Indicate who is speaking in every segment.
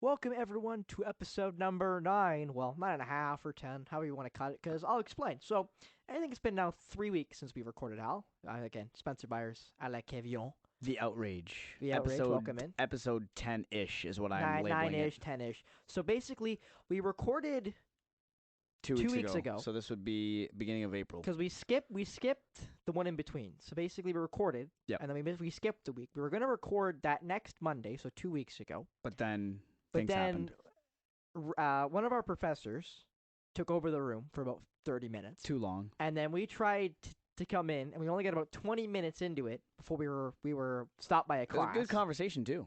Speaker 1: Welcome everyone to episode number 9. Well, 9.5 or 10, however you want to cut it, because I'll explain. So, I think it's been now 3 weeks since we recorded Al. Again, Spencer Byers, à la Kevion.
Speaker 2: The outrage.
Speaker 1: The outrage, welcome in.
Speaker 2: Episode 10-ish is what I'm
Speaker 1: Nine,
Speaker 2: labeling
Speaker 1: 9-ish,
Speaker 2: it.
Speaker 1: 10-ish. So basically, we recorded
Speaker 2: 2
Speaker 1: weeks ago.
Speaker 2: So this would be beginning of April.
Speaker 1: Because we skipped the one in between. So basically, we recorded, and then we skipped a week. We were going to record that next Monday, so 2 weeks ago.
Speaker 2: But then things happened.
Speaker 1: One of our professors took over the room for about 30 minutes.
Speaker 2: Too long.
Speaker 1: And then we tried to come in, and we only got about 20 minutes into it before we were stopped by a class.
Speaker 2: It was a good conversation, too.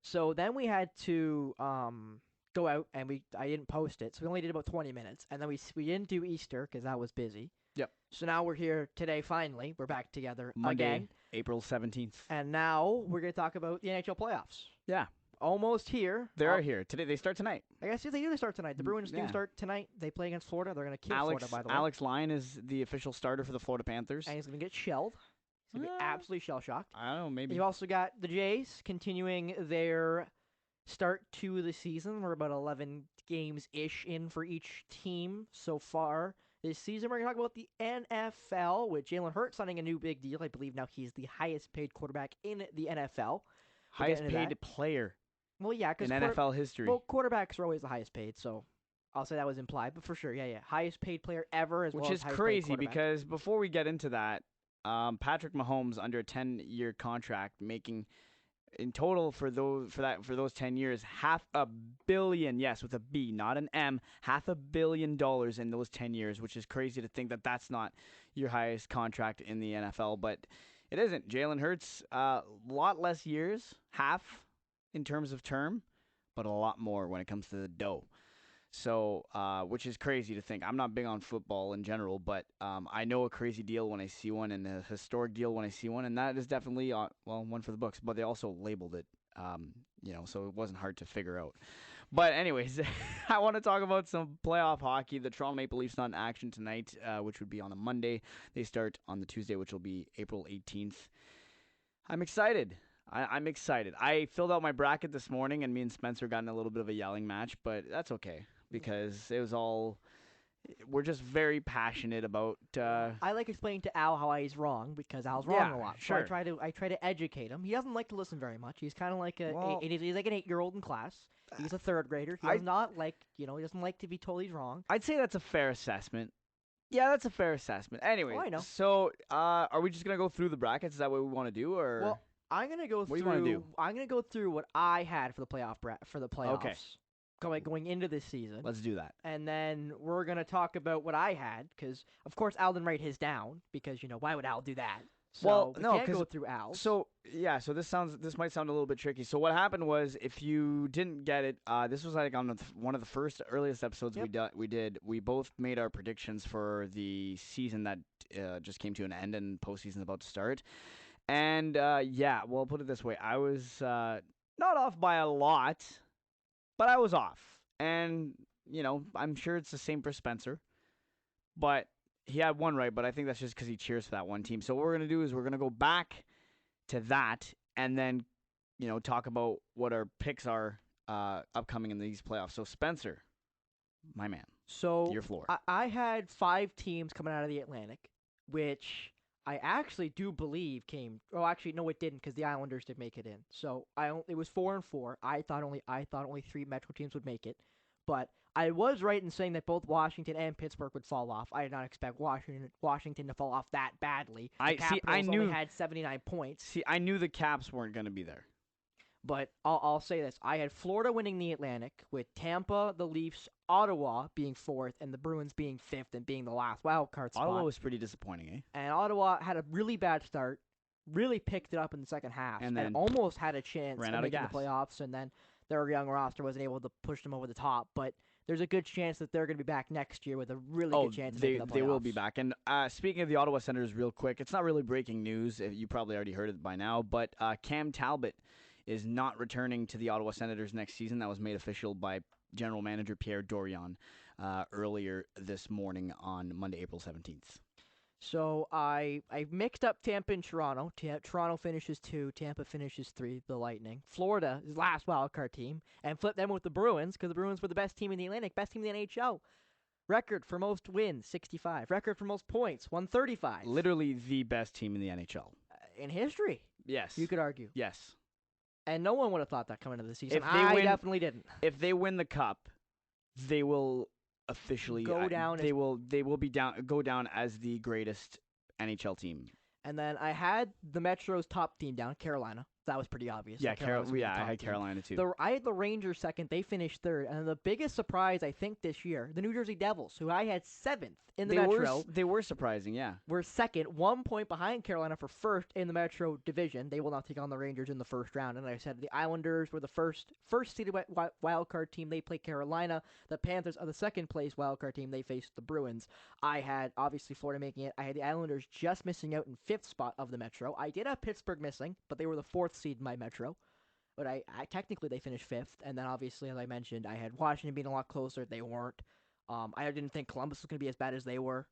Speaker 1: So then we had to go out, and I didn't post it, so we only did about 20 minutes. And then we didn't do Easter because that was busy.
Speaker 2: Yep.
Speaker 1: So now we're here today, finally. We're back together
Speaker 2: Monday,
Speaker 1: again.
Speaker 2: April 17th.
Speaker 1: And now we're going to talk about the NHL playoffs.
Speaker 2: Yeah.
Speaker 1: Almost here.
Speaker 2: They are here. Today, they start tonight.
Speaker 1: I guess they do start tonight. The Bruins do start tonight. They play against Florida. They're going to kill Florida, by the way.
Speaker 2: Alex Lyon is the official starter for the Florida Panthers.
Speaker 1: And he's going to get shelled. He's going to be absolutely shell-shocked.
Speaker 2: I don't know, maybe.
Speaker 1: You've also got the Jays continuing their start to the season. We're about 11 games-ish in for each team so far this season. We're going to talk about the NFL with Jalen Hurts signing a new big deal. I believe now he's the highest-paid quarterback in the NFL.
Speaker 2: Highest-paid player.
Speaker 1: Well, yeah, because
Speaker 2: in NFL history.
Speaker 1: Well, quarterbacks are always the highest paid, so I'll say that was implied. But for sure, yeah, highest paid player ever,
Speaker 2: which is crazy because before we get into that, Patrick Mahomes under a 10-year contract, making in total for those 10 years $500 million, yes, with a B, not an M, $500 million in those 10 years, which is crazy to think that that's not your highest contract in the NFL, but it isn't. Jalen Hurts, a lot less years, half in terms of term, but a lot more when it comes to the dough. So, which is crazy to think. I'm not big on football in general, but I know a crazy deal when I see one and a historic deal when I see one, and that is definitely, one for the books. But they also labeled it, so it wasn't hard to figure out. But anyways, I want to talk about some playoff hockey. The Toronto Maple Leafs not in action tonight, which would be on a Monday. They start on the Tuesday, which will be April 18th. I'm excited. I'm excited. I filled out my bracket this morning, and me and Spencer got in a little bit of a yelling match, but that's okay because it was all – we're just very passionate about
Speaker 1: I like explaining to Al how he's wrong because Al's wrong a lot.
Speaker 2: Sure.
Speaker 1: So I try to educate him. He doesn't like to listen very much. He's kind of like he's like an 8-year-old in class. He's a third grader. He doesn't like to be told he's wrong.
Speaker 2: I'd say that's a fair assessment. Yeah, that's a fair assessment. Anyway,
Speaker 1: I know.
Speaker 2: So are we just going to go through the brackets? Is that what we want to do? Or
Speaker 1: Well, I'm gonna go
Speaker 2: what
Speaker 1: through.
Speaker 2: Do you want to do?
Speaker 1: I'm gonna go through what I had for the playoffs.
Speaker 2: Okay.
Speaker 1: Going into this season.
Speaker 2: Let's do that.
Speaker 1: And then we're gonna talk about what I had because, of course, Al didn't write his down because why would Al do that? So we can't go through Al.
Speaker 2: So yeah, so this might sound a little bit tricky. So what happened was, if you didn't get it, this was like on one of the earliest episodes we did. We both made our predictions for the season that just came to an end and postseason is about to start. And, well, put it this way. I was not off by a lot, but I was off. And, I'm sure it's the same for Spencer. But he had one right, but I think that's just because he cheers for that one team. So what we're going to do is we're going to go back to that and then, talk about what our picks are upcoming in these playoffs. So, Spencer, my man, your floor.
Speaker 1: I had 5 teams coming out of the Atlantic, which I actually do believe came. Oh, actually, no, it didn't because the Islanders did make it in. So it was 4-4. I thought only 3 Metro teams would make it, but I was right in saying that both Washington and Pittsburgh would fall off. I did not expect Washington to fall off that badly.
Speaker 2: I knew
Speaker 1: only had 79 points.
Speaker 2: See, I knew the Caps weren't going to be there.
Speaker 1: But I'll say this. I had Florida winning the Atlantic with Tampa, the Leafs, Ottawa being 4th, and the Bruins being 5th and being the last wild card spot.
Speaker 2: Ottawa was pretty disappointing, eh?
Speaker 1: And Ottawa had a really bad start, really picked it up in the second half, and almost had a chance of making the playoffs, and then their young roster wasn't able to push them over the top. But there's a good chance that they're going to be back next year with a really good chance of making the playoffs.
Speaker 2: They will be back. And speaking of the Ottawa Senators real quick, it's not really breaking news. You probably already heard it by now, but Cam Talbot is not returning to the Ottawa Senators next season. That was made official by General Manager Pierre Dorion earlier this morning on Monday, April 17th.
Speaker 1: So I mixed up Tampa and Toronto. Toronto finishes 2, Tampa finishes 3, the Lightning. Florida is last wild card team, and flip them with the Bruins because the Bruins were the best team in the Atlantic, best team in the NHL. Record for most wins, 65. Record for most points, 135.
Speaker 2: Literally the best team in the NHL.
Speaker 1: In history,
Speaker 2: Yes.
Speaker 1: you could argue.
Speaker 2: Yes.
Speaker 1: And no one would have thought that coming into the season.
Speaker 2: If they
Speaker 1: I
Speaker 2: win-
Speaker 1: definitely didn't.
Speaker 2: If they win the cup, they will officially
Speaker 1: Go down
Speaker 2: They
Speaker 1: as-
Speaker 2: will go down as the greatest NHL team.
Speaker 1: And then I had the Metro's top team down, Carolina. That was pretty obvious.
Speaker 2: Yeah,
Speaker 1: Carolina's gonna be the
Speaker 2: I
Speaker 1: top
Speaker 2: had
Speaker 1: team.
Speaker 2: Carolina too.
Speaker 1: I had the Rangers second. They finished third. And the biggest surprise, I think, this year, the New Jersey Devils, who I had seventh in the Metro,
Speaker 2: They were surprising, yeah.
Speaker 1: were second, 1 point behind Carolina for first in the Metro division. They will not take on the Rangers in the first round. And like I said, the Islanders were the first seeded wild card team. They played Carolina. The Panthers are the second place wild card team. They faced the Bruins. I had, obviously, Florida making it. I had the Islanders just missing out in fifth spot of the Metro. I did have Pittsburgh missing, but they were the fourth seed in my Metro. But I technically they finished fifth, and then obviously, as I mentioned, I had Washington being a lot closer. They weren't. I didn't think Columbus was going to be as bad as they were.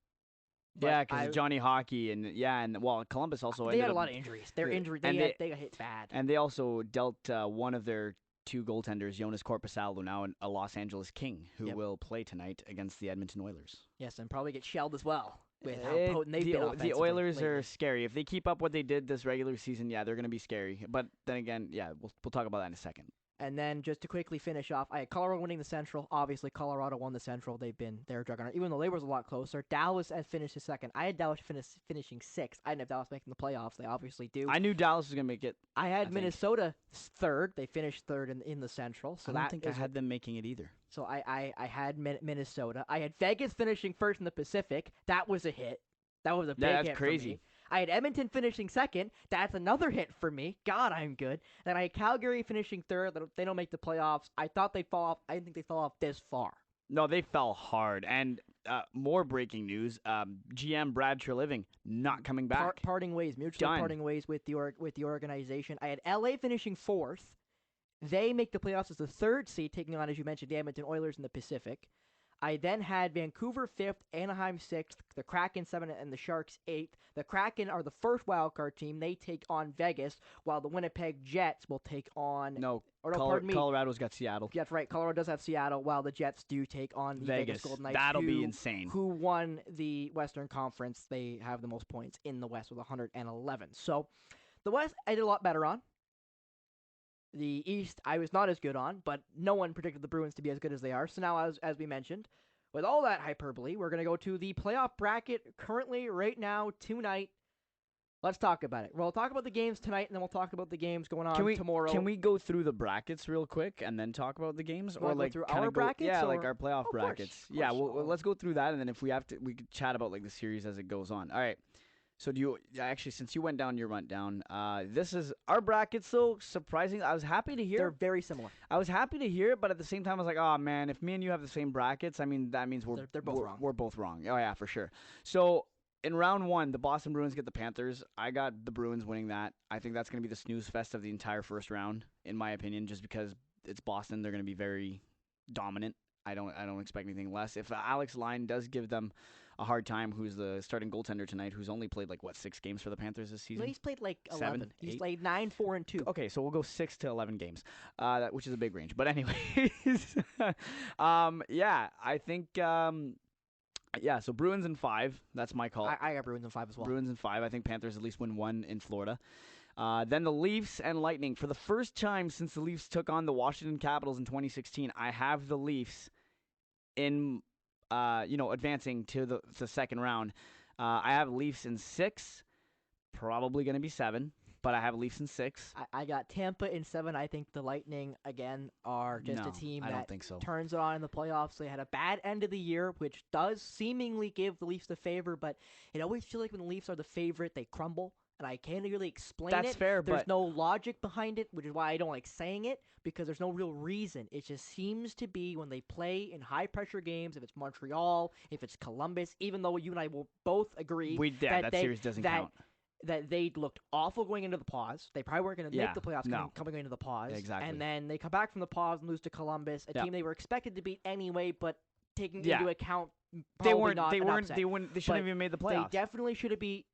Speaker 2: Yeah, because Johnny Hockey and Columbus also
Speaker 1: they
Speaker 2: ended
Speaker 1: had a
Speaker 2: up,
Speaker 1: lot of injuries. Their injury,
Speaker 2: and
Speaker 1: they got hit bad.
Speaker 2: and they also dealt one of their two goaltenders, Jonas Korpisalo, now a Los Angeles King, who will play tonight against the Edmonton Oilers.
Speaker 1: Yes, and probably get shelled as well with how potent they've been
Speaker 2: The
Speaker 1: offensively
Speaker 2: Oilers
Speaker 1: lately.
Speaker 2: are scary. If they keep up what they did this regular season, yeah, they're going to be scary. But then again, yeah, we'll talk about that in a second.
Speaker 1: And then just to quickly finish off, I had Colorado winning the Central. Obviously, Colorado won the Central. They're a juggernaut, even though they was a lot closer. Dallas has finished second. I had Dallas finishing sixth. I didn't have Dallas making the playoffs. They obviously do.
Speaker 2: I knew Dallas was going to make it.
Speaker 1: I had
Speaker 2: think.
Speaker 1: Minnesota third. They finished third in the Central. So
Speaker 2: I don't think I had them making it either.
Speaker 1: So I had Minnesota. I had Vegas finishing first in the Pacific. That was a hit. That was a big hit
Speaker 2: that's crazy.
Speaker 1: for me. I had Edmonton finishing second. That's another hit for me. God, I'm good. Then I had Calgary finishing third. They don't make the playoffs. I thought they'd fall off. I didn't think they fell off this far.
Speaker 2: No, they fell hard. And more breaking news: GM Brad Treliving not coming back.
Speaker 1: Parting ways, mutually parting ways with the organization. I had LA finishing fourth. They make the playoffs as the third seed, taking on, as you mentioned, the Edmonton Oilers in the Pacific. I then had Vancouver 5th, Anaheim 6th, the Kraken 7th, and the Sharks 8th. The Kraken are the first wildcard team. They take on Vegas, while the Winnipeg Jets will take on... pardon me.
Speaker 2: Colorado's got Seattle.
Speaker 1: That's right. Colorado does have Seattle, while the Jets do take on the Vegas Golden Knights.
Speaker 2: That'll be insane.
Speaker 1: Who won the Western Conference. They have the most points in the West with 111. So, the West, I did a lot better on. The East, I was not as good on, but no one predicted the Bruins to be as good as they are. So now, as we mentioned, with all that hyperbole, we're going to go to the playoff bracket currently, right now, tonight. Let's talk about it. We'll talk about the games tonight, and then we'll talk about the games going on tomorrow.
Speaker 2: Can we go through the brackets real quick and then talk about the games,
Speaker 1: or like through our brackets?
Speaker 2: Yeah,
Speaker 1: or?
Speaker 2: like our playoff brackets.
Speaker 1: Course.
Speaker 2: Yeah, well, let's go through that, and then if we have to, we could chat about like the series as it goes on. All right. So since you went down your rundown, this is our brackets. So surprising, I was happy to hear
Speaker 1: they're very similar.
Speaker 2: I was happy to hear it, but at the same time, I was like, oh man, if me and you have the same brackets, I mean that means
Speaker 1: they're both wrong.
Speaker 2: We're both wrong. Oh yeah, for sure. So in round one, the Boston Bruins get the Panthers. I got the Bruins winning that. I think that's going to be the snooze fest of the entire first round, in my opinion, just because it's Boston. They're going to be very dominant. I don't expect anything less. If Alex Line does give them a hard time, who's the starting goaltender tonight, who's only played 6 games for the Panthers this season?
Speaker 1: No, he's played 11.
Speaker 2: 7,
Speaker 1: He's
Speaker 2: 8?
Speaker 1: played 9, 4, and 2.
Speaker 2: Okay, so we'll go 6 to 11 games, which is a big range. But anyways, yeah, I think, so Bruins in 5. That's my call.
Speaker 1: I got Bruins in 5 as well.
Speaker 2: Bruins in 5. I think Panthers at least win 1 in Florida. Then the Leafs and Lightning. For the first time since the Leafs took on the Washington Capitals in 2016, I have the Leafs in advancing to the second round. I have Leafs in 6, probably going to be 7, but I have Leafs in 6.
Speaker 1: I got Tampa in 7. I think the Lightning, again, are just a team
Speaker 2: I
Speaker 1: that
Speaker 2: don't think so.
Speaker 1: turns it on in the playoffs. They had a bad end of the year, which does seemingly give the Leafs the favor, but it always feels like when the Leafs are the favorite, they crumble. And I can't really explain it.
Speaker 2: That's fair,
Speaker 1: There's
Speaker 2: but
Speaker 1: no logic behind it, which is why I don't like saying it, because there's no real reason. It just seems to be when they play in high-pressure games, if it's Montreal, if it's Columbus, even though you and I will both agree
Speaker 2: that series doesn't count.
Speaker 1: That they looked awful going into the pause. They probably weren't going to make the playoffs coming into the pause.
Speaker 2: Exactly.
Speaker 1: And then they come back from the pause and lose to Columbus, a team they were expected to beat anyway, but taking
Speaker 2: Yeah.
Speaker 1: into account
Speaker 2: They
Speaker 1: probably
Speaker 2: weren't.
Speaker 1: not
Speaker 2: They
Speaker 1: an
Speaker 2: weren't.
Speaker 1: upset.
Speaker 2: They wouldn't. They shouldn't
Speaker 1: But
Speaker 2: have even made the
Speaker 1: they
Speaker 2: playoffs.
Speaker 1: definitely should have beat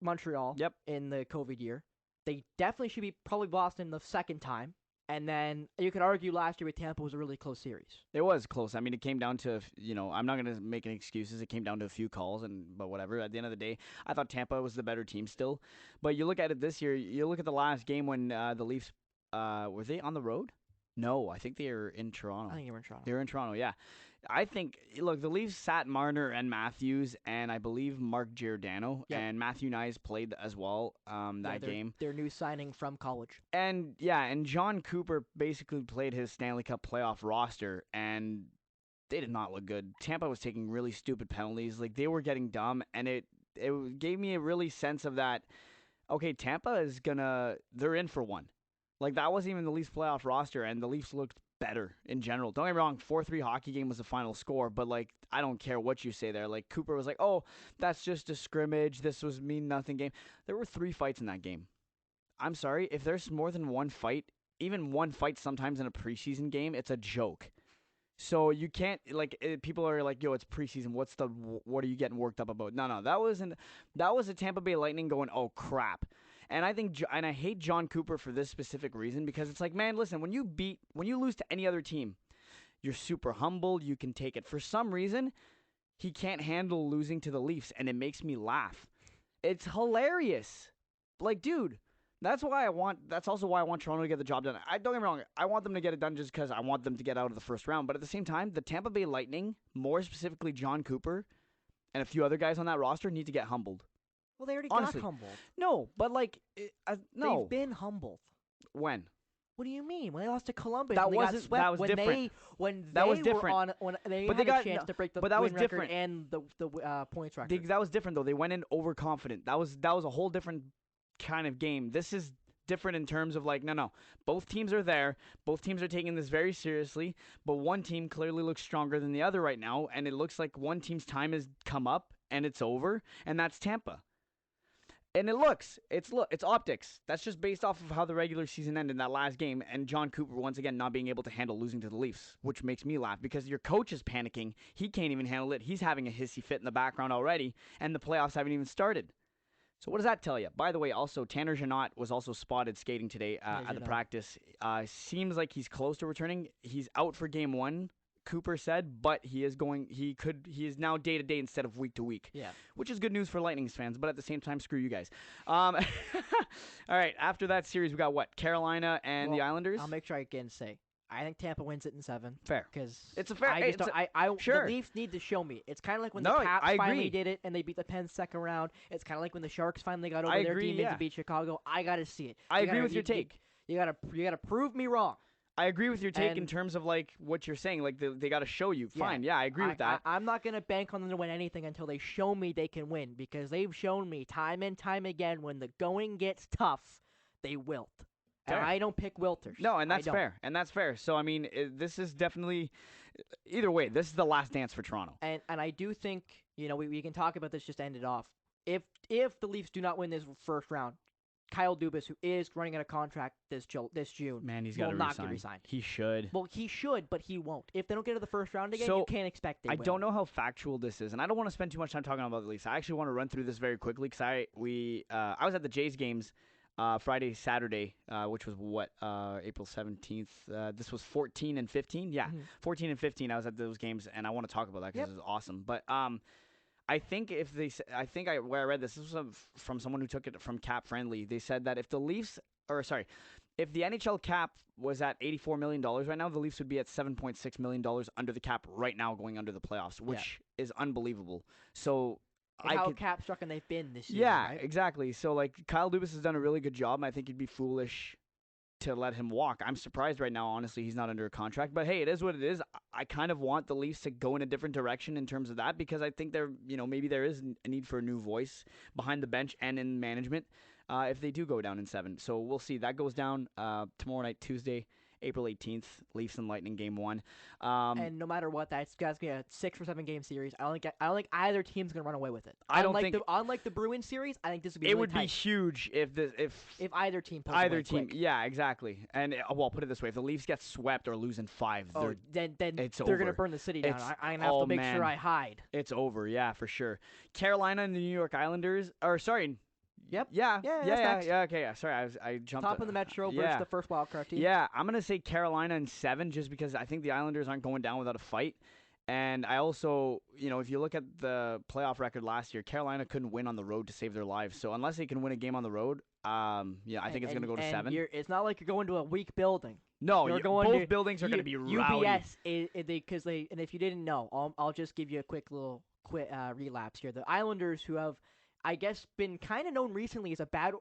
Speaker 1: Montreal
Speaker 2: Yep.
Speaker 1: in the COVID year. They definitely should be probably Boston the second time. And then you could argue last year with Tampa was a really close series.
Speaker 2: It was close. I mean, it came down to, I'm not going to make any excuses. It came down to a few calls, but whatever. At the end of the day, I thought Tampa was the better team still. But you look at it this year, you look at the last game when the Leafs, were they on the road? No, I think they were in Toronto.
Speaker 1: I think you were in Toronto.
Speaker 2: They were in Toronto, yeah. I think, look, the Leafs sat Marner and Matthews, and I believe Mark Giordano,
Speaker 1: Yep.
Speaker 2: and Matthew Nyes played as well that game.
Speaker 1: Their new signing from college.
Speaker 2: And John Cooper basically played his Stanley Cup playoff roster, and they did not look good. Tampa was taking really stupid penalties, like they were getting dumb, and it gave me a really sense of that. Okay, Tampa they're in for one. Like that wasn't even the Leafs playoff roster, and the Leafs looked better in general. Don't get me wrong, 4-3 hockey game was the final score, but like I don't care what you say there. Like Cooper was like, "Oh, that's just a scrimmage. This was mean nothing game." There were 3 fights in that game. I'm sorry, if there's more than one fight, even one fight sometimes in a preseason game, it's a joke. So you can't people are like, "Yo, it's preseason. What are you getting worked up about?" No, that was a Tampa Bay Lightning going, "Oh crap." And I hate John Cooper for this specific reason because it's like, man, listen, when you lose to any other team, you're super humble, you can take it. For some reason, he can't handle losing to the Leafs, and it makes me laugh. It's hilarious. Like, dude, that's also why I want Toronto to get the job done. I don't get me wrong, I want them to get it done just because I want them to get out of the first round. But at the same time, the Tampa Bay Lightning, more specifically John Cooper, and a few other guys on that roster need to get humbled.
Speaker 1: Well, they already
Speaker 2: Honestly.
Speaker 1: got humbled.
Speaker 2: No, but no.
Speaker 1: They've been humbled.
Speaker 2: When?
Speaker 1: What do you mean? When they lost to Columbus,
Speaker 2: That
Speaker 1: when they got
Speaker 2: wasn't-
Speaker 1: swept,
Speaker 2: that was
Speaker 1: when
Speaker 2: different.
Speaker 1: they
Speaker 2: was
Speaker 1: were
Speaker 2: different.
Speaker 1: when they
Speaker 2: But
Speaker 1: had
Speaker 2: they
Speaker 1: a
Speaker 2: got-
Speaker 1: chance to break the
Speaker 2: but that was
Speaker 1: win record
Speaker 2: different.
Speaker 1: and the points record.
Speaker 2: That was different though. They went in overconfident. That was a whole different kind of game. This is different in terms of like, no. Both teams are there. Both teams are taking this very seriously, but one team clearly looks stronger than the other right now, and it looks like one team's time has come up and it's over, and that's Tampa. And it's optics. That's just based off of how the regular season ended in that last game, and John Cooper once again not being able to handle losing to the Leafs, which makes me laugh because your coach is panicking. He can't even handle it. He's having a hissy fit in the background already, and the playoffs haven't even started. So what does that tell you? By the way, also Tanner Jeannot was also spotted skating today at the practice. Seems like he's close to returning. He's out for game 1. Cooper said, but he is now day to day instead of week to week.
Speaker 1: Yeah.
Speaker 2: Which is good news for Lightning fans, but at the same time, screw you guys. All right, after that series, we got what? Carolina and the Islanders?
Speaker 1: I'll make sure I can say. I think Tampa wins it in 7.
Speaker 2: Fair.
Speaker 1: Because
Speaker 2: it's a fair.
Speaker 1: The Leafs need to show me. It's kind of like when the Caps finally did it and they beat the Pens second round. It's kind of like when the Sharks finally got over their teammates to beat Chicago. I got to see it.
Speaker 2: I agree with your take.
Speaker 1: You gotta prove me wrong.
Speaker 2: I agree with your take in terms of like what you're saying. Like they got to show you. Fine, yeah, I agree with that.
Speaker 1: I'm not gonna bank on them to win anything until they show me they can win because they've shown me time and time again when the going gets tough, they wilt. Fair. And I don't pick wilters.
Speaker 2: No, and that's fair. So I mean, this is definitely either way. This is the last dance for Toronto.
Speaker 1: And I do think we can talk about this just to end it off. If the Leafs do not win this first round, Kyle Dubas, who is running out of contract this June,
Speaker 2: man, he's got to
Speaker 1: not get resigned.
Speaker 2: He should.
Speaker 1: Well, he should, but he won't. If they don't get to the first round again, you can't expect they will.
Speaker 2: don't know how factual this is, and I don't want to spend too much time talking about the Leafs. I actually want to run through this very quickly because I was at the Jays games Friday, Saturday, which was April 17th. This was 14 and 15. Yeah, 14 and 15. I was at those games, and I want to talk about that because it was awesome. But I think where I read this was from someone who took it from Cap Friendly. They said that if the NHL cap was at $84 million right now, the Leafs would be at $7.6 million under the cap right now going under the playoffs, which is unbelievable. So
Speaker 1: how cap stricken they've been this year.
Speaker 2: Yeah,
Speaker 1: right?
Speaker 2: exactly. So like Kyle Dubas has done a really good job, and I think it'd be foolish to let him walk. I'm surprised right now, honestly, he's not under a contract. But hey, it is what it is. I kind of want the Leafs to go in a different direction in terms of that because I think maybe there is a need for a new voice behind the bench and in management if they do go down in 7. So we'll see. That goes down tomorrow night, Tuesday, April 18th, Leafs and Lightning game 1.
Speaker 1: And no matter what, that's gonna be a 6 or 7 game series. I don't think either team's gonna run away with it.
Speaker 2: I don't think
Speaker 1: Unlike the Bruins series, I think this would be
Speaker 2: it
Speaker 1: really
Speaker 2: would be
Speaker 1: tight
Speaker 2: huge
Speaker 1: if either team pulls
Speaker 2: either
Speaker 1: away
Speaker 2: team,
Speaker 1: quick.
Speaker 2: yeah, exactly. And well, put it this way: if the Leafs get swept or lose in 5,
Speaker 1: Oh, then
Speaker 2: it's
Speaker 1: they're
Speaker 2: over.
Speaker 1: gonna burn the city down.
Speaker 2: It's
Speaker 1: I'm gonna have to make
Speaker 2: man,
Speaker 1: sure I hide.
Speaker 2: it's over. Yeah, for sure. Carolina and the New York Islanders, or sorry.
Speaker 1: Yep.
Speaker 2: Yeah,
Speaker 1: Yeah,
Speaker 2: yeah,
Speaker 1: that's
Speaker 2: yeah,
Speaker 1: next.
Speaker 2: yeah. Okay, yeah. Sorry, I jumped.
Speaker 1: Top of the Metro versus
Speaker 2: yeah.
Speaker 1: the first wild card team.
Speaker 2: Yeah, I'm gonna say Carolina in 7, just because I think the Islanders aren't going down without a fight. And I also, if you look at the playoff record last year, Carolina couldn't win on the road to save their lives. So unless they can win a game on the road, I think it's gonna go to 7.
Speaker 1: It's not like you're going to a weak building.
Speaker 2: No,
Speaker 1: You're going
Speaker 2: both
Speaker 1: to
Speaker 2: buildings are gonna be rowdy.
Speaker 1: UBS because and if you didn't know, I'll just give you a quick relapse here. The Islanders, who have, I guess, been kind of known recently as a bad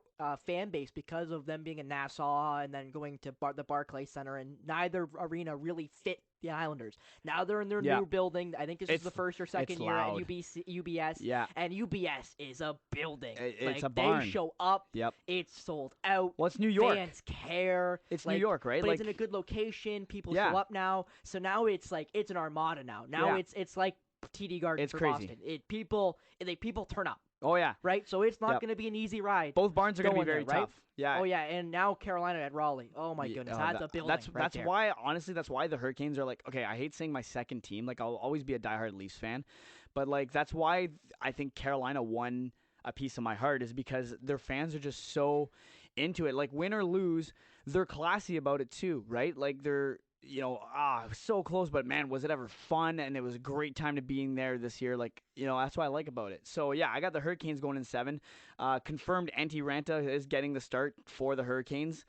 Speaker 1: fan base because of them being in Nassau and then going to the Barclays Center, and neither arena really fit the Islanders. Now they're in their new building. I think this is the first or second year at UBS.
Speaker 2: Yeah.
Speaker 1: And UBS is a building.
Speaker 2: It's a barn.
Speaker 1: They show up.
Speaker 2: Yep.
Speaker 1: It's sold out.
Speaker 2: Well, it's New York.
Speaker 1: Fans care.
Speaker 2: It's New York, right?
Speaker 1: But it's in a good location. People show up now. So now it's like it's an armada now. Now it's like TD Garden for
Speaker 2: crazy.
Speaker 1: Boston. People turn up.
Speaker 2: Oh yeah.
Speaker 1: Right? So it's not going to be an easy ride.
Speaker 2: Both barns are going to be very
Speaker 1: there, right?
Speaker 2: tough. Yeah.
Speaker 1: Oh yeah, and now Carolina at Raleigh. Oh my goodness, that's a building.
Speaker 2: That's why, honestly, that's why the Hurricanes are like, okay, I hate saying my second team. Like, I'll always be a diehard Leafs fan, but like that's why I think Carolina won a piece of my heart, is because their fans are just so into it. Like, win or lose, they're classy about it too, right? Like, they're so close, but man, was it ever fun, and it was a great time to being there this year. Like, that's what I like about it. So yeah, I got the Hurricanes going in 7. Confirmed Antti Ranta is getting the start for the Hurricanes,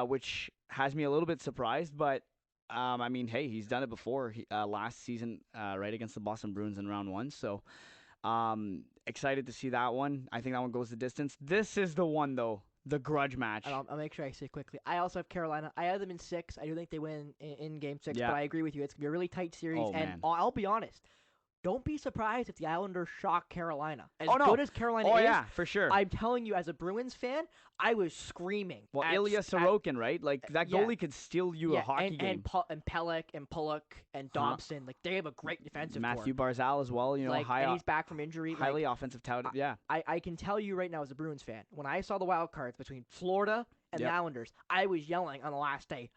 Speaker 2: which has me a little bit surprised, but I mean, hey, he's done it before last season, right, against the Boston Bruins in round 1. So excited to see that one. I think that one goes the distance. This is the one, though. The grudge match.
Speaker 1: I'll make sure I say it quickly. I also have Carolina. I have them in 6. I do think they win in game 6, but I agree with you. It's going to be a really tight series.
Speaker 2: Oh,
Speaker 1: and
Speaker 2: man.
Speaker 1: I'll be honest. Don't be surprised if the Islanders shock Carolina. As
Speaker 2: no.
Speaker 1: good as Carolina is,
Speaker 2: yeah, for sure.
Speaker 1: I'm telling you, as a Bruins fan, I was screaming.
Speaker 2: Well, Ilya Sorokin, right? Like, that goalie could steal you a hockey game.
Speaker 1: And Pelech and Pullock and Dobson, like, they have a great defensive
Speaker 2: Matthew
Speaker 1: core.
Speaker 2: Barzal as well,
Speaker 1: and he's back from injury.
Speaker 2: Highly offensive touted, yeah.
Speaker 1: I can tell you right now, as a Bruins fan, when I saw the wild cards between Florida and the Islanders, I was yelling on the last day,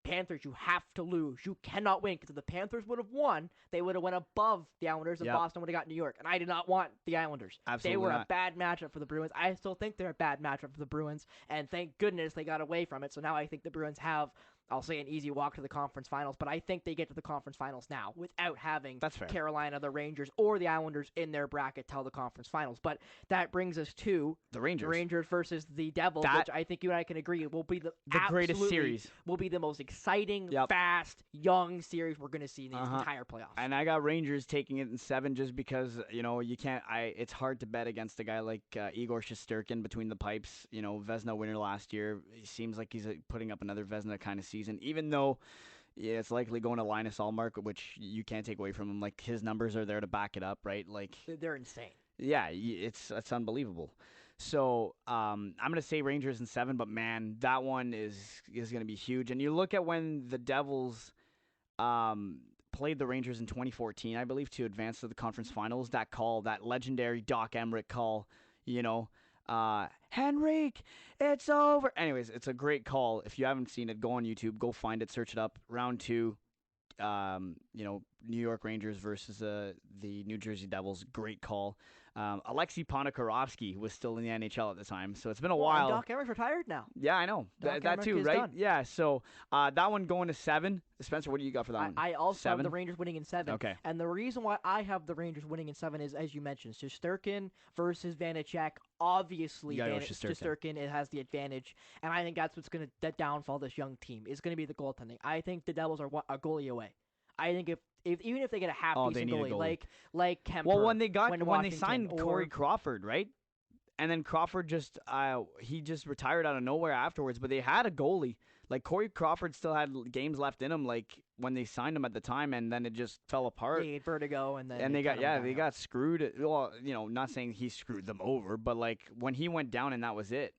Speaker 1: Panthers, you have to lose. You cannot win. Because if the Panthers would have won, they would have went above the Islanders, and Boston would have got New York. And I did not want the Islanders.
Speaker 2: Absolutely
Speaker 1: They were
Speaker 2: not.
Speaker 1: a bad matchup for the Bruins. I still think they're a bad matchup for the Bruins, and thank goodness they got away from it. So now I think the Bruins have, I'll say, an easy walk to the conference finals, but I think they get to the conference finals now without having Carolina, the Rangers, or the Islanders in their bracket till the conference finals. But that brings us to
Speaker 2: the Rangers
Speaker 1: versus the Devils, which I think you and I can agree will be the
Speaker 2: greatest series.
Speaker 1: Will be the most exciting, fast, young series we're going to see in the entire playoffs.
Speaker 2: And I got Rangers taking it in 7 just because, you can't. It's hard to bet against a guy like Igor Shesterkin between the pipes. Vezina winner last year. He seems like he's putting up another Vezina kind of season, even though it's likely going to Linus Ullmark, which you can't take away from him. Like, his numbers are there to back it up, right? Like,
Speaker 1: they're insane.
Speaker 2: Yeah, it's unbelievable. So I'm going to say Rangers in 7, but man, that one is going to be huge. And you look at when the Devils played the Rangers in 2014, I believe, to advance to the conference finals, that call, that legendary Doc Emrick call, Henrik, it's over. Anyways, it's a great call. If you haven't seen it, go on YouTube, go find it, search it up. Round 2, New York Rangers versus the New Jersey Devils. Great call. Alexei Ponikarovsky was still in the NHL at the time, so it's been a while.
Speaker 1: Doc Emrick's retired now.
Speaker 2: Yeah, I know. That too, right?
Speaker 1: Done.
Speaker 2: Yeah, so that one going to 7. Spencer, what do you got for that one?
Speaker 1: I also
Speaker 2: 7?
Speaker 1: have the Rangers winning in 7.
Speaker 2: Okay.
Speaker 1: And the reason why I have the Rangers winning in 7 is, as you mentioned, Shesterkin versus Vanacek. Obviously, Shesterkin it has the advantage, and I think that's what's going to downfall this young team. Is going to be the goaltending. I think the Devils are a goalie away. I think even if they get a half decent goalie, like Kemper.
Speaker 2: Well, when they signed Corey Crawford, right? And then Crawford just retired out of nowhere afterwards. But they had a goalie. Like, Corey Crawford still had games left in him, like when they signed him at the time, and then it just fell apart.
Speaker 1: They had vertigo, and
Speaker 2: they got screwed. Well, not saying he screwed them over, but like when he went down and that was it.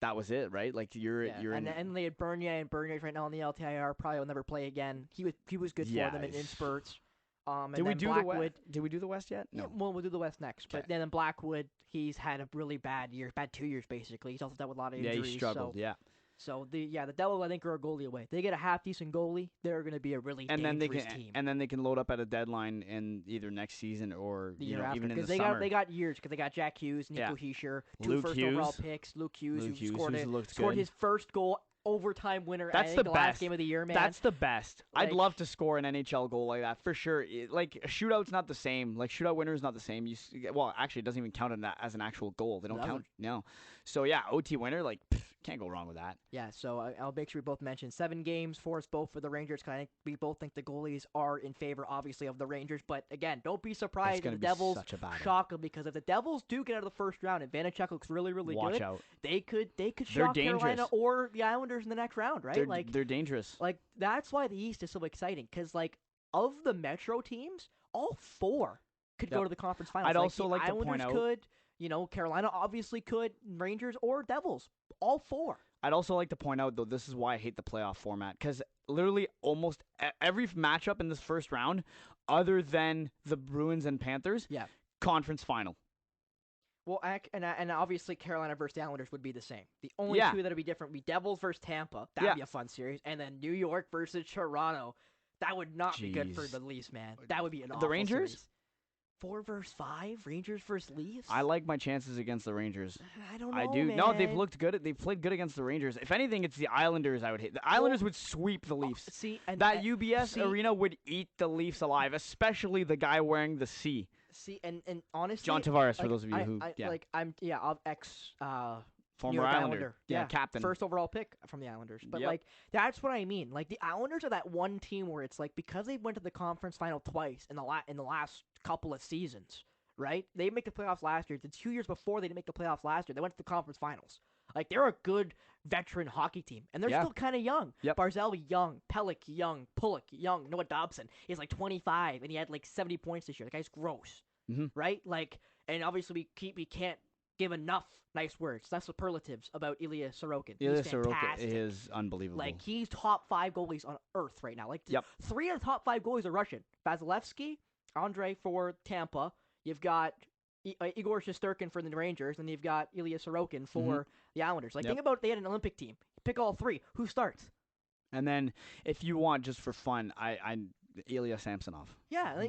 Speaker 2: that was it, right? Like
Speaker 1: Yeah,
Speaker 2: you're in.
Speaker 1: and they had Bernier, and Bernier's right now on the LTIR. Probably will never play again. He was good for
Speaker 2: Yeah.
Speaker 1: them in spurts.
Speaker 2: Did
Speaker 1: And
Speaker 2: we
Speaker 1: then
Speaker 2: do the West?
Speaker 1: Blackwood.
Speaker 2: Did we do the West yet?
Speaker 1: Yeah,
Speaker 2: No.
Speaker 1: well, we'll do the West next.
Speaker 2: Okay.
Speaker 1: But then in Blackwood, he's had a really bad year, bad 2 years basically. He's also dealt with a lot of
Speaker 2: Yeah,
Speaker 1: injuries.
Speaker 2: he struggled.
Speaker 1: So,
Speaker 2: Yeah.
Speaker 1: so the Devils I think are a goalie away. They get a half decent goalie, they're going to be a really
Speaker 2: And then
Speaker 1: dangerous team.
Speaker 2: and then they can load up at a deadline in either next season or
Speaker 1: The
Speaker 2: you
Speaker 1: year
Speaker 2: know
Speaker 1: after,
Speaker 2: even in the
Speaker 1: they
Speaker 2: summer.
Speaker 1: they got years because they got Jack Hughes, Nico
Speaker 2: Yeah.
Speaker 1: Hischier, two
Speaker 2: Luke
Speaker 1: first
Speaker 2: Hughes.
Speaker 1: overall picks. Luke Hughes, who
Speaker 2: who's
Speaker 1: scored his first goal, overtime winner.
Speaker 2: That's
Speaker 1: I think
Speaker 2: the
Speaker 1: the
Speaker 2: best.
Speaker 1: last game of the year, man.
Speaker 2: That's the best.
Speaker 1: Like,
Speaker 2: I'd love to score an NHL goal like that for sure. Like a shootout's not the same. Like shootout winner is not the same. Well, actually, it doesn't even count as an actual goal. They don't count. No. So yeah, OT winner, like can't go wrong with that.
Speaker 1: Yeah, so I'll make sure we both mention 7 games for us both for the Rangers. We both think the goalies are in favor, obviously, of the Rangers. But again, don't be surprised if the Devils shock them, because if the Devils do get out of the first round and Vanacek looks really, really
Speaker 2: Watch
Speaker 1: good,
Speaker 2: out.
Speaker 1: they could shock Carolina or the Islanders in the next round, right?
Speaker 2: They're dangerous.
Speaker 1: Like that's why the East is so exciting, because like of the Metro teams, all 4 could go to the conference finals.
Speaker 2: I'd also
Speaker 1: like
Speaker 2: to point out,
Speaker 1: could, Carolina obviously could, Rangers or Devils, all 4.
Speaker 2: I'd also like to point out, though, this is why I hate the playoff format, because literally almost every matchup in this first round, other than the Bruins and Panthers, conference final.
Speaker 1: Well, and obviously Carolina versus the Islanders would be the same. The only 2 that would be different would be Devils versus Tampa. That would be a fun series. And then New York versus Toronto. That would not be good for the Leafs, man. That would be an awful
Speaker 2: The Rangers?
Speaker 1: Series. 4 versus 5? Rangers versus Leafs?
Speaker 2: I like my chances against the Rangers.
Speaker 1: I don't know,
Speaker 2: I do.
Speaker 1: man.
Speaker 2: No, they've looked good. They've played good against the Rangers. If anything, it's the Islanders I would hate. The Islanders would sweep the Leafs. That UBS arena would eat the Leafs alive, especially the guy wearing the C.
Speaker 1: And honestly,
Speaker 2: John Tavares, for those of you who, former
Speaker 1: Islander.
Speaker 2: Yeah, captain.
Speaker 1: First overall pick from the Islanders. But, that's what I mean. Like, the Islanders are that one team where it's like, because they went to the conference final twice in the last couple of seasons, right? They make the playoffs last year. The 2 years before they didn't make the playoffs last year, they went to the conference finals. Like, they're a good veteran hockey team, and they're still kind of young.
Speaker 2: Yep.
Speaker 1: Barzal young, Pelech young, Pulock young, Noah Dobson is like 25, and he had like 70 points this year. The guy's gross, right? Like, and obviously we can't give enough nice words. That's superlatives about Ilya Sorokin.
Speaker 2: Ilya
Speaker 1: He's
Speaker 2: Sorokin
Speaker 1: fantastic.
Speaker 2: is unbelievable.
Speaker 1: Like, he's top 5 goalies on earth right now. Like, 3 of the top 5 goalies are Russian. Vasilevsky, Andre for Tampa. You've got Igor Shesterkin for the Rangers, and you've got Ilya Sorokin for the Islanders. Like, think about, they had an Olympic team. Pick all 3. Who starts?
Speaker 2: And then, if you want, just for fun, I Ilya Samsonov.
Speaker 1: Yeah,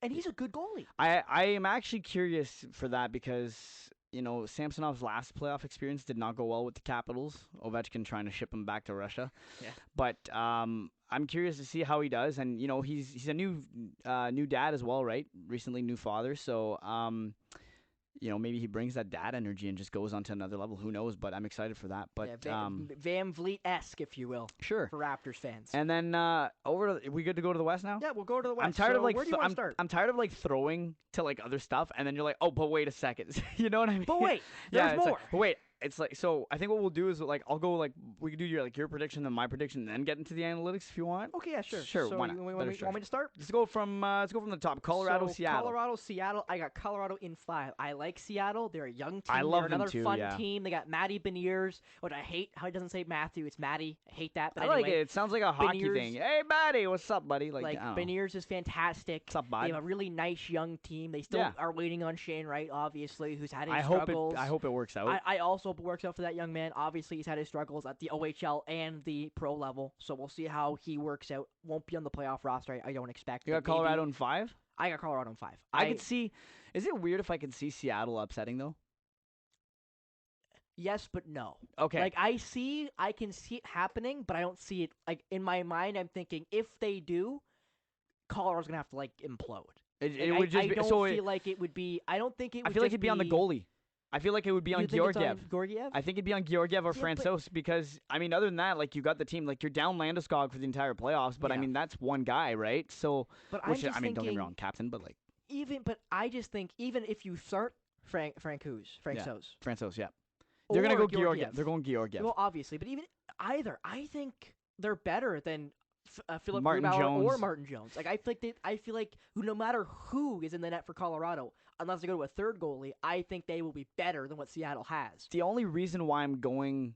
Speaker 1: and he's a good goalie.
Speaker 2: I am actually curious for that because, Samsonov's last playoff experience did not go well with the Capitals. Ovechkin trying to ship him back to Russia.
Speaker 1: Yeah.
Speaker 2: But I'm curious to see how he does, and he's a new dad as well, right? Recently new father, so maybe he brings that dad energy and just goes on to another level. Who knows? But I'm excited for that. But
Speaker 1: Van Vliet-esque, if you will.
Speaker 2: Sure.
Speaker 1: For Raptors fans.
Speaker 2: And then we good to go to the West now?
Speaker 1: Yeah, we'll go to the West.
Speaker 2: I'm tired of
Speaker 1: where do you want to start?
Speaker 2: I'm tired of throwing to other stuff, and then you're like, oh, but wait a second. You know what I mean?
Speaker 1: But wait, there's more.
Speaker 2: But wait. It's so I think what we'll do is I'll go we could do your prediction, then my prediction, and then get into the analytics if you want.
Speaker 1: Okay, yeah, sure.
Speaker 2: Sure,
Speaker 1: so
Speaker 2: why not?
Speaker 1: You want me to start?
Speaker 2: Let's go from the top. Colorado, Seattle.
Speaker 1: Colorado, Seattle. I got Colorado in 5. I like Seattle. They're a young team.
Speaker 2: I love them
Speaker 1: another
Speaker 2: too,
Speaker 1: fun team. They got Matty Beniers, which I hate how he doesn't say Matthew. It's Matty. I hate that. But
Speaker 2: I like it. It sounds like a hockey thing. Hey, Matty, what's up, buddy?
Speaker 1: Beniers is fantastic.
Speaker 2: What's up, bud?
Speaker 1: They have a really nice young team. They still are waiting on Shane Wright, obviously, who's had his struggles.
Speaker 2: I hope it works out.
Speaker 1: I also hope it works out for that young man. Obviously, he's had his struggles at the OHL and the pro level, so we'll see how he works out. Won't be on the playoff roster, I don't expect.
Speaker 2: You got Colorado in 5?
Speaker 1: I got Colorado in 5.
Speaker 2: I could see. Is it weird if I could see Seattle upsetting though?
Speaker 1: Yes, but no.
Speaker 2: Okay.
Speaker 1: I can see it happening, but I don't see it. In my mind, I'm thinking if they do, Colorado's gonna have to implode.
Speaker 2: It would just
Speaker 1: I don't feel like it would be. I don't think it would.
Speaker 2: I feel like it'd be on the goalie. I feel like it would be on Georgiev.
Speaker 1: Georgiev?
Speaker 2: I think it'd be on Georgiev or Francouz because, other than that, you got the team. You're down Landeskog for the entire playoffs, but, that's one guy, right? So, don't get me wrong, captain, but,
Speaker 1: But I just think even if you start Francouz,
Speaker 2: Francouz, yeah. They're going to go Georgiev. They're going Georgiev.
Speaker 1: Well, obviously, but even either, I think they're better than Philip
Speaker 2: Martin
Speaker 1: Grubauer or
Speaker 2: Jones.
Speaker 1: Martin Jones. Like I feel like no matter who is in the net for Colorado, unless they go to a third goalie, I think they will be better than what Seattle has.
Speaker 2: The only reason why I'm going,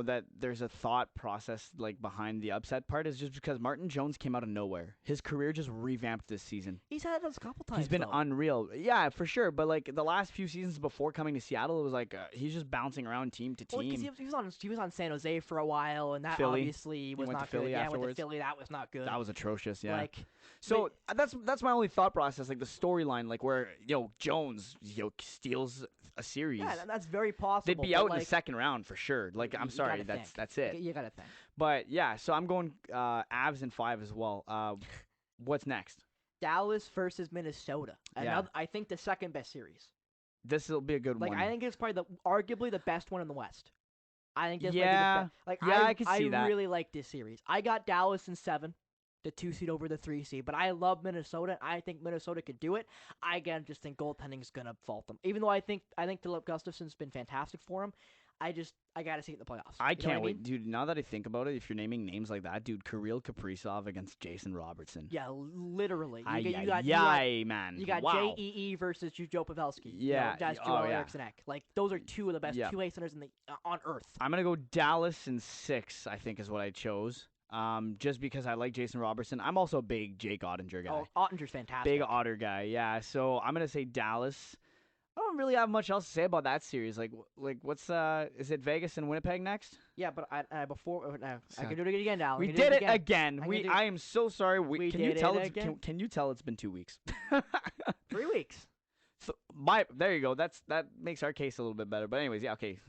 Speaker 2: that there's a thought process like behind the upset part is just because Martin Jones came out of nowhere. His career just revamped this season.
Speaker 1: He's had us a couple times.
Speaker 2: He's been
Speaker 1: though.
Speaker 2: unreal. Yeah, for sure. But like the last few seasons before coming to Seattle, it was like he's just bouncing around team to
Speaker 1: Well,
Speaker 2: team.
Speaker 1: because he was on San Jose for a while, and that
Speaker 2: Philly.
Speaker 1: obviously was
Speaker 2: went to
Speaker 1: not
Speaker 2: Philly
Speaker 1: good. Yeah, went
Speaker 2: afterwards.
Speaker 1: to Philly. That was not good.
Speaker 2: That was atrocious. Yeah.
Speaker 1: Like,
Speaker 2: So that's my only thought process, like the storyline, like where Jones steals a series.
Speaker 1: yeah, that's very possible.
Speaker 2: They'd be
Speaker 1: but,
Speaker 2: out in
Speaker 1: like,
Speaker 2: the second round for sure. Like I'm
Speaker 1: you
Speaker 2: sorry,
Speaker 1: gotta
Speaker 2: that's
Speaker 1: think.
Speaker 2: it.
Speaker 1: You gotta think.
Speaker 2: But yeah, so I'm going Avs in 5 as well. What's next?
Speaker 1: Dallas versus Minnesota. Another, I think the second best series.
Speaker 2: This will be a good
Speaker 1: Like
Speaker 2: one.
Speaker 1: I think it's probably arguably the best one in the West. I think this
Speaker 2: Yeah.
Speaker 1: might be the best. Like
Speaker 2: Yeah, I can see that.
Speaker 1: I really like this series. I got Dallas in 7, the 2 seed over the 3 seed, but I love Minnesota. I think Minnesota could do it. I again just think goaltending is gonna fault them. Even though I think Philip Gustafson's been fantastic for him, I gotta see it in the playoffs.
Speaker 2: I
Speaker 1: You know
Speaker 2: can't
Speaker 1: what
Speaker 2: wait,
Speaker 1: mean?
Speaker 2: dude. Now that I think about it, if you're naming names like that, dude, Kirill Kaprizov against Jason Robertson.
Speaker 1: Yeah, literally.
Speaker 2: Man.
Speaker 1: You got
Speaker 2: Wow.
Speaker 1: JEE versus Joe Pavelski.
Speaker 2: Yeah.
Speaker 1: That's
Speaker 2: Oh,
Speaker 1: Joel
Speaker 2: yeah.
Speaker 1: Eriksson Ek. Like those are two of the best
Speaker 2: Yeah.
Speaker 1: 2A centers in the on earth.
Speaker 2: I'm gonna go Dallas in 6. I think is what I chose. Just because I like Jason Robertson. I'm also a big Jake Ottinger guy.
Speaker 1: Oh, Ottinger's fantastic.
Speaker 2: Big Otter guy. Yeah. So I'm gonna say Dallas. I don't really have much else to say about that series. Like what's is it Vegas and Winnipeg next?
Speaker 1: Yeah, but I can do it again, Al.
Speaker 2: We did it again. I am so sorry.
Speaker 1: We
Speaker 2: can you
Speaker 1: did
Speaker 2: tell
Speaker 1: it
Speaker 2: it's
Speaker 1: again?
Speaker 2: can you tell it's been 2 weeks?
Speaker 1: 3 weeks.
Speaker 2: So there you go. That makes our case a little bit better. But anyways, yeah, okay.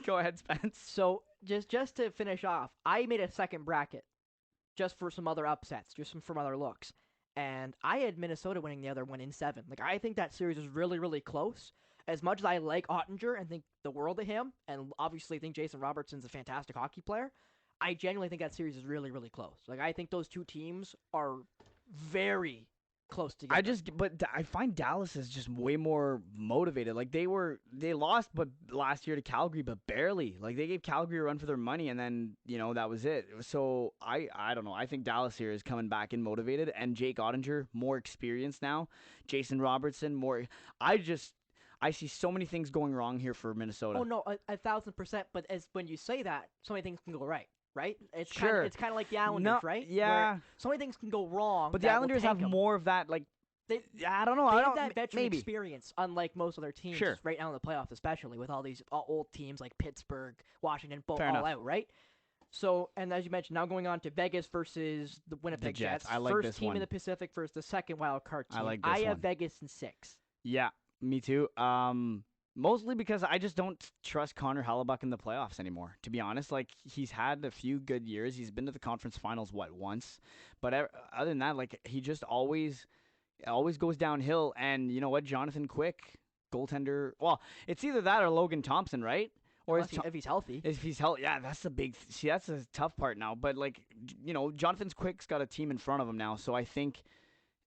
Speaker 2: Go ahead, Spence.
Speaker 1: So just to finish off, I made a second bracket just for some other upsets, just from other looks. And I had Minnesota winning the other one in 7. Like I think that series is really, really close. As much as I like Ottinger and think the world of him, and obviously think Jason Robertson's a fantastic hockey player, I genuinely think that series is really, really close. Like I think those two teams are very close together.
Speaker 2: But I find Dallas is just way more motivated. Like they lost, but last year to Calgary, but barely. Like they gave Calgary a run for their money, and then that was it. So I don't know. I think Dallas here is coming back and motivated, and Jake Ottinger more experienced now. Jason Robertson more. I see so many things going wrong here for Minnesota.
Speaker 1: Oh no, 1,000%. But when you say that, so many things can go right. Right? It's
Speaker 2: sure.
Speaker 1: It's kind of like the Islanders, right?
Speaker 2: Yeah.
Speaker 1: Where so many things can go wrong.
Speaker 2: But the Islanders have more of that, like. I don't know.
Speaker 1: They
Speaker 2: I
Speaker 1: have
Speaker 2: don't
Speaker 1: that veteran
Speaker 2: maybe.
Speaker 1: experience, unlike most other teams
Speaker 2: Sure.
Speaker 1: right now in the playoffs, especially with all these old teams like Pittsburgh, Washington, both
Speaker 2: Fair
Speaker 1: all
Speaker 2: enough.
Speaker 1: out, right? So, and as you mentioned, now going on to Vegas versus the Winnipeg
Speaker 2: Jets. I like
Speaker 1: First
Speaker 2: this
Speaker 1: team
Speaker 2: one.
Speaker 1: in the Pacific versus the second wild card team.
Speaker 2: I like this
Speaker 1: I have
Speaker 2: one.
Speaker 1: Vegas in 6.
Speaker 2: Yeah, me too. Mostly because I just don't trust Connor Hellebuck in the playoffs anymore. To be honest, like he's had a few good years. He's been to the conference finals once, but other than that, like he just always goes downhill. And you know what, Jonathan Quick, goaltender. Well, it's either that or Logan Thompson, right? Or
Speaker 1: If he's healthy.
Speaker 2: If he's healthy, yeah, that's the big. See, that's the tough part now. But like, Jonathan Quick's got a team in front of him now, so I think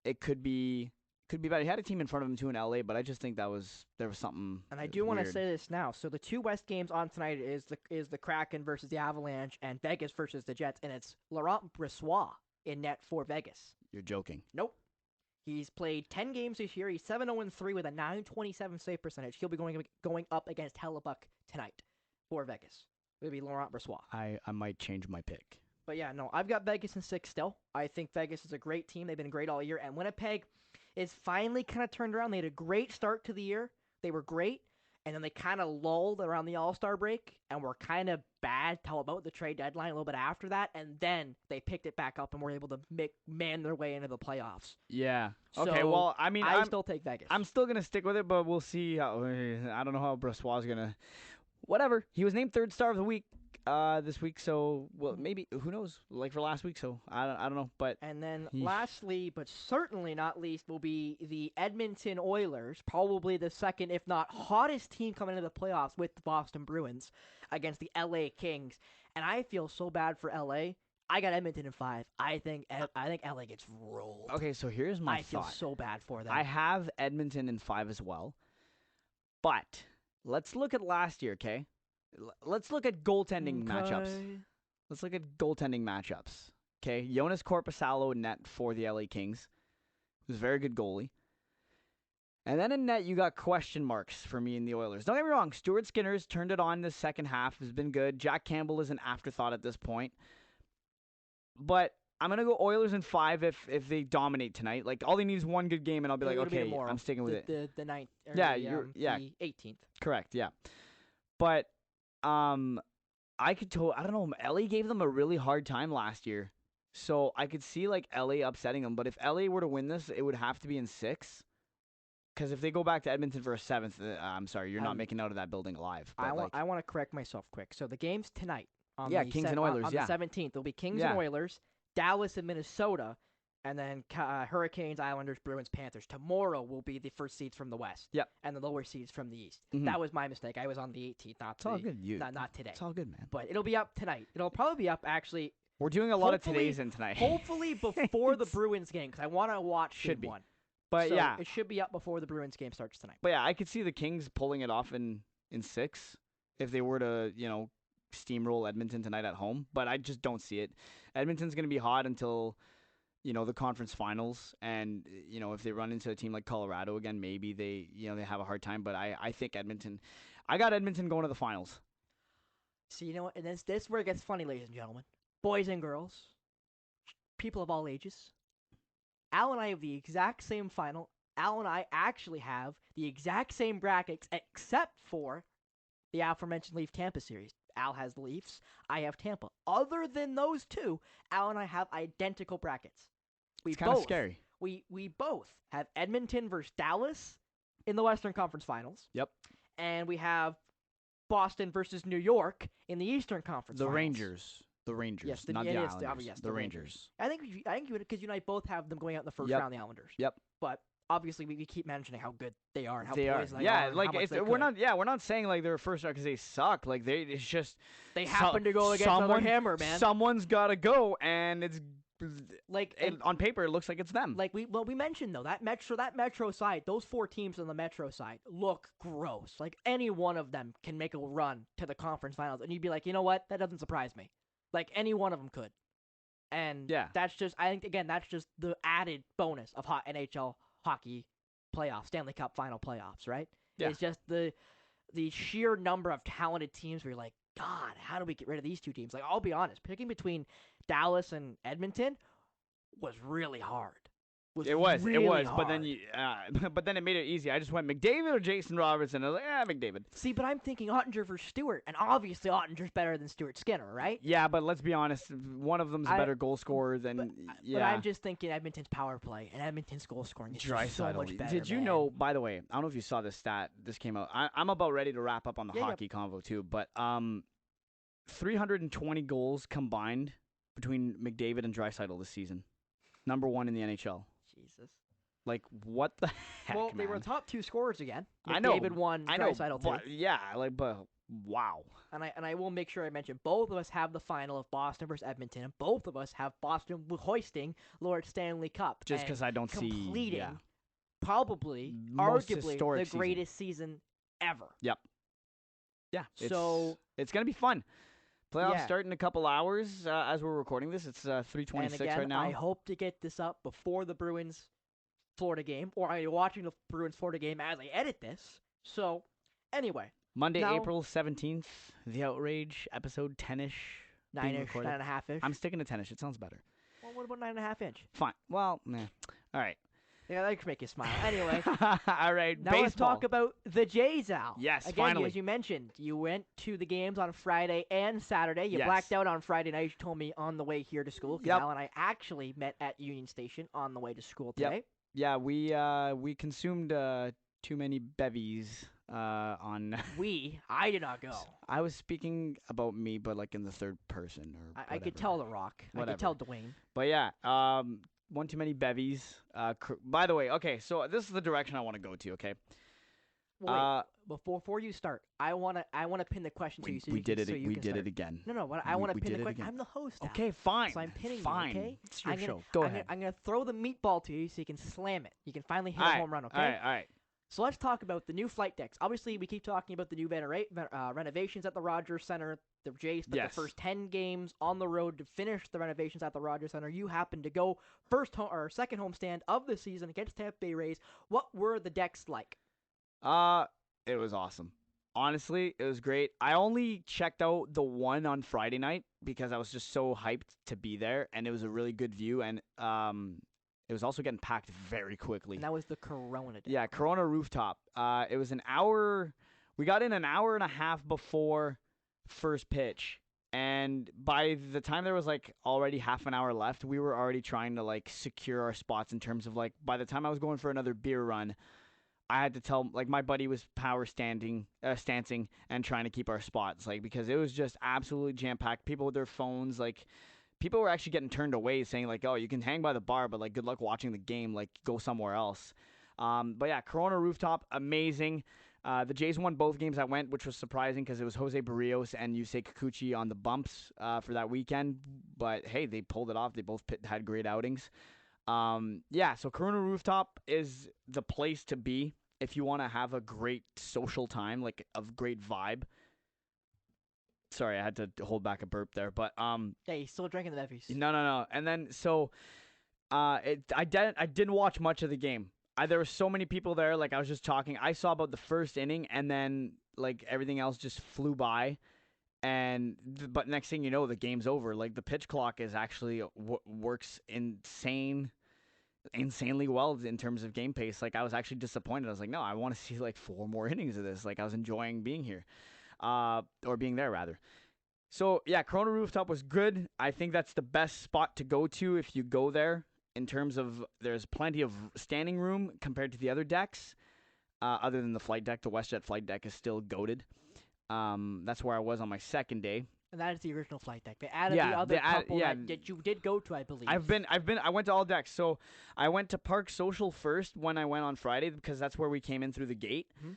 Speaker 2: it could be better. He had a team in front of him too in LA, but I just think there was something.
Speaker 1: And I do want to say this now. So the 2 West games on tonight is the Kraken versus the Avalanche and Vegas versus the Jets, and it's Laurent Brossoit in net for Vegas.
Speaker 2: You're joking.
Speaker 1: Nope. He's played 10 games this year. He's 7-0-3 with a .927 save percentage. He'll be going up against Hellebuck tonight for Vegas. It'll be Laurent Brossoit.
Speaker 2: I might change my pick.
Speaker 1: But yeah, no, I've got Vegas in 6 still. I think Vegas is a great team. They've been great all year. And Winnipeg is finally kind of turned around. They had a great start to the year. They were great. And then they kind of lulled around the All-Star break and were kind of bad till about the trade deadline a little bit after that. And then they picked it back up and were able to man their way into the playoffs.
Speaker 2: Yeah. Okay,
Speaker 1: So,
Speaker 2: well, I mean,
Speaker 1: I still take Vegas.
Speaker 2: I'm still going to stick with it, but we'll see. I don't know how Brossoit's going to. Whatever. He was named 3rd star of the week this week, so maybe who knows? Like for last week, so I don't know, but
Speaker 1: and then lastly, but certainly not least, will be the Edmonton Oilers, probably the second, if not hottest team coming into the playoffs with the Boston Bruins against the LA Kings. And I feel so bad for LA. I got Edmonton in 5. I think LA gets rolled.
Speaker 2: Okay, so here's my thought.
Speaker 1: I feel so bad for them.
Speaker 2: I have Edmonton in 5 as well, but let's look at last year, okay? Let's look at goaltending matchups. Let's look at goaltending matchups. Okay, Jonas Korpisalo in net for the LA Kings. Who's a very good goalie. And then in net, you got question marks for me and the Oilers. Don't get me wrong, Stuart Skinner's turned it on the second half. Has been good. Jack Campbell is an afterthought at this point. But I'm going to go Oilers in 5 if they dominate tonight. Like, all they need is one good game, and I'll be like,
Speaker 1: It'll be
Speaker 2: okay,
Speaker 1: tomorrow,
Speaker 2: I'm sticking with it.
Speaker 1: The 9th, or
Speaker 2: Yeah,
Speaker 1: the 18th.
Speaker 2: Correct, yeah. But I don't know, LA gave them a really hard time last year. So I could see, like, LA upsetting them. But if LA were to win this, it would have to be in 6. Because if they go back to Edmonton for a 7th, I'm sorry, you're not making out of that building alive. But
Speaker 1: I want to correct myself quick. So the game's tonight.
Speaker 2: Kings and Oilers,
Speaker 1: on the 17th. There'll be Kings and Oilers, Dallas and Minnesota, and then Hurricanes, Islanders, Bruins, Panthers. Tomorrow will be the first seeds from the West.
Speaker 2: Yep.
Speaker 1: And the lower seeds from the East.
Speaker 2: Mm-hmm.
Speaker 1: That was my mistake. I was on the 18th,
Speaker 2: it's all good.
Speaker 1: Not today.
Speaker 2: It's all good, man.
Speaker 1: But it'll be up tonight. It'll probably be up, actually.
Speaker 2: We're doing a lot of todays in tonight.
Speaker 1: Hopefully before the Bruins game, because I want to watch
Speaker 2: should be.
Speaker 1: one.
Speaker 2: But
Speaker 1: so
Speaker 2: yeah.
Speaker 1: It should be up before the Bruins game starts tonight.
Speaker 2: But yeah, I could see the Kings pulling it off in 6 if they were to, steamroll Edmonton tonight at home. But I just don't see it. Edmonton's going to be hot until, the conference finals. And, if they run into a team like Colorado again, maybe they have a hard time. But I think I got Edmonton going to the finals.
Speaker 1: See, you know what? And this is where it gets funny, ladies and gentlemen. Boys and girls, people of all ages. Al and I have the exact same final. Al and I actually have the exact same brackets, except for the aforementioned Leaf Tampa series. Al has the Leafs. I have Tampa. Other than those two, Al and I have identical brackets.
Speaker 2: It's kind of scary.
Speaker 1: We both have Edmonton versus Dallas in the Western Conference Finals.
Speaker 2: Yep.
Speaker 1: And we have Boston versus New York in the Eastern Conference Finals.
Speaker 2: The Rangers.
Speaker 1: Yes,
Speaker 2: not the Islanders.
Speaker 1: The
Speaker 2: Rangers.
Speaker 1: I think you would, because you and I both have them going out in the first round, the Islanders.
Speaker 2: Yep.
Speaker 1: But obviously we keep mentioning how good they are and how
Speaker 2: they are.
Speaker 1: Yeah,
Speaker 2: like we're not saying like they're first round because they suck. Like it's just
Speaker 1: they happen to go against another hammer, man.
Speaker 2: Someone's got to go, and it's
Speaker 1: like
Speaker 2: on paper it looks like it's them.
Speaker 1: Like we mentioned though, that metro side, those 4 teams on the metro side look gross. Like any one of them can make a run to the conference finals, and you'd be like, you know what? That doesn't surprise me. Like, any one of them could. And that's just, I think, again, that's just the added bonus of hot NHL hockey playoffs, Stanley Cup final playoffs, right?
Speaker 2: Yeah.
Speaker 1: It's just the sheer number of talented teams where you're like, God, how do we get rid of these 2 teams? Like, I'll be honest, picking between Dallas and Edmonton was really hard.
Speaker 2: It was,
Speaker 1: hard.
Speaker 2: but then it made it easy. I just went McDavid or Jason Robertson. I was like, McDavid.
Speaker 1: See, but I'm thinking Ottinger versus Stewart, and obviously Ottinger's better than Stuart Skinner, right?
Speaker 2: Yeah, but let's be honest, one of them's a better goal scorer than.
Speaker 1: But I'm just thinking Edmonton's power play and Edmonton's goal scoring is just so much better.
Speaker 2: Did you know? By the way, I don't know if you saw this stat. This came out. I'm about ready to wrap up on the hockey convo too, but 320 goals combined between McDavid and Draisaitl this season. Number 1 in the NHL.
Speaker 1: Jesus.
Speaker 2: Like, what the heck,
Speaker 1: Well,
Speaker 2: man?
Speaker 1: they were top 2 scorers again.
Speaker 2: I know.
Speaker 1: David won, Draisaitl 2.
Speaker 2: Yeah, but wow.
Speaker 1: And I will make sure I mention, both of us have the final of Boston versus Edmonton, and both of us have Boston hoisting Lord Stanley Cup.
Speaker 2: Just because I don't see...
Speaker 1: Completing probably,
Speaker 2: most
Speaker 1: arguably, the greatest season ever.
Speaker 2: Yep. Yeah.
Speaker 1: So...
Speaker 2: It's going to be fun. Playoffs start in a couple hours as we're recording this. It's 3:26 right now.
Speaker 1: I hope to get this up before the Bruins-Florida game, or I'm watching the Bruins-Florida game as I edit this. So, anyway.
Speaker 2: Monday, April 17th, The Outrage, episode 10-ish.
Speaker 1: 9-ish, 9.5-ish.
Speaker 2: I'm sticking to 10-ish. It sounds better.
Speaker 1: Well, what about 9.5-inch?
Speaker 2: Fine. Well, all right.
Speaker 1: Yeah, that could make you smile. Anyway.
Speaker 2: All right,
Speaker 1: now
Speaker 2: baseball.
Speaker 1: Let's talk about the Jays, Al.
Speaker 2: Yes,
Speaker 1: Again,
Speaker 2: finally.
Speaker 1: as you mentioned, you went to the games on Friday and Saturday. You blacked out on Friday night. You told me on the way here to school. Because Al and I actually met at Union Station on the way to school today.
Speaker 2: Yeah, we consumed too many bevies on...
Speaker 1: I did not go.
Speaker 2: I was speaking about me, but like in the third person. Or
Speaker 1: I could tell The Rock.
Speaker 2: Whatever.
Speaker 1: I could tell Dwayne.
Speaker 2: But yeah, one too many bevies. By the way, okay, so this is the direction I want to go to, okay?
Speaker 1: Wait, before you start, I wanna pin the question to you.
Speaker 2: We did it again.
Speaker 1: No, but I want to pin the question. I'm the host. Now.
Speaker 2: Okay, fine.
Speaker 1: So I'm pinning you. Okay,
Speaker 2: it's your show. Go ahead.
Speaker 1: I'm gonna throw the meatball to you so you can slam it. You can finally hit a home run. Okay.
Speaker 2: All right.
Speaker 1: So let's talk about the new flight decks. Obviously, we keep talking about the new renovations at the Rogers Center. The Jays spent the
Speaker 2: Yes.
Speaker 1: first 10 games on the road to finish the renovations at the Rogers Center. You happened to go first home or second homestand of the season against Tampa Bay Rays. What were the decks like?
Speaker 2: Uh, it was awesome. Honestly, it was great. I only checked out the one on Friday night because I was just so hyped to be there, and it was a really good view, and it was also getting packed very quickly.
Speaker 1: And that was the Corona deck.
Speaker 2: Yeah, Corona rooftop. It was an hour. We got in an hour and a half before first pitch, and by the time there was like already half an hour left, we were already trying to like secure our spots in terms of like by the time I was going for another beer run, I had to tell like my buddy was stancing and trying to keep our spots like because it was just absolutely jam packed. People with their phones like people were actually getting turned away saying like, "Oh, you can hang by the bar, but like good luck watching the game. Like go somewhere else." But yeah, Corona rooftop, amazing. The Jays won both games I went, which was surprising because it was Jose Barrios and Yusei Kikuchi on the bumps for that weekend. But hey, they pulled it off. They both had great outings. Yeah, so Corona Rooftop is the place to be if you want to have a great social time, like a great vibe. Sorry, I had to hold back a burp there, but
Speaker 1: Yeah, he's still drinking the bevies.
Speaker 2: no. And then so I didn't watch much of the game. There were so many people there. Like I was just talking. I saw about the first inning, and then like everything else just flew by. But next thing you know, the game's over. Like the pitch clock is actually works insanely well in terms of game pace. Like I was actually disappointed. I was like, no, I want to see like 4 more innings of this. Like I was enjoying being here, or being there rather. So yeah, Corona Rooftop was good. I think that's the best spot to go to if you go there. In terms of there's plenty of standing room compared to the other decks. Other than the flight deck, the WestJet flight deck is still goated. That's where I was on my second day.
Speaker 1: And that is the original flight deck. They added the
Speaker 2: Yeah,
Speaker 1: other couple that you did go to, I believe.
Speaker 2: I went to all decks. So I went to Park Social first when I went on Friday because that's where we came in through the gate.
Speaker 1: Mhm.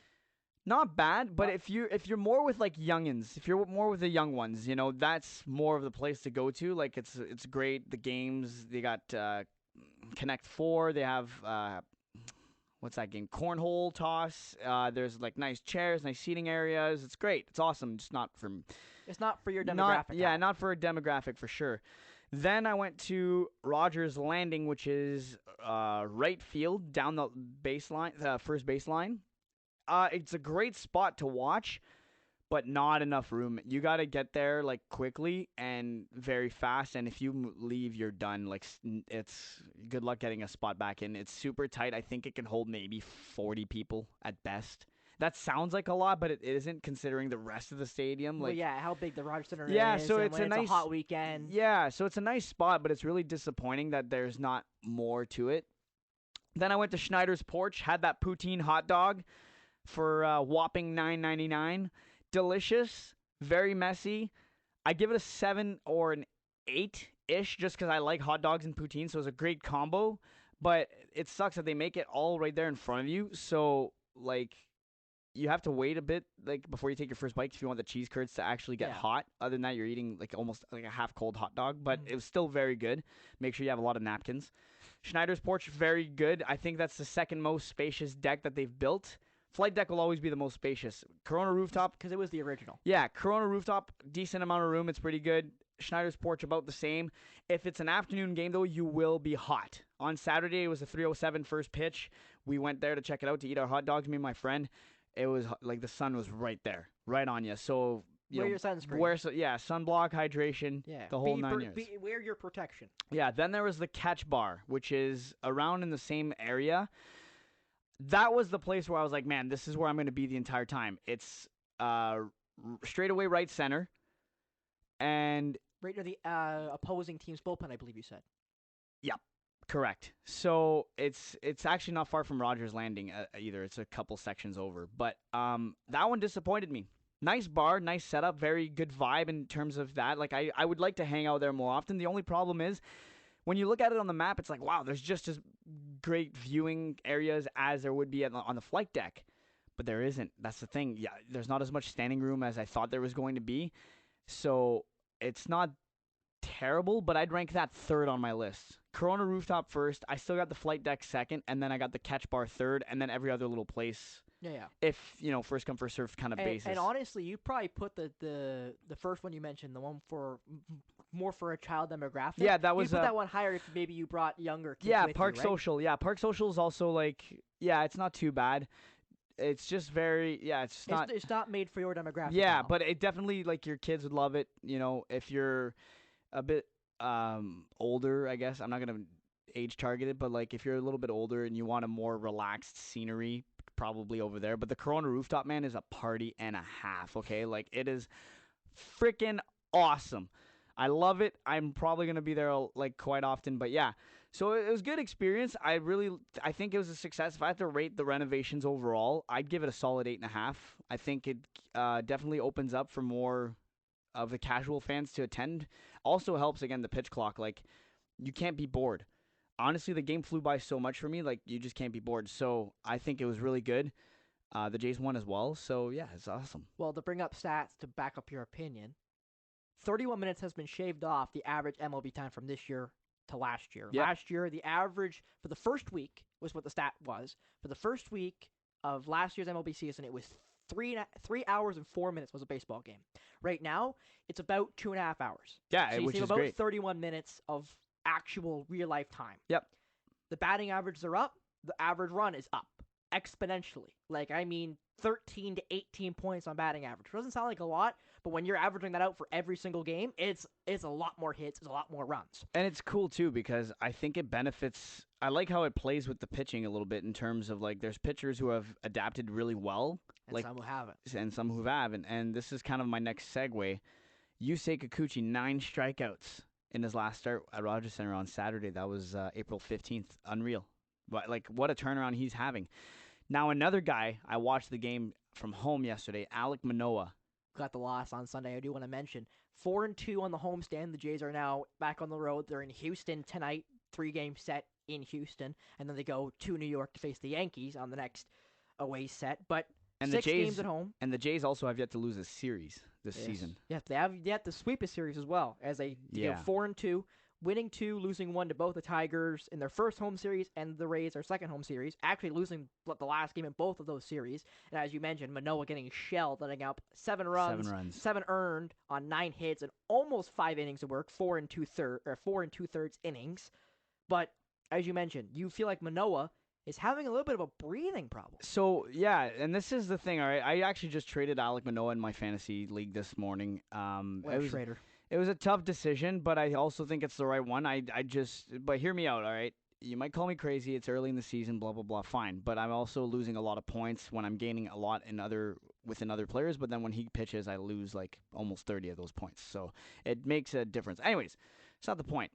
Speaker 2: Not bad, but if you're more with like youngins, if you're more with the young ones, you know that's more of the place to go to. Like it's great. The games they got Connect Four. They have what's that game? Cornhole toss. There's like nice chairs, nice seating areas. It's great. It's awesome. Just not for
Speaker 1: It's not for your demographic.
Speaker 2: not for a demographic for sure. Then I went to Rogers Landing, which is right field down the baseline, first baseline. It's a great spot to watch, but not enough room. You got to get there like quickly and very fast. And if you leave, you're done. Like it's good luck getting a spot back in. It's super tight. I think it can hold maybe 40 people at best. That sounds like a lot, but it isn't considering the rest of the stadium. Like,
Speaker 1: well, yeah, how big the Rogers Center
Speaker 2: yeah,
Speaker 1: is.
Speaker 2: so
Speaker 1: and
Speaker 2: it's
Speaker 1: when
Speaker 2: a
Speaker 1: it's
Speaker 2: nice
Speaker 1: a hot weekend.
Speaker 2: Yeah, so it's a nice spot, but it's really disappointing that there's not more to it. Then I went to Schneider's Porch, had that poutine hot dog for whopping $9.99. Delicious, very messy. I give it a 7 or an 8 ish, just because I like hot dogs and poutine, so it's a great combo. But it sucks that they make it all right there in front of you, so like you have to wait a bit like before you take your first bite if you want the cheese curds to actually get hot. Other than that, you're eating like almost like a half cold hot dog, but it was still very good. Make sure you have a lot of napkins. Schneider's Porch, very good. I think that's the second most spacious deck that they've built. Flight deck will always be the most spacious. Corona Rooftop,
Speaker 1: because it was the original.
Speaker 2: Yeah, Corona Rooftop, decent amount of room. It's pretty good. Schneider's Porch, about the same. If it's an afternoon game, though, you will be hot. On Saturday, it was a 3:07 first pitch. We went there to check it out to eat our hot dogs, me and my friend. It was like the sun was right there, right on you. So
Speaker 1: wear your sunscreen.
Speaker 2: Sunblock, hydration, the whole 9 years.
Speaker 1: Wear your protection.
Speaker 2: Yeah, then there was the Catch Bar, which is around in the same area. That was the place where I was like, man, this is where I'm going to be the entire time. It's straight away right center. And
Speaker 1: right near the opposing team's bullpen, I believe you said.
Speaker 2: Yep. Correct. So it's actually not far from Rogers Landing either. It's a couple sections over. But that one disappointed me. Nice bar, nice setup, very good vibe in terms of that. Like I would like to hang out there more often. The only problem is when you look at it on the map, it's like, wow, there's just as great viewing areas as there would be on the flight deck. But there isn't. That's the thing. Yeah, there's not as much standing room as I thought there was going to be. So it's not terrible, but I'd rank that third on my list. Corona rooftop first. I still got the flight deck second, and then I got the catch bar third, and then every other little place.
Speaker 1: Yeah.
Speaker 2: If first come first serve kind of basis.
Speaker 1: And honestly, you probably put the first one you mentioned, the one for more for a child demographic.
Speaker 2: Yeah, that was
Speaker 1: you put that one higher if maybe you brought younger kids.
Speaker 2: Yeah,
Speaker 1: with
Speaker 2: Park
Speaker 1: you, right?
Speaker 2: Social. Yeah, Park Social is also like it's not too bad. It's just very
Speaker 1: It's not made for your demographic.
Speaker 2: Yeah,
Speaker 1: now.
Speaker 2: but it definitely like your kids would love it. If you're a bit older, I guess I'm not gonna age target it, but like if you're a little bit older and you want a more relaxed scenery, probably over there. But the Corona rooftop, man, is a party and a half. Okay, like it is freaking awesome. I love it. I'm probably gonna be there like quite often, but yeah. So it was a good experience. I think it was a success. If I had to rate the renovations overall, I'd give it a solid 8.5. I think it definitely opens up for more of the casual fans to attend. Also helps again the pitch clock. Like you can't be bored. Honestly, the game flew by so much for me. Like you just can't be bored. So I think it was really good. The Jays won as well. So yeah, it's awesome.
Speaker 1: Well, to bring up stats to back up your opinion, 31 minutes has been shaved off the average MLB time from this year to last year.
Speaker 2: Yep.
Speaker 1: Last year, the average for the first week was what the stat was. For the first week of last year's MLB season, it was 3 hours and 4 minutes was a baseball game. Right now, it's about 2.5 hours.
Speaker 2: Yeah,
Speaker 1: so you
Speaker 2: which
Speaker 1: save
Speaker 2: is
Speaker 1: about
Speaker 2: great.
Speaker 1: 31 minutes of actual real life time.
Speaker 2: Yep.
Speaker 1: The batting averages are up. The average run is up exponentially. Like, I mean, 13 to 18 points on batting average. It doesn't sound like a lot, but when you're averaging that out for every single game, it's a lot more hits, it's a lot more runs.
Speaker 2: And it's cool too because I think it benefits. I like how it plays with the pitching a little bit in terms of like there's pitchers who have adapted really well,
Speaker 1: And
Speaker 2: like
Speaker 1: some who haven't.
Speaker 2: and some who haven't. And this is kind of my next segue. Yusei Kikuchi 9 strikeouts in his last start at Rogers Center on Saturday. That was April 15th. Unreal. But like what a turnaround he's having. Now another guy, I watched the game from home yesterday, Alek Manoah.
Speaker 1: Got the loss on Sunday. I do want to mention 4-2 on the homestand. The Jays are now back on the road. They're in Houston tonight. 3-game set in Houston, and then they go to New York to face the Yankees on the next away set. But
Speaker 2: And
Speaker 1: 6
Speaker 2: the Jays,
Speaker 1: games at home.
Speaker 2: And the Jays also have yet to lose a series this season.
Speaker 1: Yeah, they have yet to sweep a series as well, as they go 4-2, winning 2, losing 1 to both the Tigers in their first home series and the Rays their second home series, actually losing the last game in both of those series. And as you mentioned, Manoah getting shelled, letting up 7 runs, 7 earned on 9 hits and almost 5 innings of work, 4 and 2/3 innings. But as you mentioned, you feel like Manoah is having a little bit of a breathing problem.
Speaker 2: So, yeah, and this is the thing, all right? I actually just traded Alek Manoah in my fantasy league this morning.
Speaker 1: Trader.
Speaker 2: It was a tough decision, but I also think it's the right one. But hear me out, all right? You might call me crazy. It's early in the season, blah, blah, blah. Fine. But I'm also losing a lot of points when I'm gaining a lot within other players. But then when he pitches, I lose like almost 30 of those points. So it makes a difference. Anyways, it's not the point.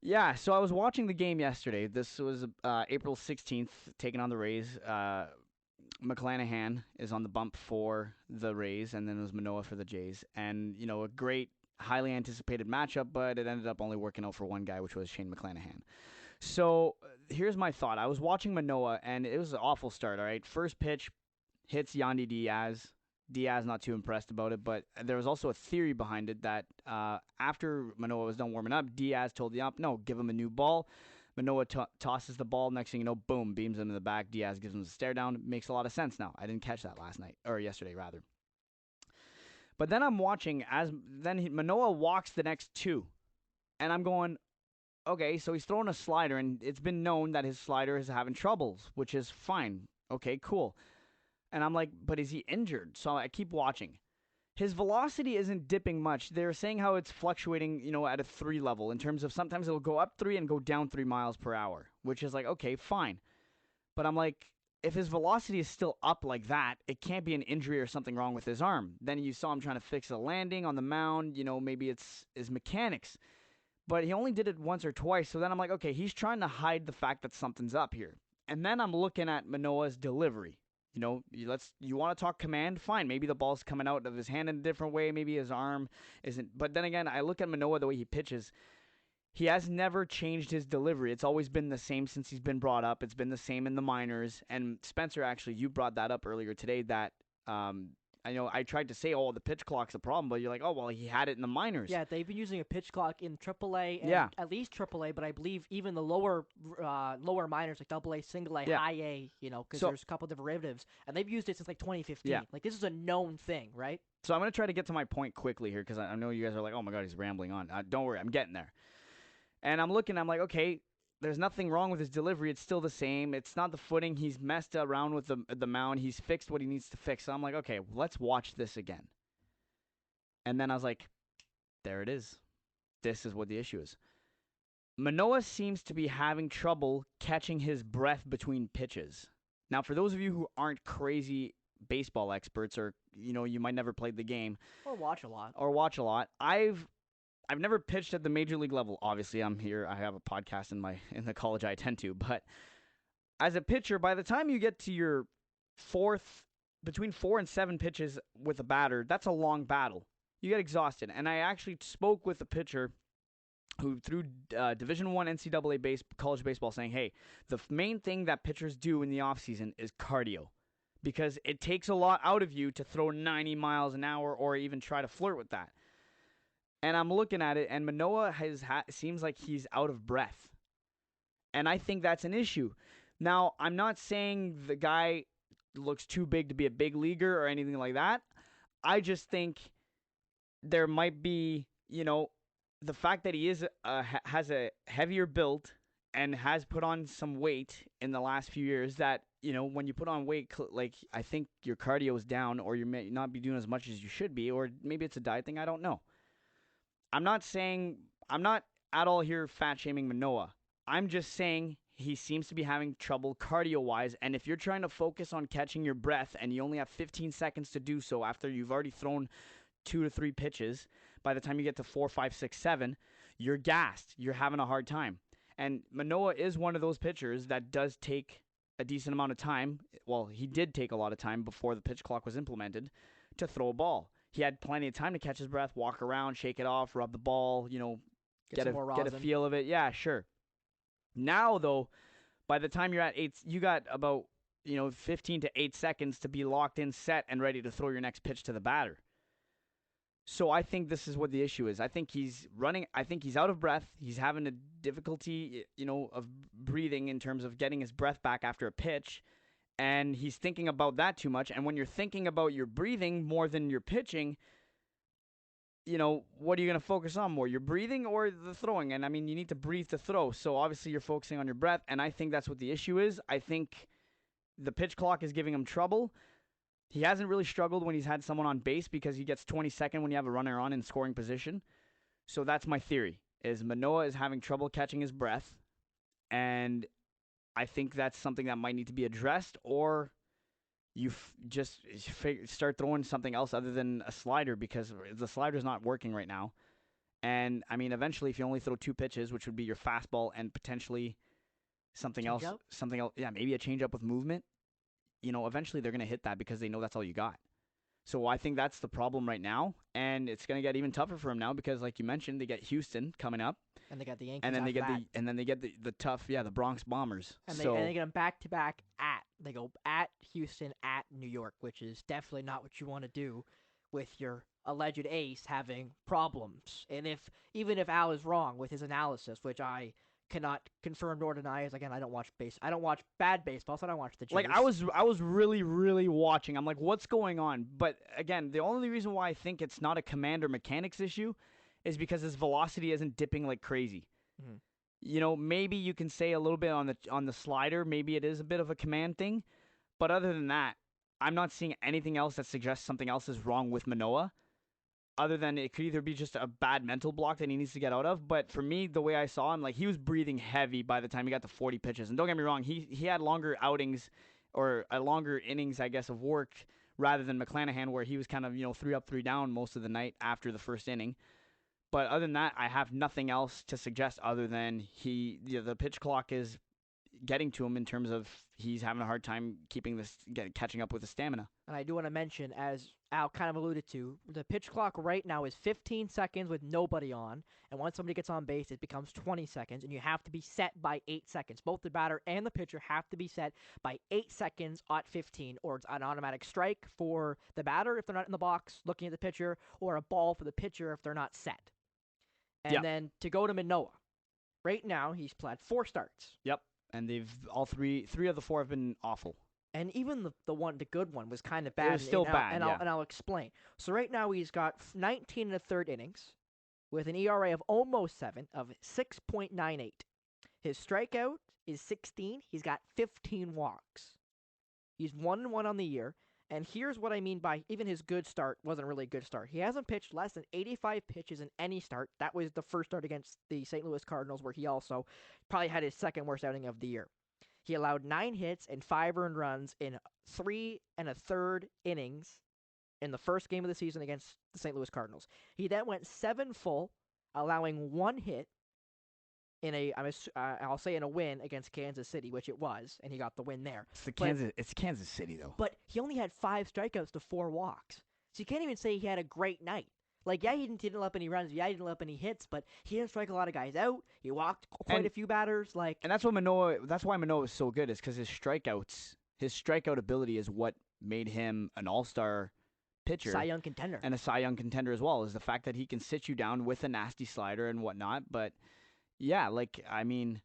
Speaker 2: Yeah, so I was watching the game yesterday. This was April 16th, taking on the Rays. McClanahan is on the bump for the Rays, and then it was Manoah for the Jays. And, a great, highly anticipated matchup, but it ended up only working out for one guy, which was Shane McClanahan. So here's my thought. I was watching Manoah, and it was an awful start, all right? First pitch hits Yandy Diaz. Diaz not too impressed about it, but there was also a theory behind it that after Manoah was done warming up, Diaz told the ump, no, give him a new ball. Manoah tosses the ball. Next thing you know, boom, beams him in the back. Diaz gives him a stare down. Makes a lot of sense now. I didn't catch that yesterday rather. But then I'm watching Manoah walks the next 2, and I'm going, okay, so he's throwing a slider, and it's been known that his slider is having troubles, which is fine. Okay, cool. And I'm like, but is he injured? So I keep watching. His velocity isn't dipping much. They're saying how it's fluctuating, at a 3 level in terms of sometimes it'll go up 3 and go down 3 miles per hour, which is like, okay, fine. But I'm like, if his velocity is still up like that, it can't be an injury or something wrong with his arm. Then you saw him trying to fix a landing on the mound. Maybe it's his mechanics. But he only did it once or twice. So then I'm like, okay, he's trying to hide the fact that something's up here. And then I'm looking at Manoah's delivery. You want to talk command? Fine. Maybe the ball's coming out of his hand in a different way. Maybe his arm isn't. But then again, I look at Manoah, the way he pitches. He has never changed his delivery. It's always been the same since he's been brought up. It's been the same in the minors. And Spencer, actually, you brought that up earlier today that I I know I tried to say, oh, the pitch clock's a problem, but you're like, oh, well, he had it in the minors.
Speaker 1: Yeah, they've been using a pitch clock in AAA and
Speaker 2: Yeah.
Speaker 1: at least AAA, but I believe even the lower minors like AA, Single A,
Speaker 2: Yeah.
Speaker 1: High A, because
Speaker 2: So-
Speaker 1: there's a couple derivatives, and they've used it since like 2015.
Speaker 2: Yeah.
Speaker 1: Like this is a known thing, right?
Speaker 2: So I'm going to try to get to my point quickly here because I know you guys are like, oh my God, he's rambling on. Don't worry, I'm getting there. And I'm like, okay, there's nothing wrong with his delivery. It's still the same. It's not the footing. He's messed around with the mound. He's fixed what he needs to fix. So I'm like, okay, let's watch this again. And then I was like, there it is. This is what the issue is. Manoah seems to be having trouble catching his breath between pitches. Now, for those of you who aren't crazy baseball experts, or you might never played the game
Speaker 1: Or watch a lot.
Speaker 2: I've never pitched at the major league level. Obviously, I'm here. I have a podcast in the college I attend to. But as a pitcher, by the time you get to your between 4 and 7 pitches with a batter, that's a long battle. You get exhausted. And I actually spoke with a pitcher who threw Division I NCAA college baseball, saying, hey, the main thing that pitchers do in the offseason is cardio, because it takes a lot out of you to throw 90 miles an hour or even try to flirt with that. And I'm looking at it, and Manoah seems like he's out of breath. And I think that's an issue. Now, I'm not saying the guy looks too big to be a big leaguer or anything like that. I just think there might be, the fact that he has a heavier build and has put on some weight in the last few years, that, when you put on weight, like, I think your cardio is down, or you may not be doing as much as you should be, or maybe it's a diet thing. I don't know. I'm not at all here fat shaming Manoah. I'm just saying he seems to be having trouble cardio-wise, and if you're trying to focus on catching your breath and you only have 15 seconds to do so after you've already thrown 2 to 3 pitches, by the time you get to 4, 5, 6, 7, you're gassed. You're having a hard time. And Manoah is one of those pitchers that does take a decent amount of time. Well, he did take a lot of time before the pitch clock was implemented to throw a ball. He had plenty of time to catch his breath, walk around, shake it off, rub the ball, get a feel of it. Yeah, sure. Now, though, by the time you're at 8, you got about 15 to 8 seconds to be locked in, set, and ready to throw your next pitch to the batter. So I think this is what the issue is. I think he's running. I think he's out of breath. He's having a difficulty, of breathing in terms of getting his breath back after a pitch. And he's thinking about that too much. And when you're thinking about your breathing more than your pitching, what are you going to focus on more? Your breathing or the throwing? And, I mean, you need to breathe to throw. So, obviously, you're focusing on your breath. And I think that's what the issue is. I think the pitch clock is giving him trouble. He hasn't really struggled when he's had someone on base because he gets 22nd when you have a runner on in scoring position. So that's my theory, is Manoah is having trouble catching his breath, and I think that's something that might need to be addressed, or you just start throwing something else other than a slider, because the slider's not working right now. And, I mean, eventually if you only throw 2 pitches, which would be your fastball and potentially something else, yeah, maybe a changeup with movement, eventually they're going to hit that because they know that's all you got. So I think that's the problem right now, and it's going to get even tougher for him now because, like you mentioned, they get Houston coming up,
Speaker 1: and they got the Yankees,
Speaker 2: and then they get the tough, the Bronx Bombers.
Speaker 1: And they get them back to back they go at Houston, at New York, which is definitely not what you want to do with your alleged ace having problems. And even if Al is wrong with his analysis, which I cannot confirm nor deny, is, again, I don't watch bad baseball, so I don't watch the Jays.
Speaker 2: Like, I was really, really watching. I'm like, what's going on? But again, the only reason why I think it's not a command or mechanics issue is because his velocity isn't dipping like crazy. Mm-hmm. Maybe you can say a little bit on the slider, maybe it is a bit of a command thing, but other than that, I'm not seeing anything else that suggests something else is wrong with Manoah. Other than it could either be just a bad mental block that he needs to get out of. But for me, the way I saw him, like, he was breathing heavy by the time he got to 40 pitches. And don't get me wrong, he had longer outings or longer innings, I guess, of work rather than McClanahan, where he was kind of, 3 up, 3 down most of the night after the first inning. But other than that, I have nothing else to suggest other than the pitch clock is getting to him in terms of he's having a hard time catching up with the stamina.
Speaker 1: And I do want to mention, as Al kind of alluded to, the pitch clock right now is 15 seconds with nobody on. And once somebody gets on base, it becomes 20 seconds. And you have to be set by 8 seconds. Both the batter and the pitcher have to be set by 8 seconds at 15. Or it's an automatic strike for the batter if they're not in the box looking at the pitcher, or a ball for the pitcher if they're not set. And
Speaker 2: Yep.
Speaker 1: then to go to Manoah. Right now, he's played 4 starts.
Speaker 2: Yep. And they've all three of the 4 have been awful.
Speaker 1: And even the good one was kind of bad.
Speaker 2: It was still bad,
Speaker 1: and I'll explain. So right now he's got 19 and a third innings with an ERA of almost 7 of 6.98. His strikeout is 16. He's got 15 walks. He's 1-1 on the year. And here's what I mean by even his good start wasn't really a good start. He hasn't pitched less than 85 pitches in any start. That was the first start against the St. Louis Cardinals, where he also probably had his second worst outing of the year. He allowed 9 hits and 5 earned runs in 3 1/3 innings in the first game of the season against the St. Louis Cardinals. He then went 7 full, allowing 1 hit in I'll say in a win against Kansas City, which it was, and he got the win there.
Speaker 2: It's Kansas City though.
Speaker 1: But he only had 5 strikeouts to 4 walks, so you can't even say he had a great night. Like, yeah, he didn't let up any runs, yeah, he didn't let up any hits, but he didn't strike a lot of guys out. He walked quite a few batters,
Speaker 2: and that's why Manoah is so good, is because his strikeout ability is what made him an all-star pitcher,
Speaker 1: Cy Young contender,
Speaker 2: and a Cy Young contender as well. Is the fact that he can sit you down with a nasty slider and whatnot. But yeah, like, I mean,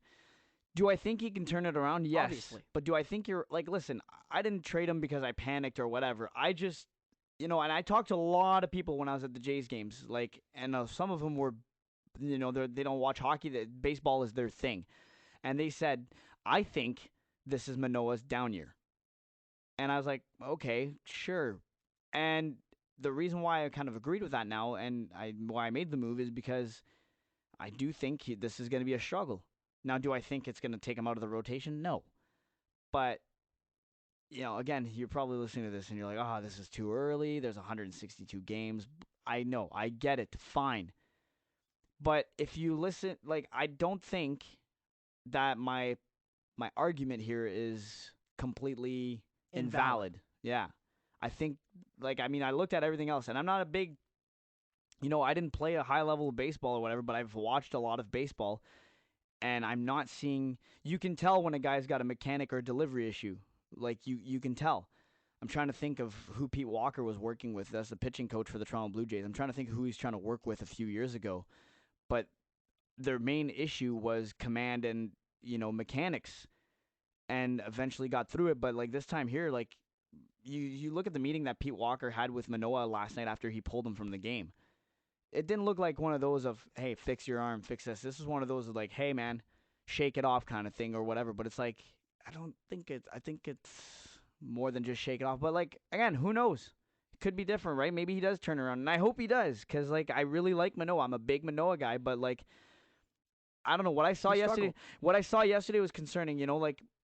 Speaker 2: do I think he can turn it around? Yes.
Speaker 1: Obviously.
Speaker 2: But do I think listen, I didn't trade him because I panicked or whatever. I just, and I talked to a lot of people when I was at the Jays games, and some of them were, they don't watch hockey. Baseball is their thing. And they said, I think this is Manoah's down year. And I was like, okay, sure. And the reason why I kind of agreed with that now, and why I made the move, is because I do think this is going to be a struggle. Now, do I think it's going to take him out of the rotation? No. But, again, you're probably listening to this and you're like, oh, this is too early. There's 162 games. I know. I get it. Fine. But if you listen, I don't think that my argument here is completely invalid. Yeah. I think, I looked at everything else, and I'm not a big, I didn't play a high level of baseball or whatever, but I've watched a lot of baseball, and I'm not seeing, you can tell when a guy's got a mechanic or a delivery issue. You can tell. I'm trying to think of who Pete Walker was working with as the pitching coach for the Toronto Blue Jays. I'm trying to think of who he's trying to work with a few years ago. But their main issue was command and, mechanics, and eventually got through it. But this time here, you look at the meeting that Pete Walker had with Manoah last night after he pulled him from the game. It didn't look like one of those of, hey, fix your arm, fix this. This is one of those of hey, man, shake it off kind of thing or whatever. But it's I think it's more than just shake it off. But again, who knows? It could be different, right? Maybe he does turn around, and I hope he does, because I really like Manoah. I'm a big Manoah guy, but I don't know, what I saw yesterday. What I saw yesterday was concerning.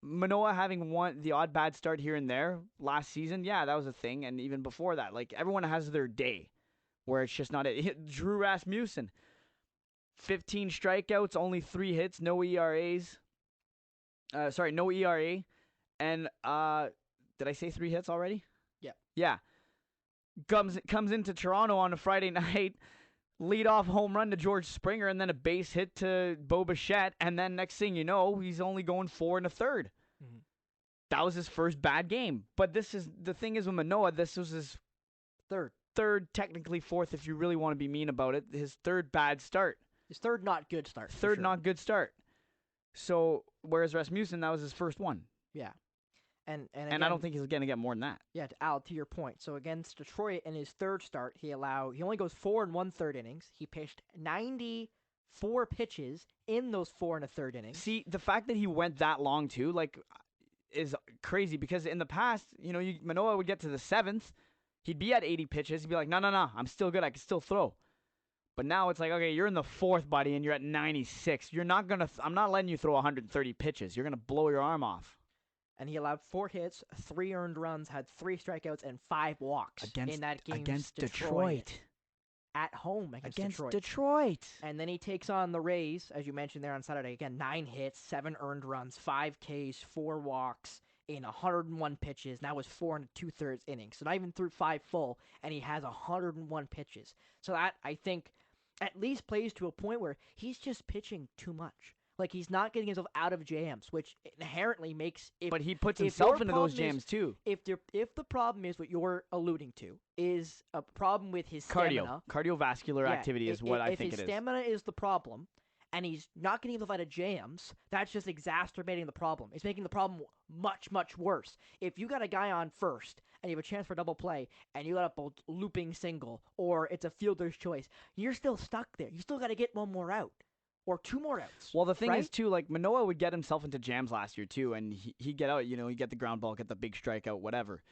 Speaker 2: Manoah having the odd bad start here and there last season. Yeah, that was a thing, and even before that, everyone has their day where it's just not it. Drew Rasmussen, 15 strikeouts, only 3 hits, no ERAs. No ERA, and did I say 3 hits already?
Speaker 1: Yeah.
Speaker 2: Yeah. Comes into Toronto on a Friday night, lead-off home run to George Springer, and then a base hit to Bo Bichette, and then next thing you know, he's only going 4 1/3. Mm-hmm. That was his first bad game. But the thing is with Manoah, this was his third, technically 4th if you really want to be mean about it, his 3rd bad start.
Speaker 1: His 3rd not good start.
Speaker 2: Not good start. So, whereas Rasmussen, that was his first one.
Speaker 1: Yeah. And
Speaker 2: I don't think he's going to get more than that.
Speaker 1: Yeah, Al, to your point. So against Detroit in his 3rd start, he only goes 4 1/3 innings. He pitched 94 pitches in those 4 1/3 innings.
Speaker 2: See, the fact that he went that long too, is crazy, because in the past, Manoah would get to the 7th, he'd be at 80 pitches, he'd be like, no, I'm still good, I can still throw. But now it's okay, you're in the 4th, buddy, and you're at 96. I'm not letting you throw 130 pitches. You're going to blow your arm off.
Speaker 1: And he allowed 4 hits, 3 earned runs, had 3 strikeouts, and 5 walks in that game
Speaker 2: against Detroit.
Speaker 1: at home against
Speaker 2: Against
Speaker 1: Detroit.
Speaker 2: Detroit.
Speaker 1: And then he takes on the Rays, as you mentioned there on Saturday. Again, 9 hits, 7 earned runs, 5 Ks, 4 walks in 101 pitches. That was 4 and 2/3 innings. So not even through 5 full, and he has 101 pitches. So that, I think, at least plays to a point where he's just pitching too much. Like, he's not getting himself out of jams, which inherently makes
Speaker 2: But he puts
Speaker 1: if
Speaker 2: himself
Speaker 1: your
Speaker 2: into those
Speaker 1: problem is-
Speaker 2: jams too.
Speaker 1: if the problem is what you're alluding to is a problem with his
Speaker 2: Cardio,
Speaker 1: stamina,
Speaker 2: cardiovascular
Speaker 1: yeah,
Speaker 2: activity is what I think
Speaker 1: if
Speaker 2: it
Speaker 1: his
Speaker 2: is.
Speaker 1: stamina is the problem, and he's not getting himself out of jams, that's just exacerbating the problem. It's making the problem much, much worse. If you got a guy on first and you have a chance for a double play, and you got a looping single, or it's a fielder's choice, you're still stuck there. You still got to get one more out. Or 2 more outs.
Speaker 2: Well, the thing
Speaker 1: right?
Speaker 2: is, too, like, Manoah would get himself into jams last year, too, and he'd get out, he'd get the ground ball, get the big strikeout, whatever.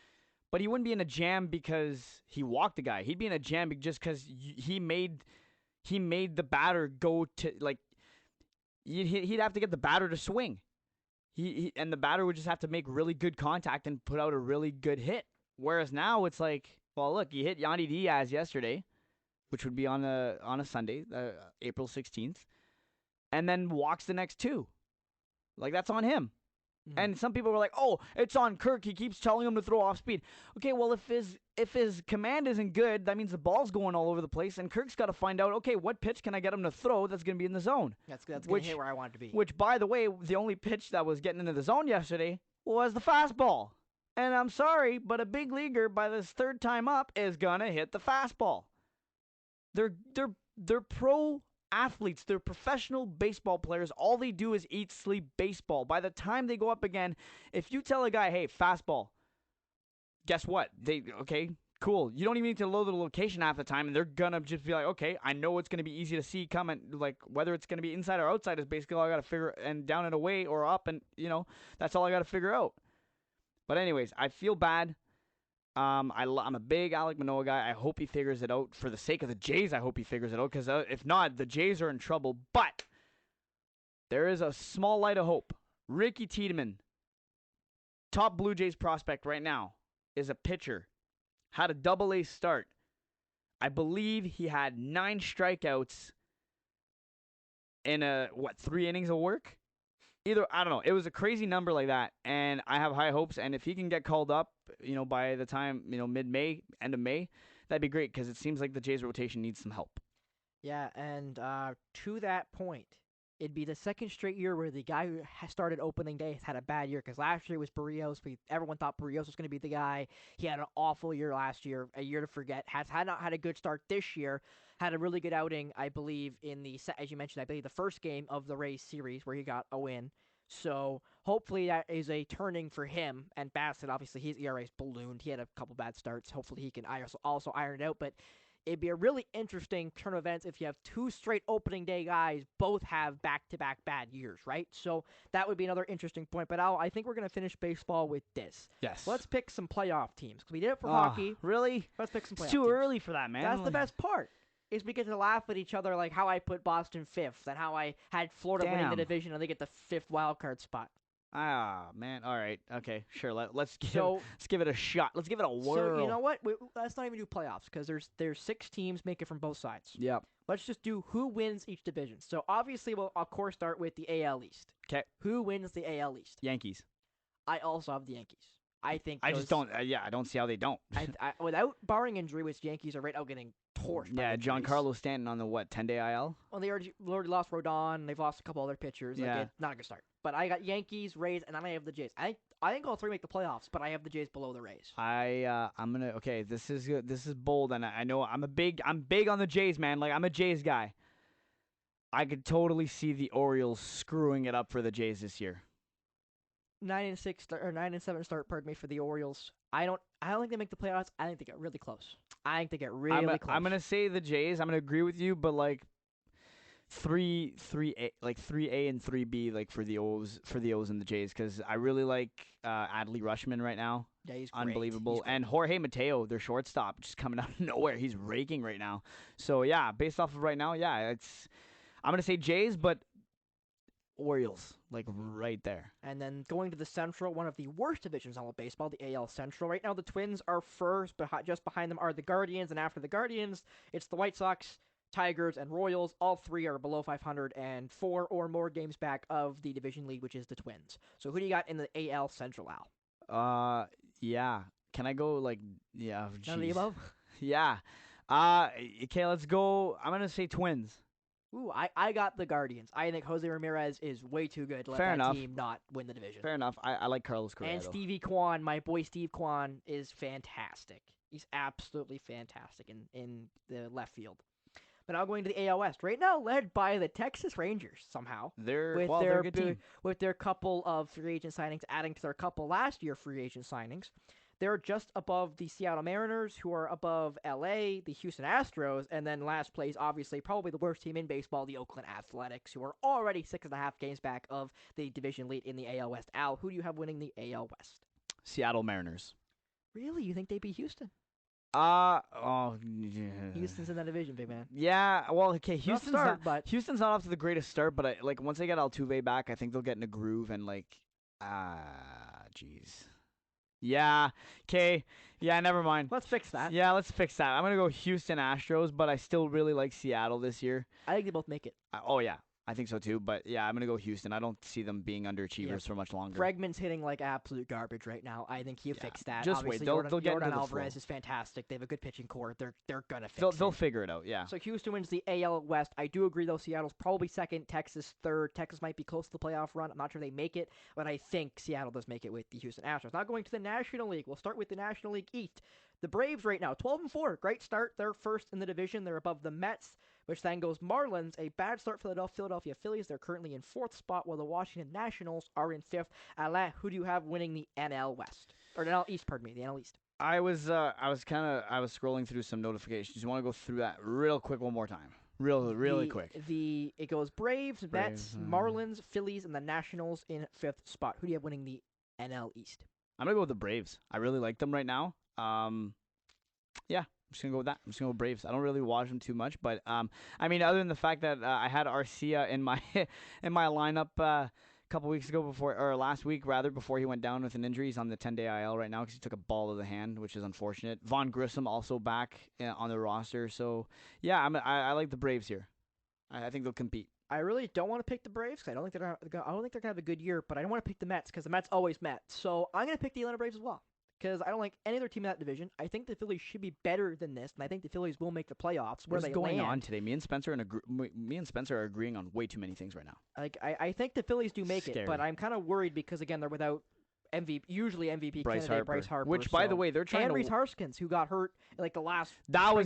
Speaker 2: But he wouldn't be in a jam because he walked the guy. He'd be in a jam just because he made the batter go to, like, he'd have to get the batter to swing. And the batter would just have to make really good contact and put out a really good hit. Whereas now it's like, well, look, he hit Yandy Diaz yesterday, which would be on a Sunday, April 16th. And then walks the next 2. Like, that's on him.
Speaker 1: Mm-hmm.
Speaker 2: And some people were like, "Oh, it's on Kirk. He keeps telling him to throw off speed." Okay, well, if his command isn't good, that means the ball's going all over the place, and Kirk's got to find out, okay, what pitch can I get him to throw that's going to be in the zone?
Speaker 1: That's going to hit where I want it to be.
Speaker 2: Which, by the way, the only pitch that was getting into the zone yesterday was the fastball. And I'm sorry, but a big leaguer by this 3rd time up is going to hit the fastball. They're pro athletes, they're professional baseball players. All they do is eat, sleep baseball. By the time they go up again, if you tell a guy, hey, fastball, guess what? Okay, cool. You don't even need to load the location half the time, and they're gonna just be like, okay, I know it's gonna be easy to see coming. Like, whether it's gonna be inside or outside is basically all I gotta figure, and down and away or up, and that's all I gotta figure out. But anyways, I feel bad. I'm a big Alek Manoah guy. I hope he figures it out. For the sake of the Jays, I hope he figures it out, because if not, the Jays are in trouble. But there is a small light of hope. Ricky Tiedemann, top Blue Jays prospect right now, is a pitcher. Had a double-A start. I believe he had 9 strikeouts in 3 innings of work? I don't know. It was a crazy number like that, and I have high hopes. And if he can get called up, by the time, mid-May, end of May, that'd be great, because it seems like the Jays rotation needs some help.
Speaker 1: Yeah, and to that point, it'd be the 2nd straight year where the guy who started opening day has had a bad year, because last year it was Barrios. Everyone thought Barrios was going to be the guy. He had an awful year last year, a year to forget. Had not had a good start this year. Had a really good outing, I believe, as you mentioned, I believe the first game of the Rays series where he got a win. So hopefully that is a turning for him. And Bassett, obviously, his ERA's ballooned. He had a couple bad starts. Hopefully he can also iron it out. But it'd be a really interesting turn of events if you have 2 straight opening day guys both have back-to-back bad years, right? So that would be another interesting point. But I think we're going to finish baseball with this.
Speaker 2: Yes.
Speaker 1: Let's pick some playoff teams, because we did it for hockey.
Speaker 2: Really?
Speaker 1: Let's pick some playoff
Speaker 2: It's too
Speaker 1: teams.
Speaker 2: early for that, man.
Speaker 1: That's the best part. Is we get to laugh at each other, like how I put Boston 5th and how I had Florida winning the division and they get the 5th wild card spot.
Speaker 2: Ah, man. All right. Okay. Sure. Let's give it a shot. Let's give it a whirl.
Speaker 1: So you know what? Let's not even do playoffs, because there's 6 teams make it from both sides.
Speaker 2: Yep.
Speaker 1: Let's just do who wins each division. So obviously we'll of course start with the AL East.
Speaker 2: Okay.
Speaker 1: Who wins the AL East?
Speaker 2: Yankees.
Speaker 1: I also have the Yankees. I think
Speaker 2: I just don't. I don't see how they don't.
Speaker 1: Without barring injury, which Yankees are right now getting torched.
Speaker 2: Yeah,
Speaker 1: by
Speaker 2: Giancarlo Stanton on the 10-day IL?
Speaker 1: Well, they already lost Rodon. They've lost a couple other pitchers.
Speaker 2: Yeah.
Speaker 1: Not a good start. But I got Yankees, Rays, and then I have the Jays. I think all 3 make the playoffs, but I have the Jays below the Rays.
Speaker 2: I'm gonna. Okay, this is good. This is bold, and I know I'm big on the Jays, man. Like, I'm a Jays guy. I could totally see the Orioles screwing it up for the Jays this year.
Speaker 1: 9-7 start. Pardon me, for the Orioles. I don't think they make the playoffs. I think they get really close. Close.
Speaker 2: I'm gonna say the Jays. I'm gonna agree with you, but like 3A, like 3A and 3B, like for the O's and the Jays, because I really like Adley Rutschman right now.
Speaker 1: Yeah, he's great.
Speaker 2: Unbelievable. And Jorge Mateo, their shortstop, just coming out of nowhere. He's raking right now. So yeah, based off of right now, yeah, I'm gonna say Jays, but Orioles, like right there.
Speaker 1: And then going to the Central, one of the worst divisions in all of baseball, the AL Central. Right now, the Twins are first, but just behind them are the Guardians. And after the Guardians, it's the White Sox, Tigers, and Royals. All three are below 500 and 4 or more games back of the division lead, which is the Twins. So who do you got in the AL Central, Al?
Speaker 2: Yeah. Can I go like, yeah,
Speaker 1: None of the
Speaker 2: jeez.
Speaker 1: above?
Speaker 2: Yeah. Okay, let's go. I'm going to say Twins.
Speaker 1: Ooh, I got the Guardians. I think Jose Ramirez is way too good to let
Speaker 2: Fair
Speaker 1: that
Speaker 2: enough.
Speaker 1: team not win the division.
Speaker 2: Fair enough. I like Carlos Correa,
Speaker 1: And
Speaker 2: though.
Speaker 1: Stevie Kwan, my boy Steve Kwan, is fantastic. He's absolutely fantastic in the left field. But now going to the AL West, right now led by the Texas Rangers somehow.
Speaker 2: They're a good team.
Speaker 1: With their couple of free agent signings, adding to their couple last year free agent signings. They're just above the Seattle Mariners, who are above LA, the Houston Astros, and then last place, obviously, probably the worst team in baseball, the Oakland Athletics, who are already 6.5 games back of the division lead in the AL West. Al, who do you have winning the AL West?
Speaker 2: Seattle Mariners.
Speaker 1: Really? You think they beat Houston?
Speaker 2: Yeah.
Speaker 1: Houston's in that division, big man.
Speaker 2: Yeah, well, okay, Houston's
Speaker 1: but
Speaker 2: Houston's not off to the greatest start, but like once they get Altuve back, I think they'll get in a groove and like, jeez. Yeah. Okay. Yeah. Never mind.
Speaker 1: let's fix that.
Speaker 2: Yeah, let's fix that. I'm gonna go Houston Astros, but I still really like Seattle this year.
Speaker 1: I think they both make it.
Speaker 2: Oh yeah, I think so too. But yeah, I'm gonna go Houston. I don't see them being underachievers for much longer.
Speaker 1: Bregman's hitting like absolute garbage right now. I think he'll fix that.
Speaker 2: Just
Speaker 1: Obviously,
Speaker 2: wait. They'll get
Speaker 1: Jordan
Speaker 2: into the
Speaker 1: Alvarez
Speaker 2: flow.
Speaker 1: is fantastic. They have a good pitching core. They're gonna fix
Speaker 2: They'll
Speaker 1: it.
Speaker 2: figure it out. Yeah.
Speaker 1: So Houston wins the AL West. I do agree though. Seattle's probably second. Texas third. Texas might be close to the playoff run. I'm not sure they make it, but I think Seattle does make it with the Houston Astros. Now going to the National League. We'll start with the National League East. The Braves right now, 12-4. Great start. They're first in the division. They're above the Mets, which then goes Marlins. A bad start for the Philadelphia Phillies. They're currently in fourth spot, while the Washington Nationals are in fifth. Alain, who do you have winning the NL West? Or the NL East, pardon me, the NL East.
Speaker 2: I was scrolling through some notifications. You want to go through that real quick one more time? Really quick.
Speaker 1: It goes Braves, Mets, Marlins, Phillies, and the Nationals in fifth spot. Who do you have winning the NL East?
Speaker 2: I'm gonna go with the Braves. I really like them right now. Yeah, I'm just gonna go with that. I'm just gonna go Braves. I don't really watch them too much, but I mean, other than the fact that I had Arcia in my in my lineup a couple weeks ago last week rather, before he went down with an injury. He's on the 10-day IL right now because he took a ball to the hand, which is unfortunate. Vaughn Grissom also back on the roster, so yeah, I like the Braves here. I think they'll compete.
Speaker 1: I really don't want to pick the Braves because I don't think they're gonna have a good year, but I don't want to pick the Mets because the Mets always Met. So I'm gonna pick the Atlanta Braves as well because I don't like any other team in that division. I think the Phillies should be better than this, and I think the Phillies will make the playoffs. Where
Speaker 2: What's going on today? Me and Spencer are agreeing on way too many things right now.
Speaker 1: Like I think the Phillies do make it, but I'm kind of worried because again they're without usually MVP candidate Bryce Harper,
Speaker 2: which by the way they're trying
Speaker 1: and
Speaker 2: to
Speaker 1: Rhys Harskins, who got hurt in, like the last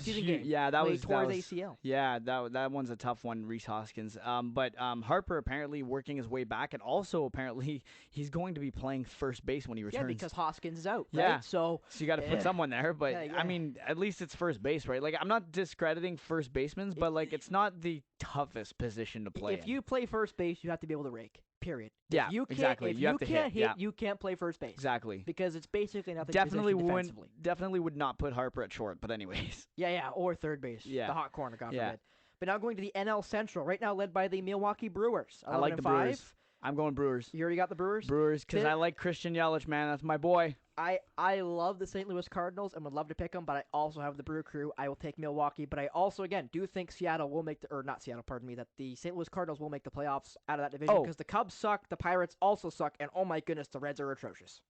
Speaker 2: season
Speaker 1: game.
Speaker 2: Yeah, that was
Speaker 1: tore his ACL.
Speaker 2: Yeah, that one's a tough one, Rhys Hoskins. But Harper apparently working his way back, and also apparently he's going to be playing first base when he returns.
Speaker 1: Yeah, because Hoskins is out. Right?
Speaker 2: Yeah,
Speaker 1: so
Speaker 2: you got to put someone there. But
Speaker 1: yeah.
Speaker 2: I mean, at least it's first base, right? Like I'm not discrediting first basemen, but like it's not the toughest position to play.
Speaker 1: If you play first base, you have to be able to rake. Period.
Speaker 2: Yeah,
Speaker 1: exactly. If you can't hit, you can't play first base.
Speaker 2: Exactly.
Speaker 1: Because it's basically nothing.
Speaker 2: Definitely would not put Harper at short. But anyways.
Speaker 1: Yeah, or third base.
Speaker 2: Yeah.
Speaker 1: The hot corner, God forbid. But now going to the NL Central, right now led by the Milwaukee Brewers.
Speaker 2: I like the Brewers. I'm going Brewers.
Speaker 1: You already got the Brewers?
Speaker 2: Brewers, because I like Christian Yelich, man. That's my boy.
Speaker 1: I love the St. Louis Cardinals and would love to pick them, but I also have the Brew Crew. I will take Milwaukee, but I also, again, do think Seattle will make that the St. Louis Cardinals will make the playoffs out of that division because the Cubs suck, the Pirates also suck, and oh my goodness, the Reds are atrocious.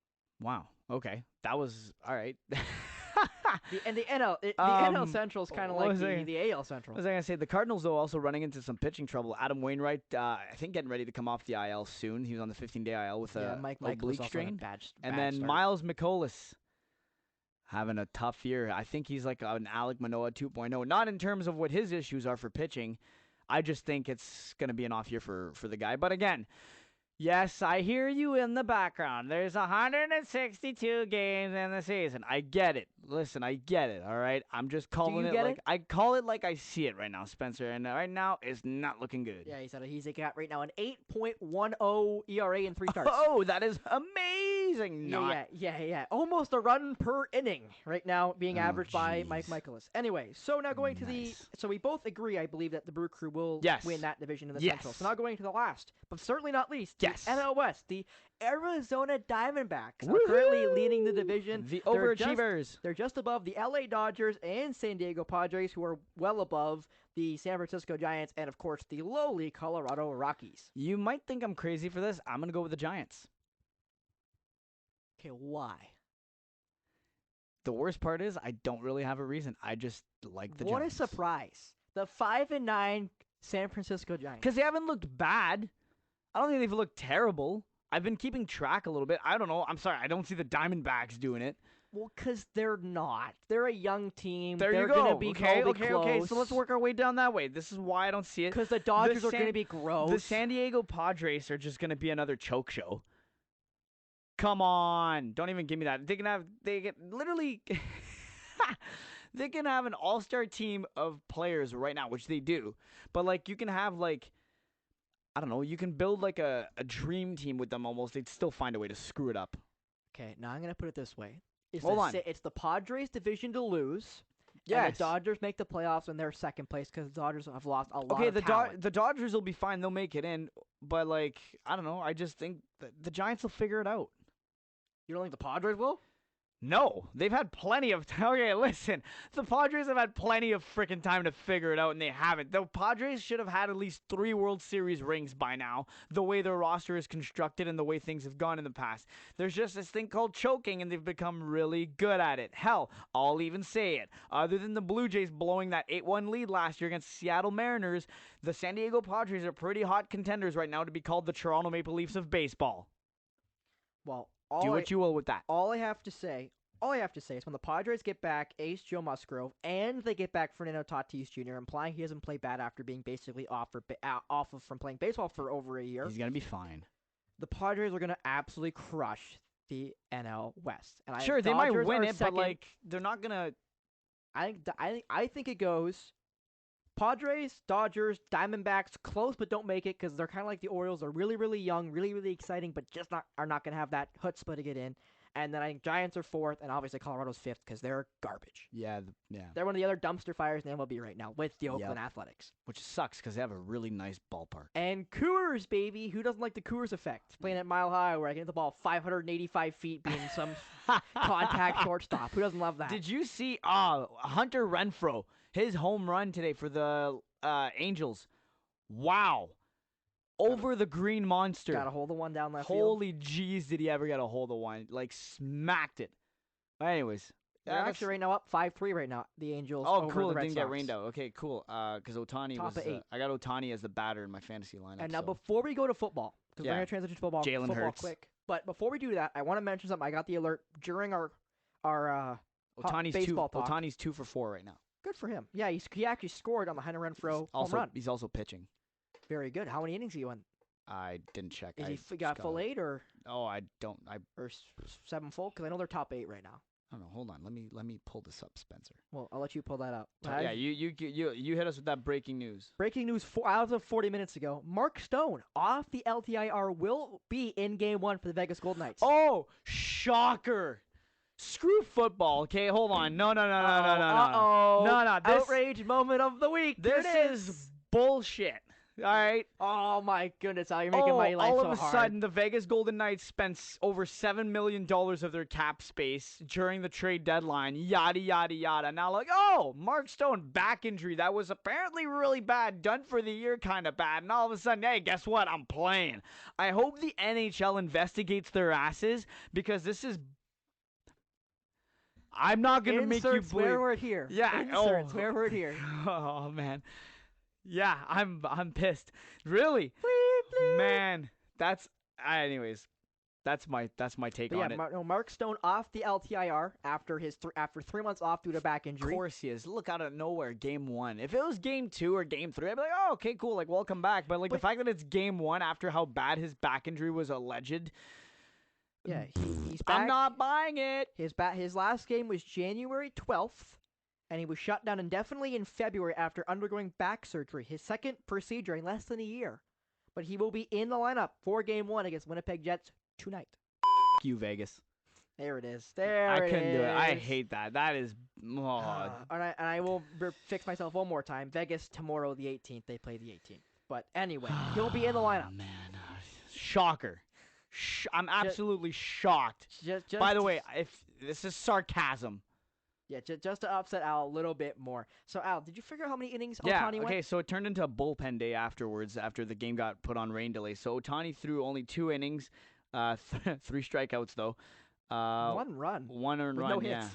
Speaker 2: Wow. Okay. That was all right.
Speaker 1: the NL Central is kind of like the AL Central.
Speaker 2: What was I going to say? The Cardinals, though, also running into some pitching trouble. Adam Wainwright, I think getting ready to come off the IL soon. He was on the 15-day IL with a oblique strain. And then
Speaker 1: start.
Speaker 2: Miles McCollum having a tough year. I think he's like an Alek Manoah 2.0. Not in terms of what his issues are for pitching. I just think it's going to be an off year for the guy. But again, yes, I hear you in the background. There's 162 games in the season. I get it. Listen, I get it, all right? I'm just calling it. I call it like I see it right now, Spencer. And right now, it's not looking good.
Speaker 1: Yeah, he's got right now an 8.10 ERA in 3 starts.
Speaker 2: Oh, that is amazing. He's like not.
Speaker 1: Yeah. Almost a run per inning right now being averaged by Mike
Speaker 2: jeez.
Speaker 1: Michaelis. Anyway, so now going to
Speaker 2: Nice.
Speaker 1: so we both agree, I believe, that the Brew Crew will
Speaker 2: Yes.
Speaker 1: win that division in the
Speaker 2: Yes.
Speaker 1: Central. So now going to the last, but certainly not least,
Speaker 2: Yes.
Speaker 1: the NL West, the Arizona Diamondbacks are currently leading the division.
Speaker 2: The
Speaker 1: They're just-
Speaker 2: overachievers.
Speaker 1: They're just above the LA Dodgers and San Diego Padres, who are well above the San Francisco Giants and, of course, the lowly Colorado Rockies.
Speaker 2: You might think I'm crazy for this. I'm gonna go with the Giants.
Speaker 1: Okay, why?
Speaker 2: The worst part is I don't really have a reason. I just like the
Speaker 1: What
Speaker 2: Giants.
Speaker 1: a surprise. The 5-9 San Francisco Giants.
Speaker 2: Because they haven't looked bad. I don't think they've looked terrible. I've been keeping track a little bit. I don't know. I'm sorry. I don't see the Diamondbacks doing it.
Speaker 1: Well, because they're not. They're a young team.
Speaker 2: There
Speaker 1: They're
Speaker 2: you go.
Speaker 1: Gonna be
Speaker 2: Okay. So let's work our way down that way. This is why I don't see it.
Speaker 1: Because the Dodgers are going to be gross.
Speaker 2: The San Diego Padres are just going to be another choke show. Come on. Don't even give me that. They can have they can have an all-star team of players right now, which they do. But like you can have like I don't know, you can build like a dream team with them almost. They'd still find a way to screw it up.
Speaker 1: Okay, now I'm going to put it this way.
Speaker 2: Hold on.
Speaker 1: It's the Padres' division to lose.
Speaker 2: Yes.
Speaker 1: And the Dodgers make the playoffs and they're second place because the Dodgers have lost a lot
Speaker 2: Okay,
Speaker 1: of talent.
Speaker 2: the Dodgers will be fine. They'll make it in. But like, I don't know. I just think the Giants will figure it out.
Speaker 1: You don't think the Padres will?
Speaker 2: No, they've had plenty of time. Okay, listen. The Padres have had plenty of freaking time to figure it out, and they haven't. The Padres should have had at least 3 World Series rings by now, the way their roster is constructed and the way things have gone in the past. There's just this thing called choking, and they've become really good at it. Hell, I'll even say it. Other than the Blue Jays blowing that 8-1 lead last year against Seattle Mariners, the San Diego Padres are pretty hot contenders right now to be called the Toronto Maple Leafs of baseball.
Speaker 1: Well,
Speaker 2: Do what you will with that.
Speaker 1: All I have to say is when the Padres get back Ace Joe Musgrove and they get back Fernando Tatis Jr., implying he hasn't played bad after being basically off from playing baseball for over a year.
Speaker 2: He's going to be fine.
Speaker 1: The Padres are going to absolutely crush the NL West. And
Speaker 2: Sure, they might
Speaker 1: Dodgers
Speaker 2: win
Speaker 1: are
Speaker 2: it,
Speaker 1: second.
Speaker 2: but like they're not going to.
Speaker 1: I think it goes Padres, Dodgers, Diamondbacks, close but don't make it because they're kind of like the Orioles. They're really, really young, really, really exciting, but just are not going to have that chutzpah to get in. And then I think Giants are 4th, and obviously Colorado's 5th because they're garbage.
Speaker 2: Yeah.
Speaker 1: They're one of the other dumpster fires in the MLB right now with the Oakland Athletics.
Speaker 2: Which sucks because they have a really nice ballpark.
Speaker 1: And Coors, baby. Who doesn't like the Coors effect? Playing at Mile High where I can hit the ball 585 feet being some contact shortstop. Who doesn't love that?
Speaker 2: Did you see Hunter Renfroe, his home run today for the Angels? Wow. Over the green monster.
Speaker 1: Got a hold of one down left field.
Speaker 2: Holy jeez, did he ever get a hold of one? Like, smacked it. But anyways.
Speaker 1: They're actually right now up 5-3 right now, the Angels.
Speaker 2: Oh,
Speaker 1: over
Speaker 2: cool.
Speaker 1: The
Speaker 2: It
Speaker 1: Red
Speaker 2: didn't
Speaker 1: Sox.
Speaker 2: get rained out. Okay, cool. Because Ohtani
Speaker 1: Top
Speaker 2: was.
Speaker 1: of 8.
Speaker 2: I got Ohtani as the batter in my fantasy lineup.
Speaker 1: And now
Speaker 2: so.
Speaker 1: before we go to football, because we're going to transition to football,
Speaker 2: Jalen Hurts.
Speaker 1: quick. But before we do that, I want to mention something. I got the alert during our
Speaker 2: Ohtani's
Speaker 1: baseball talk.
Speaker 2: Ohtani's 2 for 4 right now.
Speaker 1: Good for him. Yeah, he actually scored on the Hunter Renfroe home run.
Speaker 2: He's also pitching.
Speaker 1: Very good. How many innings he went?
Speaker 2: I didn't check.
Speaker 1: Is he got full 8 or?
Speaker 2: Oh, I don't.
Speaker 1: Or 7 full? Because I know they're top 8 right now.
Speaker 2: I don't know. Hold on. Let me pull this up, Spencer.
Speaker 1: Well, I'll let you pull that up.
Speaker 2: Yeah, you hit us with that breaking news.
Speaker 1: Breaking news as of 40 minutes ago. Mark Stone off the LTIR will be in Game 1 for the Vegas Golden Knights.
Speaker 2: Oh, shocker! Screw football. Okay, hold on. No.
Speaker 1: Uh-oh.
Speaker 2: No. This
Speaker 1: outrage moment of the week.
Speaker 2: This is bullshit. All right.
Speaker 1: Oh my goodness, you're making my life so hard.
Speaker 2: All of a sudden, the Vegas Golden Knights spent over $7 million of their cap space during the trade deadline. Yada yada yada. Now, like, oh, Mark Stone back injury that was apparently really bad, done for the year, kind of bad. And all of a sudden, hey, guess what? I'm playing. I hope the NHL investigates their asses because this is. I'm not gonna make you
Speaker 1: Insert
Speaker 2: believe.
Speaker 1: swear word here.
Speaker 2: Yeah.
Speaker 1: Insert swear word here.
Speaker 2: Oh man. Yeah, I'm pissed. Really?
Speaker 1: Bleep, bleep.
Speaker 2: Man, anyways. That's my take
Speaker 1: But
Speaker 2: on it.
Speaker 1: Mark Stone off the LTIR after 3 months off due to back injury.
Speaker 2: Of course he is. Look out of nowhere, Game 1. If it was Game 2 or Game 3, I'd be like, oh, okay, cool, like welcome back. But the fact that it's Game 1 after how bad his back injury was alleged.
Speaker 1: Yeah, he's back.
Speaker 2: I'm not buying it.
Speaker 1: His last game was January 12th. And he was shut down indefinitely in February after undergoing back surgery, his second procedure in less than a year. But he will be in the lineup for Game 1 against Winnipeg Jets tonight.
Speaker 2: Fuck you, Vegas.
Speaker 1: There it is. There
Speaker 2: I
Speaker 1: it
Speaker 2: couldn't do it. I
Speaker 1: is.
Speaker 2: hate that. That is. Oh,
Speaker 1: And I will fix myself one more time. Vegas tomorrow, the 18th. They play the 18th. But anyway, he'll be in the lineup.
Speaker 2: Man, shocker. I'm absolutely shocked.
Speaker 1: Just
Speaker 2: By the way, if this is sarcasm.
Speaker 1: Yeah, just to upset Al a little bit more. So, Al, did you figure out how many innings
Speaker 2: Yeah,
Speaker 1: Ohtani went?
Speaker 2: okay, so it turned into a bullpen day afterwards after the game got put on rain delay. So Ohtani threw only 2 innings, 3 strikeouts, though.
Speaker 1: 1 run.
Speaker 2: 1 earned
Speaker 1: with
Speaker 2: run,
Speaker 1: no hits.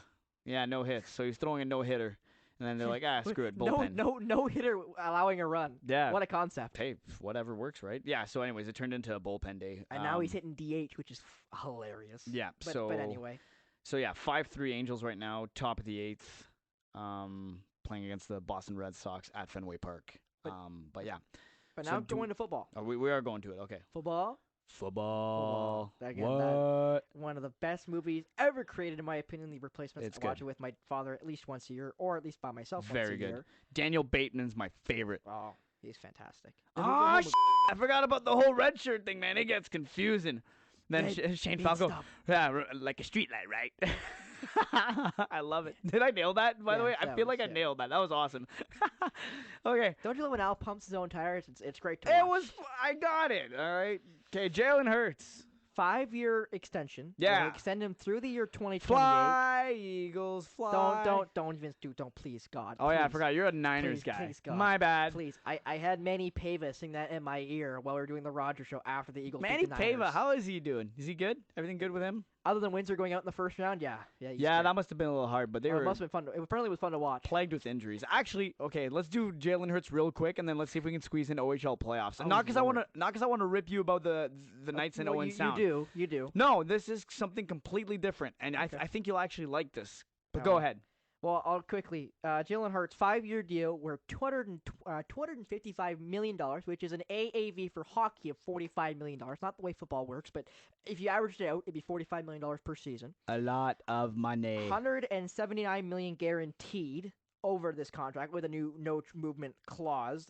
Speaker 2: Yeah, no hits. So he's throwing a no-hitter. And then they're like, screw it, bullpen.
Speaker 1: No hitter allowing a run.
Speaker 2: Yeah.
Speaker 1: What a concept.
Speaker 2: Hey, whatever works, right? Yeah, so anyways, it turned into a bullpen day.
Speaker 1: And now he's hitting DH, which is hilarious.
Speaker 2: Yeah,
Speaker 1: but anyway.
Speaker 2: So, yeah, 5-3 Angels right now, top of the 8th, playing against the Boston Red Sox at Fenway Park. But yeah.
Speaker 1: But now going to football.
Speaker 2: Oh, we are going to it, okay.
Speaker 1: Football. Again,
Speaker 2: What?
Speaker 1: One of the best movies ever created, in my opinion. The Replacements. I watch it with my father at least once a year, or at least by myself once a year.
Speaker 2: Very good. Daniel Bateman's my favorite.
Speaker 1: Oh, he's fantastic.
Speaker 2: Oh, I forgot about the whole red shirt thing, man. It gets confusing. Then Shane Falco, yeah, like a street light, right? I love it. Did I nail that, by the way? I feel like I nailed that. That was awesome. Okay.
Speaker 1: Don't you love when Al pumps his own tires? It's great to watch.
Speaker 2: I got it. All right. Okay, Jalen Hurts.
Speaker 1: 5-year extension.
Speaker 2: Yeah.
Speaker 1: We'll extend him through the year 2028.
Speaker 2: Fly, Eagles, fly.
Speaker 1: Don't, please, God.
Speaker 2: Oh,
Speaker 1: please.
Speaker 2: yeah, I forgot. You're a Niners guy.
Speaker 1: Please, God.
Speaker 2: My bad.
Speaker 1: Please. I had Manny Pava sing that in my ear while we were doing the Rogers show after the Eagles
Speaker 2: Manny
Speaker 1: beat the Niners.
Speaker 2: Pava, how is he doing? Is he good? Everything good with him?
Speaker 1: Other than Windsor going out in the first round, yeah.
Speaker 2: Yeah, that must have been a little hard, but they were
Speaker 1: it must have been fun. It apparently was fun to watch.
Speaker 2: plagued with injuries. Actually, okay, let's do Jalen Hurts real quick, and then let's see if we can squeeze in OHL playoffs. And not because I want to rip you about the Knights and Owen Sound.
Speaker 1: You do.
Speaker 2: No, this is something completely different, and
Speaker 1: Okay.
Speaker 2: I think you'll actually like this. But
Speaker 1: All
Speaker 2: go
Speaker 1: right.
Speaker 2: ahead.
Speaker 1: Well, I'll quickly. Jalen Hurts, 5-year deal worth $255 million, which is an AAV for hockey of $45 million. Not the way football works, but if you averaged it out, it'd be $45 million per season.
Speaker 2: A lot of money.
Speaker 1: $179 million guaranteed over this contract with a new no movement clause.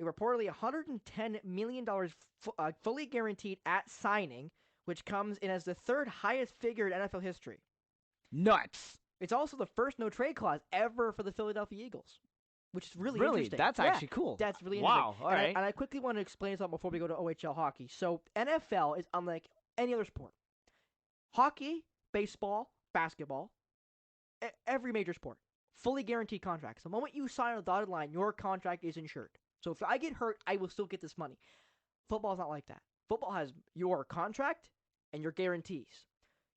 Speaker 1: Reportedly $110 million fully guaranteed at signing, which comes in as the 3rd highest figure in NFL history.
Speaker 2: Nuts.
Speaker 1: It's also the first no-trade clause ever for the Philadelphia Eagles, which is really interesting.
Speaker 2: That's actually cool.
Speaker 1: That's really interesting.
Speaker 2: Wow, all right.
Speaker 1: And I quickly want to explain something before we go to OHL hockey. So NFL is unlike any other sport. Hockey, baseball, basketball, every major sport, fully guaranteed contracts. The moment you sign on the dotted line, your contract is insured. So if I get hurt, I will still get this money. Football's not like that. Football has your contract and your guarantees.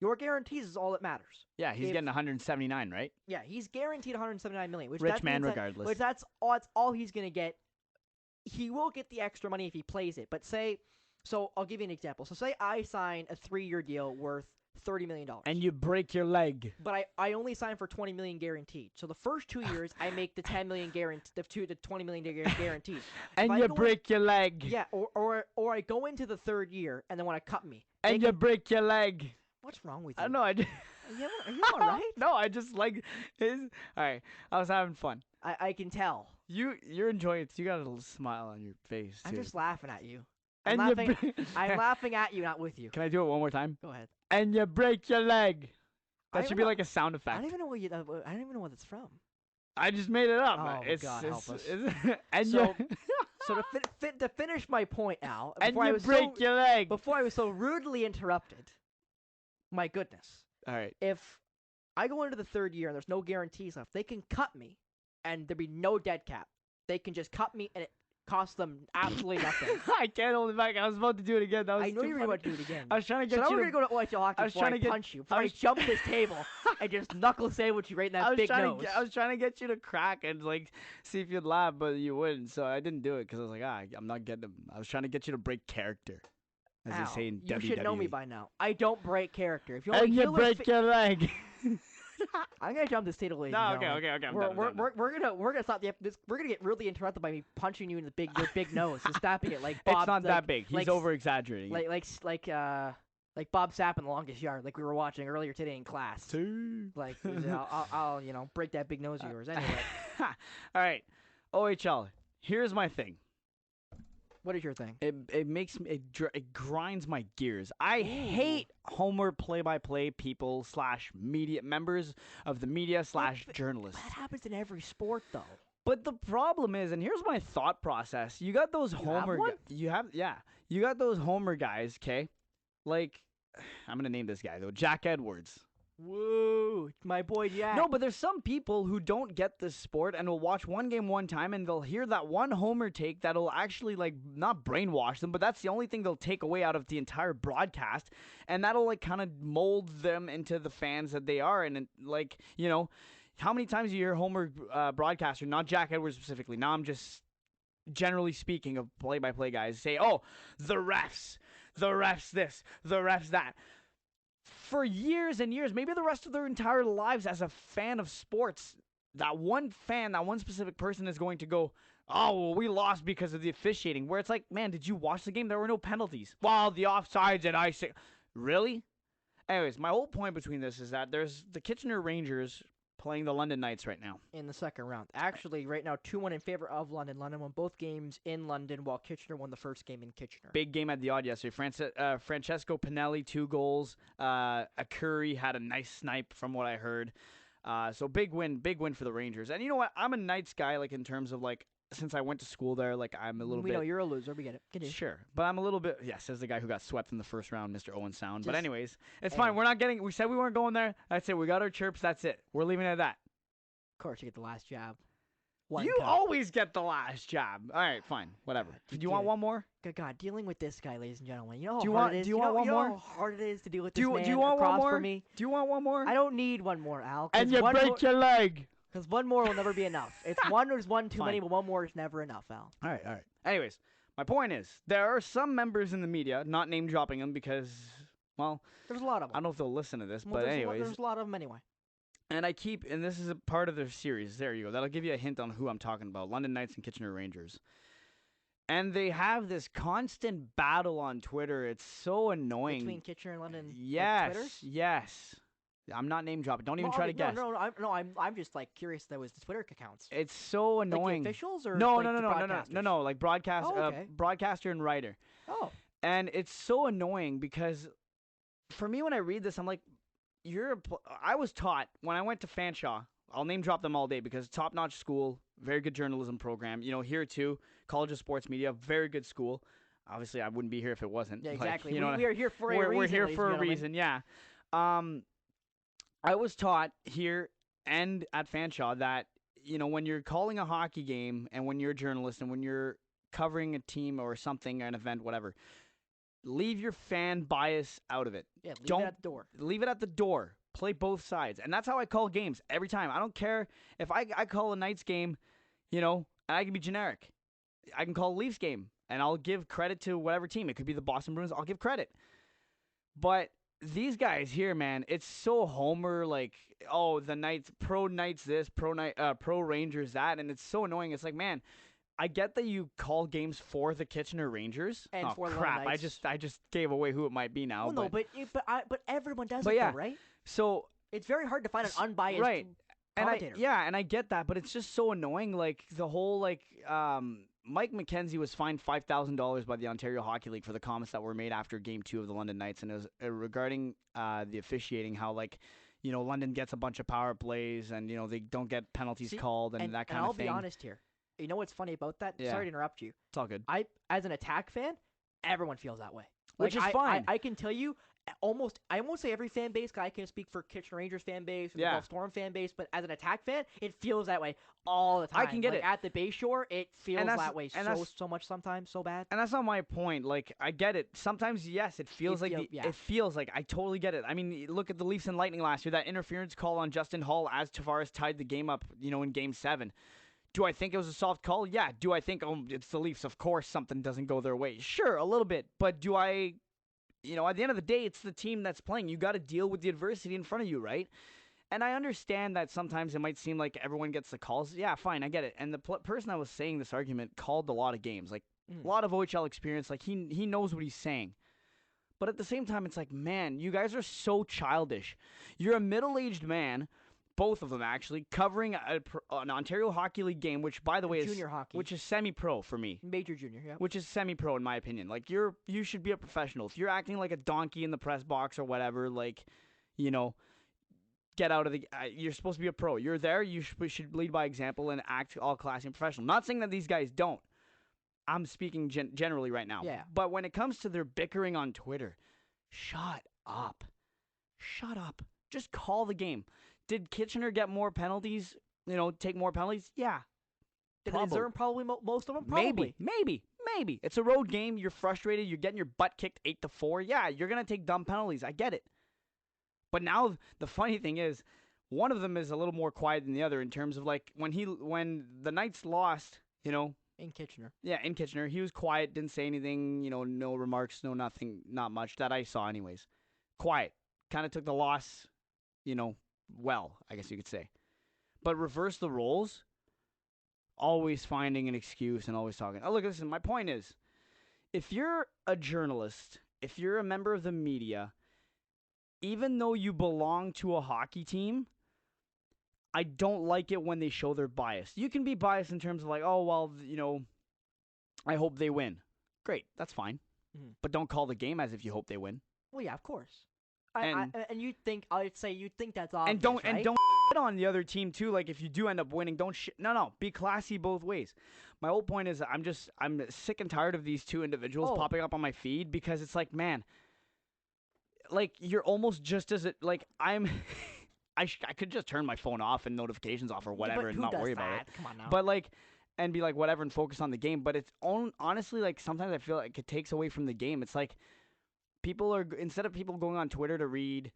Speaker 1: Your guarantees is all that matters.
Speaker 2: Yeah, he's getting 179, right?
Speaker 1: Yeah, he's guaranteed 179 million. Which
Speaker 2: Rich man regardless.
Speaker 1: Which that's all he's gonna get. He will get the extra money if he plays it. But so I'll give you an example. So say I sign a 3-year deal worth $30 million.
Speaker 2: And you break your leg.
Speaker 1: But I only sign for $20 million guaranteed. So the first 2 years I make the $10 million guaranteed, the $20 million guaranteed.
Speaker 2: And you break your leg.
Speaker 1: Yeah, or I go into the 3rd year and they want to cut me.
Speaker 2: And you break your leg.
Speaker 1: What's wrong with you?
Speaker 2: I don't know.
Speaker 1: Are you all right?
Speaker 2: No, I just like his. All right, I was having fun.
Speaker 1: I can tell.
Speaker 2: You're enjoying it. You got a little smile on your face.
Speaker 1: I'm
Speaker 2: too.
Speaker 1: just laughing at you.
Speaker 2: And
Speaker 1: I'm laughing at you, not with you.
Speaker 2: Can I do it one more time?
Speaker 1: Go ahead.
Speaker 2: And you break your leg. That should be like a sound effect.
Speaker 1: I don't even know I don't even know what it's from.
Speaker 2: I just made it up.
Speaker 1: Oh, God, help us.
Speaker 2: And
Speaker 1: So to finish my point, Al,
Speaker 2: and you break your leg.
Speaker 1: Before I was so rudely interrupted. My goodness.
Speaker 2: All right.
Speaker 1: If I go into the 3rd year and there's no guarantees left, they can cut me and there'd be no dead cap. They can just cut me and it costs them absolutely nothing.
Speaker 2: I can't hold it back. I was about to do it again. That was
Speaker 1: I know
Speaker 2: too
Speaker 1: you were
Speaker 2: funny.
Speaker 1: about to do it again.
Speaker 2: I was trying to get
Speaker 1: so
Speaker 2: you
Speaker 1: now we're going to go to OHL hockey before I punch you. Before I jump this table and just knuckle sandwich you right in that big nose.
Speaker 2: I was trying to get you to crack and like see if you'd laugh, but you wouldn't. So I didn't do it because I was like, I'm not getting them. I was trying to get you to break character. As
Speaker 1: Al,
Speaker 2: they say in
Speaker 1: you
Speaker 2: WWE.
Speaker 1: should know me by now. I don't break character. If you
Speaker 2: and you break your leg.
Speaker 1: I'm gonna jump this table, ladies.
Speaker 2: No,
Speaker 1: and gentlemen.
Speaker 2: okay.
Speaker 1: We're gonna stop this. We're gonna get really interrupted by me punching you in your big nose and stopping it like Bob.
Speaker 2: It's not that big. He's over exaggerating.
Speaker 1: Like Bob Sapp in The Longest Yard, like we were watching earlier today in class. Like I'll break that big nose of yours anyway.
Speaker 2: All right, OHL. Here's my thing.
Speaker 1: What is your thing?
Speaker 2: It makes me it grinds my gears. I
Speaker 1: Ooh.
Speaker 2: hate Homer play-by-play people slash media members of the media slash
Speaker 1: That
Speaker 2: journalists.
Speaker 1: happens in every sport, though.
Speaker 2: But the problem is, and here's my thought process: you got those
Speaker 1: You have
Speaker 2: Homer,
Speaker 1: one?
Speaker 2: you have you got those Homer guys, okay? Like, I'm gonna name this guy though, Jack Edwards.
Speaker 1: Woo, my boy Jack.
Speaker 2: No, but there's some people who don't get this sport and will watch one game one time and they'll hear that one homer take that'll actually like not brainwash them, but that's the only thing they'll take away out of the entire broadcast, and that'll like kind of mold them into the fans that they are. And like, you know, how many times you hear Homer broadcaster, not Jack Edwards specifically. Now I'm just generally speaking of play-by-play guys say, "Oh, the refs this, the refs that." For years and years, maybe the rest of their entire lives as a fan of sports, that one fan, that one specific person is going to go, "Oh, well, we lost because of the officiating." Where it's like, man, did you watch the game? There were no penalties. Well, the offsides and icing. Really? Anyways, my whole point between this is that there's the Kitchener Rangers playing the London Knights right now.
Speaker 1: In the second round. Actually, right now, 2-1 in favor of London. London won both games in London, while Kitchener won the first game in Kitchener.
Speaker 2: Big game at the odd yesterday. Francesco Pinelli, 2 goals. Akuri had a nice snipe from what I heard. So big win for the Rangers. And you know what? I'm a Knights guy, like in terms of like, since I went to school there, like I'm a little
Speaker 1: We
Speaker 2: bit.
Speaker 1: know you're a loser. We get it. Continue.
Speaker 2: Sure, but I'm a little bit. Yes, as the guy who got swept in the first round, Mr. Owen Sound. But
Speaker 1: Just-
Speaker 2: anyways, it's
Speaker 1: hey.
Speaker 2: fine. We're not getting. We said we weren't going there. That's it. We got our chirps. That's it. We're leaving it at that.
Speaker 1: Of course, you get the last jab. One
Speaker 2: You
Speaker 1: cup.
Speaker 2: always get the last jab. All right, fine, whatever.
Speaker 1: you
Speaker 2: Do you want
Speaker 1: did.
Speaker 2: one more?
Speaker 1: God, dealing with this guy, ladies and gentlemen. You know how
Speaker 2: Do you
Speaker 1: hard
Speaker 2: want-
Speaker 1: it is.
Speaker 2: do you want one
Speaker 1: you know
Speaker 2: more?
Speaker 1: how hard it is to deal with
Speaker 2: Do
Speaker 1: this
Speaker 2: you
Speaker 1: man
Speaker 2: do you want one
Speaker 1: across
Speaker 2: more?
Speaker 1: from me.
Speaker 2: Do you want one more?
Speaker 1: I don't need one more, Al.
Speaker 2: And you break your leg.
Speaker 1: Because one more will never be enough. It's one is one too
Speaker 2: Fine.
Speaker 1: many, but one more is never enough, Al.
Speaker 2: All right. Anyways, my point is there are some members in the media, not name dropping them because, well,
Speaker 1: There's a lot of
Speaker 2: I
Speaker 1: them.
Speaker 2: don't know if they'll listen to this,
Speaker 1: Well,
Speaker 2: but
Speaker 1: there's
Speaker 2: anyways.
Speaker 1: a lot of them anyway.
Speaker 2: And this is a part of their series. There you go. That'll give you a hint on who I'm talking about. London Knights and Kitchener Rangers. And they have this constant battle on Twitter. It's so annoying.
Speaker 1: Between Kitchener and London.
Speaker 2: Yes,
Speaker 1: Twitter?
Speaker 2: yes. I'm not name dropping. Don't even
Speaker 1: Well,
Speaker 2: try to guess.
Speaker 1: I'm just like curious. That was the Twitter accounts.
Speaker 2: It's so
Speaker 1: Like the
Speaker 2: annoying.
Speaker 1: officials or
Speaker 2: No,
Speaker 1: like
Speaker 2: no,
Speaker 1: the
Speaker 2: no,
Speaker 1: broadcasters?
Speaker 2: no. Like broadcast,
Speaker 1: Oh, okay.
Speaker 2: broadcaster and writer.
Speaker 1: Oh,
Speaker 2: And it's so annoying because, for me, when I read this, I'm like, I was taught when I went to Fanshawe. I'll name drop them all day because top-notch school, very good journalism program. You know, here too, College of Sports Media, very good school. Obviously, I wouldn't be here if it wasn't.
Speaker 1: yeah,
Speaker 2: Like,
Speaker 1: exactly.
Speaker 2: you know,
Speaker 1: We are here for a reason.
Speaker 2: we're here
Speaker 1: ladies
Speaker 2: for
Speaker 1: and
Speaker 2: a
Speaker 1: gentlemen.
Speaker 2: reason. Yeah. I was taught here and at Fanshawe that, you know, when you're calling a hockey game and when you're a journalist and when you're covering a team or something, an event, whatever, leave your fan bias out of it.
Speaker 1: Yeah, leave
Speaker 2: Don't-
Speaker 1: it at the door.
Speaker 2: Leave it at the door. Play both sides. And that's how I call games every time. I don't care if I call a Knights game, you know, and I can be generic. I can call a Leafs game and I'll give credit to whatever team. It could be the Boston Bruins. I'll give credit. But these guys here, man, it's so Homer, like, oh, the Knights, pro Knights this, pro Rangers that, and it's so annoying. It's like, man, I get that you call games for the Kitchener Rangers.
Speaker 1: And
Speaker 2: oh,
Speaker 1: for the
Speaker 2: crap!
Speaker 1: Knights.
Speaker 2: I just gave away who it might be now.
Speaker 1: Well, no, but everyone does
Speaker 2: But
Speaker 1: it,
Speaker 2: yeah.
Speaker 1: though, right?
Speaker 2: So
Speaker 1: It's very hard to find an unbiased
Speaker 2: right. And
Speaker 1: commentator.
Speaker 2: I get that, but it's just so annoying. Like the whole Mike McKenzie was fined $5,000 by the Ontario Hockey League for the comments that were made after Game 2 of the London Knights, and it was regarding the officiating. How London gets a bunch of power plays, and they don't get penalties
Speaker 1: See,
Speaker 2: called, and that kind
Speaker 1: I'll
Speaker 2: of thing.
Speaker 1: be honest here. You know what's funny about that?
Speaker 2: Yeah.
Speaker 1: Sorry to interrupt you.
Speaker 2: It's all good.
Speaker 1: As an Attack fan, everyone feels that way.
Speaker 2: Which is fine.
Speaker 1: I can tell you, I won't say every fan base, 'cause I can't speak for Kitchener Rangers fan base or the
Speaker 2: Yeah.
Speaker 1: Gulf Storm fan base, but as an Attack fan, it feels that way all the time.
Speaker 2: I can get
Speaker 1: like,
Speaker 2: it.
Speaker 1: At the Bayshore, it feels
Speaker 2: that's-
Speaker 1: that way
Speaker 2: and that's-
Speaker 1: so much sometimes, so bad.
Speaker 2: And that's not my point. Like, I get it. Sometimes, yes, it feels
Speaker 1: It
Speaker 2: feels like I totally get it. I mean, look at the Leafs and Lightning last year. That interference call on Justin Hall as Tavares tied the game up, in Game 7. Do I think it was a soft call? Yeah. Do I think, it's the Leafs? Of course something doesn't go their way. Sure, a little bit. But do I, at the end of the day, it's the team that's playing. You got to deal with the adversity in front of you, right? And I understand that sometimes it might seem like everyone gets the calls. Yeah, fine, I get it. And the person that was saying this argument called a lot of games, like a lot of OHL experience. Like he knows what he's saying. But at the same time, it's like, man, you guys are so childish. You're a middle-aged man both of them actually, covering an Ontario Hockey League game, which by the way
Speaker 1: junior hockey,
Speaker 2: which is semi-pro for me.
Speaker 1: Major junior, yeah.
Speaker 2: Which is semi-pro in my opinion. Like you should be a professional. If you're acting like a donkey in the press box or whatever, like, you know, get out of the. You're supposed to be a pro. You're there. You should lead by example and act all classy and professional. Not saying that these guys don't. I'm speaking generally right now.
Speaker 1: Yeah.
Speaker 2: But when it comes to their bickering on Twitter, shut up. Shut up. Just call the game. Did Kitchener get more penalties? You know, take more penalties? Yeah.
Speaker 1: Did they deserve probably most of them? Probably.
Speaker 2: Maybe. It's a road game. You're frustrated. You're getting your butt kicked 8-4. Yeah, you're gonna take dumb penalties. I get it. But now the funny thing is, one of them is a little more quiet than the other in terms of like when the Knights lost, you know.
Speaker 1: In Kitchener.
Speaker 2: Yeah, in Kitchener, he was quiet, didn't say anything. You know, no remarks, no nothing, not much that I saw, anyways. Quiet. Kind of took the loss, you know, well, I guess you could say. But reverse the roles. Always finding an excuse and always talking. Oh, look, listen, my point is, if you're a journalist, if you're a member of the media, even though you belong to a hockey team, I don't like it when they show their bias. You can be biased in terms of like, oh, well, you know, I hope they win. Great, that's fine.
Speaker 1: Mm-hmm.
Speaker 2: But don't call the game as if you hope they win.
Speaker 1: Well, yeah, of course. And you'd think you'd think that's obvious,
Speaker 2: and don't shit on the other team too. Like if you do end up winning, don't shit. No, be classy both ways. My whole point is I'm sick and tired of these two individuals popping up on my feed because it's like, man, like you're almost just as it like I'm. I could just turn my phone off and notifications off or whatever and not worry about it.
Speaker 1: Come on now.
Speaker 2: But like, and be like whatever and focus on the game. But it's honestly like sometimes I feel like it takes away from the game. It's like. People are, instead of people going on Twitter to read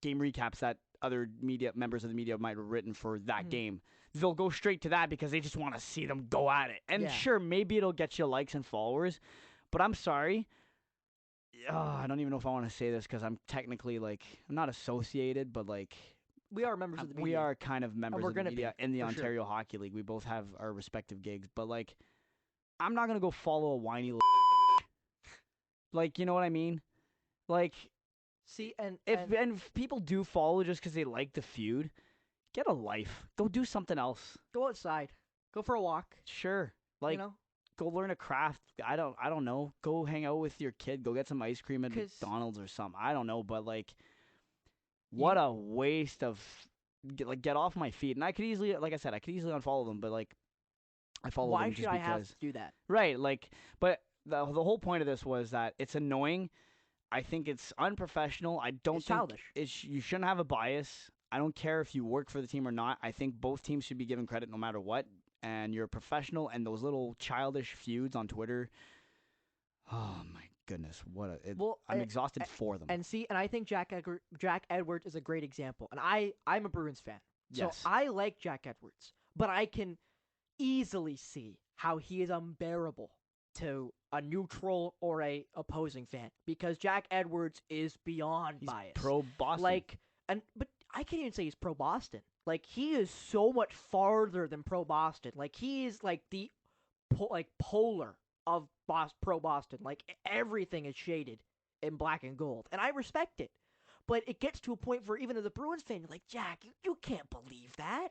Speaker 2: game recaps that other members of the media might have written for that game, they'll go straight to that because they just want to see them go at it. And sure, maybe it'll get you likes and followers, but I'm sorry. I don't even know if I want to say this because I'm technically like, I'm not associated, but like.
Speaker 1: We are members of the media.
Speaker 2: We are kind of members of the media in the Ontario
Speaker 1: sure.
Speaker 2: Hockey League. We both have our respective gigs, but like, I'm not going to go follow a whiny like, you know what I mean? Like,
Speaker 1: see, and
Speaker 2: if people do follow just because they like the feud, get a life. Go do something else.
Speaker 1: Go outside. Go for a walk.
Speaker 2: Sure, like go learn a craft. I don't know. Go hang out with your kid. Go get some ice cream at McDonald's or something. I don't know, but like, what a waste of get off my feed. And I could easily, like I said, unfollow them, but like, I follow them just because.
Speaker 1: Why should I have to do that?
Speaker 2: Right, like, but the whole point of this was that it's annoying. I think it's unprofessional. I don't think
Speaker 1: childish.
Speaker 2: You shouldn't have a bias. I don't care if you work for the team or not. I think both teams should be given credit no matter what. And you're a professional, and those little childish feuds on Twitter. Oh my goodness, I'm exhausted for them.
Speaker 1: And I think Jack Edwards is a great example. And I'm a Bruins fan, so
Speaker 2: yes.
Speaker 1: I like Jack Edwards, but I can easily see how he is unbearable to a neutral or a opposing fan because Jack Edwards is beyond biased.
Speaker 2: Pro Boston.
Speaker 1: But I can't even say he's pro Boston. Like he is so much farther than pro Boston. Like he is like the polar of pro Boston. Like everything is shaded in black and gold, and I respect it. But it gets to a point where even as a Bruins fan, you're like, Jack, you can't believe that.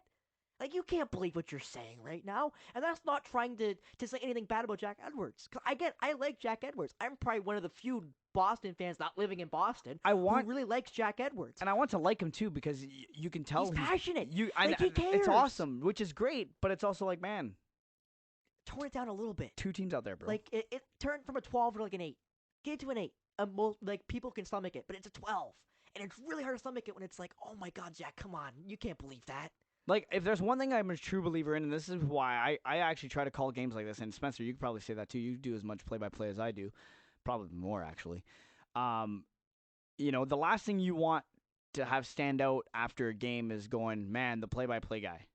Speaker 1: Like, you can't believe what you're saying right now. And that's not trying to say anything bad about Jack Edwards. Because I like Jack Edwards. I'm probably one of the few Boston fans not living in Boston who really likes Jack Edwards.
Speaker 2: And I want to like him, too, because you can tell
Speaker 1: he's passionate. He cares.
Speaker 2: It's awesome, which is great. But it's also like, man.
Speaker 1: Tone it down a little bit.
Speaker 2: Two teams out there, bro.
Speaker 1: Like, it turned from a 12 to like an 8. Get it to an 8. Like, people can stomach it, but it's a 12. And it's really hard to stomach it when it's like, oh my God, Jack, come on. You can't believe that.
Speaker 2: Like, if there's one thing I'm a true believer in, and this is why I actually try to call games like this, and Spencer, you could probably say that too. You do as much play-by-play as I do. Probably more, actually. You know, the last thing you want to have stand out after a game is going, man, the play-by-play guy.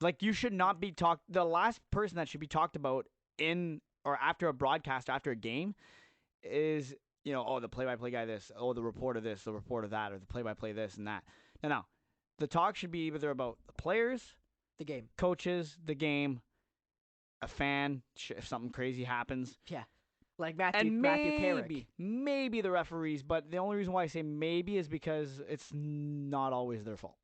Speaker 2: Like, you should not be the last person that should be talked about in or after a broadcast, after a game, is, you know, oh, the play-by-play guy this, oh, the reporter this, the reporter that, or the play-by-play this and that. No. The talk should be either about the players,
Speaker 1: the game,
Speaker 2: coaches, the game, a fan, if something crazy happens.
Speaker 1: Yeah. Like Matthew Carrick.
Speaker 2: Maybe the referees, but the only reason why I say maybe is because it's not always their fault.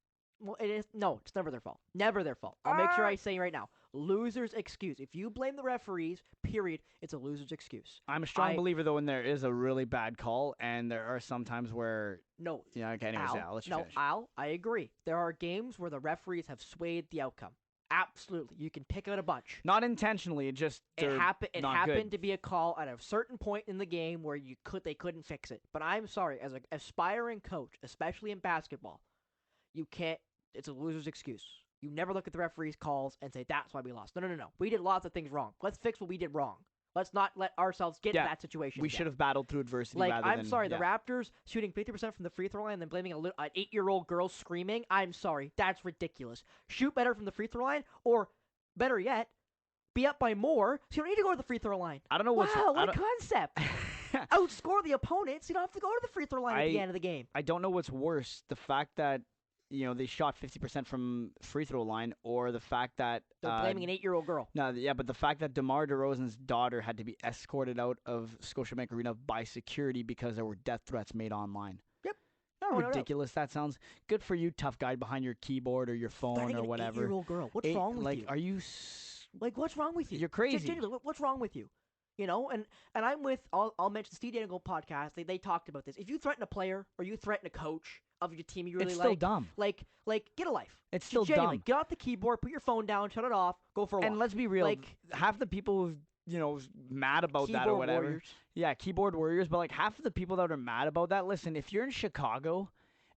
Speaker 1: Well, it is no. It's never their fault. Never their fault. I'll make sure I say right now. Loser's excuse. If you blame the referees, period, it's a loser's excuse.
Speaker 2: I'm a strong believer though when there is a really bad call, and there are some times where
Speaker 1: No,
Speaker 2: yeah. Okay, anyways,
Speaker 1: Al.
Speaker 2: yeah, I'll let you
Speaker 1: No,
Speaker 2: finish.
Speaker 1: Al. I agree. There are games where the referees have swayed the outcome. Absolutely, you can pick out a bunch.
Speaker 2: Not intentionally, it just
Speaker 1: It happened. It
Speaker 2: not
Speaker 1: happened
Speaker 2: good.
Speaker 1: to be a call at a certain point in the game where they couldn't fix it. But I'm sorry, as an aspiring coach, especially in basketball, you can't. It's a loser's excuse. You never look at the referee's calls and say that's why we lost. No, no, no, no. We did lots of things wrong. Let's fix what we did wrong. Let's not let ourselves get
Speaker 2: Yeah,
Speaker 1: to that situation.
Speaker 2: we
Speaker 1: again.
Speaker 2: should have battled through adversity
Speaker 1: Like,
Speaker 2: rather
Speaker 1: I'm
Speaker 2: than.
Speaker 1: sorry,
Speaker 2: yeah.
Speaker 1: the Raptors shooting 50% from the free throw line and then blaming an 8-year-old girl screaming. I'm sorry, that's ridiculous. Shoot better from the free throw line, or better yet, be up by more, so you don't need to go to the free throw line.
Speaker 2: I don't know what's.
Speaker 1: Wow, what a concept! Outscore the opponents, so you don't have to go to the free throw line at the end of the game.
Speaker 2: I don't know what's worse: the fact that they shot 50% from free throw line, or the fact that
Speaker 1: They're blaming an 8-year-old girl.
Speaker 2: No, yeah, but the fact that DeMar DeRozan's daughter had to be escorted out of Scotiabank Arena by security because there were death threats made online.
Speaker 1: Yep.
Speaker 2: How ridiculous that sounds. Good for you, tough guy behind your keyboard or your phone or whatever.
Speaker 1: An 8-year-old girl. What's wrong with you?
Speaker 2: Are you?
Speaker 1: What's wrong with you?
Speaker 2: You're crazy.
Speaker 1: Genuinely, what's wrong with you? And I'm with. I'll mention the Steve Dangle podcast. They talked about this. If you threaten a player or you threaten a coach of your team you really
Speaker 2: it's
Speaker 1: like,
Speaker 2: still dumb.
Speaker 1: Like get a life.
Speaker 2: It's still
Speaker 1: genuinely,
Speaker 2: dumb.
Speaker 1: Get off the keyboard, put your phone down, shut it off, go for a walk.
Speaker 2: And let's be real.
Speaker 1: Like,
Speaker 2: half the people mad about that or whatever.
Speaker 1: Warriors.
Speaker 2: Yeah, keyboard warriors. But like half of the people that are mad about that, listen, if you're in Chicago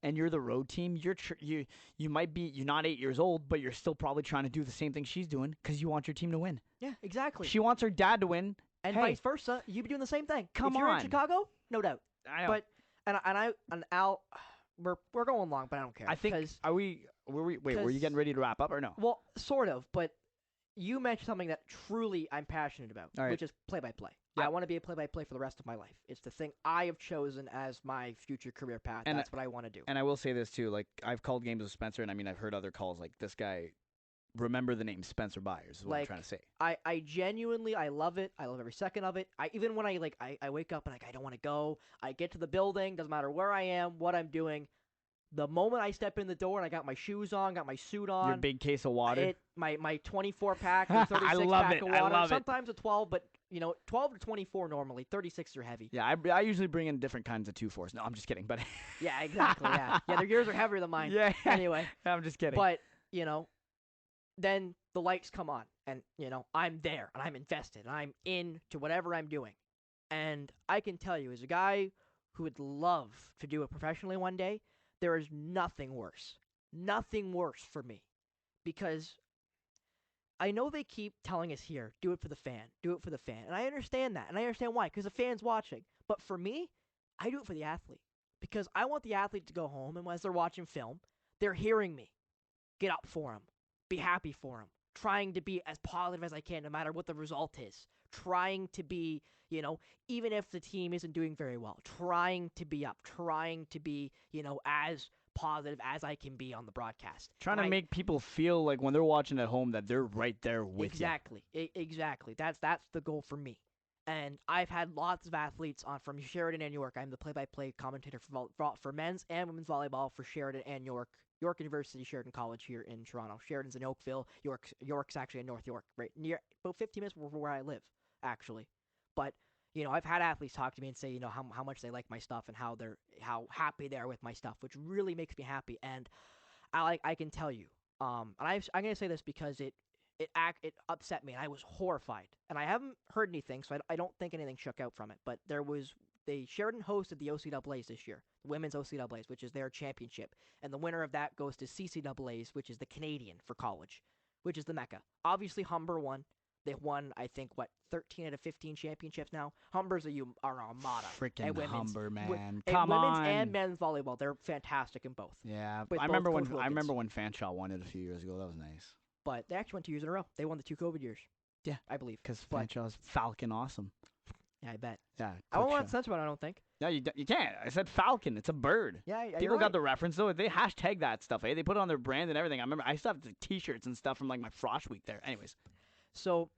Speaker 2: and you're the road team, you might be you're not 8 years old, but you're still probably trying to do the same thing she's doing because you want your team to win.
Speaker 1: Yeah, exactly.
Speaker 2: She wants her dad to win,
Speaker 1: and
Speaker 2: hey,
Speaker 1: vice versa. You'd be doing the same thing.
Speaker 2: Come
Speaker 1: if you're
Speaker 2: on.
Speaker 1: in Chicago, no doubt.
Speaker 2: I know.
Speaker 1: But and Al, we're going long, but I don't care.
Speaker 2: I think were you getting ready to wrap up or no?
Speaker 1: Well, sort of, but you mentioned something that truly I'm passionate about,
Speaker 2: right.
Speaker 1: which is play-by-play.
Speaker 2: Yep.
Speaker 1: I want to be a play-by-play for the rest of my life. It's the thing I have chosen as my future career path. And that's what I want to do.
Speaker 2: And I will say this too, like I've called games with Spencer, and I mean I've heard other calls like this guy. Remember the name Spencer Byers is what I'm trying to say.
Speaker 1: I genuinely love it. I love every second of it. Even when I wake up and I don't want to go. I get to the building. Doesn't matter where I am, what I'm doing. The moment I step in the door and I got my shoes on, got my suit on,
Speaker 2: your big case of water,
Speaker 1: my 24 pack, or 36 pack of water.
Speaker 2: I love
Speaker 1: sometimes a 12, but 12 to 24 normally. 36 are heavy.
Speaker 2: Yeah, I usually bring in different kinds of 2-4s. No, I'm just kidding, but
Speaker 1: yeah, exactly. Yeah, their yours are heavier than mine.
Speaker 2: Yeah.
Speaker 1: Anyway,
Speaker 2: I'm just kidding.
Speaker 1: But then the lights come on, and I'm there, and I'm invested, and I'm into whatever I'm doing, and I can tell you, as a guy who would love to do it professionally one day, there is nothing worse for me, because I know they keep telling us here, do it for the fan, and I understand that, and I understand why, because the fan's watching. But for me, I do it for the athlete, because I want the athlete to go home, and as they're watching film, they're hearing me get up for him, be happy for him, trying to be as positive as I can, no matter what the result is, trying to be, even if the team isn't doing very well, trying to be up, trying to be, as positive as I can be on the broadcast.
Speaker 2: Trying to make people feel like when they're watching at home that they're right there with
Speaker 1: you. Exactly. That's the goal for me. And I've had lots of athletes on from Sheridan and York. I'm the play-by-play commentator for men's and women's volleyball for Sheridan and York. York University, Sheridan College here in Toronto. Sheridan's in Oakville. York's actually in North York, right near about 15 minutes from where I live, actually. But I've had athletes talk to me and say, how much they like my stuff and how happy they are with my stuff, which really makes me happy. And I can tell you, and I'm gonna say this because it upset me and I was horrified. And I haven't heard anything, so I don't think anything shook out from it. But Sheridan hosted the OCAA's this year, the women's OCAA's, which is their championship. And the winner of that goes to CCAA's, which is the Canadian for college, which is the Mecca. Obviously, Humber won. They've won, I think, 13 out of 15 championships now. Humbers are armada.
Speaker 2: Freaking Humber, man.
Speaker 1: Come on. Women's and men's volleyball, they're fantastic in both.
Speaker 2: Yeah, I remember when Fanshawe won it a few years ago. That was nice.
Speaker 1: But they actually won 2 years in a row. They won the 2 COVID years.
Speaker 2: Yeah,
Speaker 1: I believe.
Speaker 2: Because Fanshaw's Falcon awesome.
Speaker 1: Yeah, I bet.
Speaker 2: Yeah,
Speaker 1: I won't want sense about it, I don't think.
Speaker 2: No, you can't. I said Falcon. It's a bird.
Speaker 1: Yeah,
Speaker 2: people got the reference though. They hashtag that stuff. They put it on their brand and everything. I remember I still have the T-shirts and stuff from like my Frosh week there. Anyways,
Speaker 1: so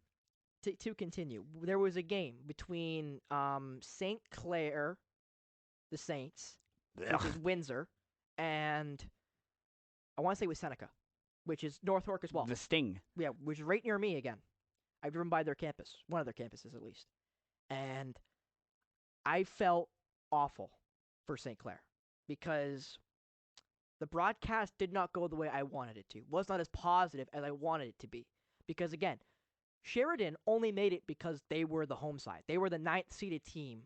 Speaker 1: to continue, there was a game between St. Clair, the Saints, which is Windsor, and I want to say it was Seneca, which is North York as well.
Speaker 2: The Sting.
Speaker 1: Yeah, which is right near me again. I've driven by their campus, one of their campuses at least, and I felt awful for St. Clair because the broadcast did not go the way I wanted it to. Was not as positive as I wanted it to be. Because again, Sheridan only made it because they were the home side. They were the 9th seeded team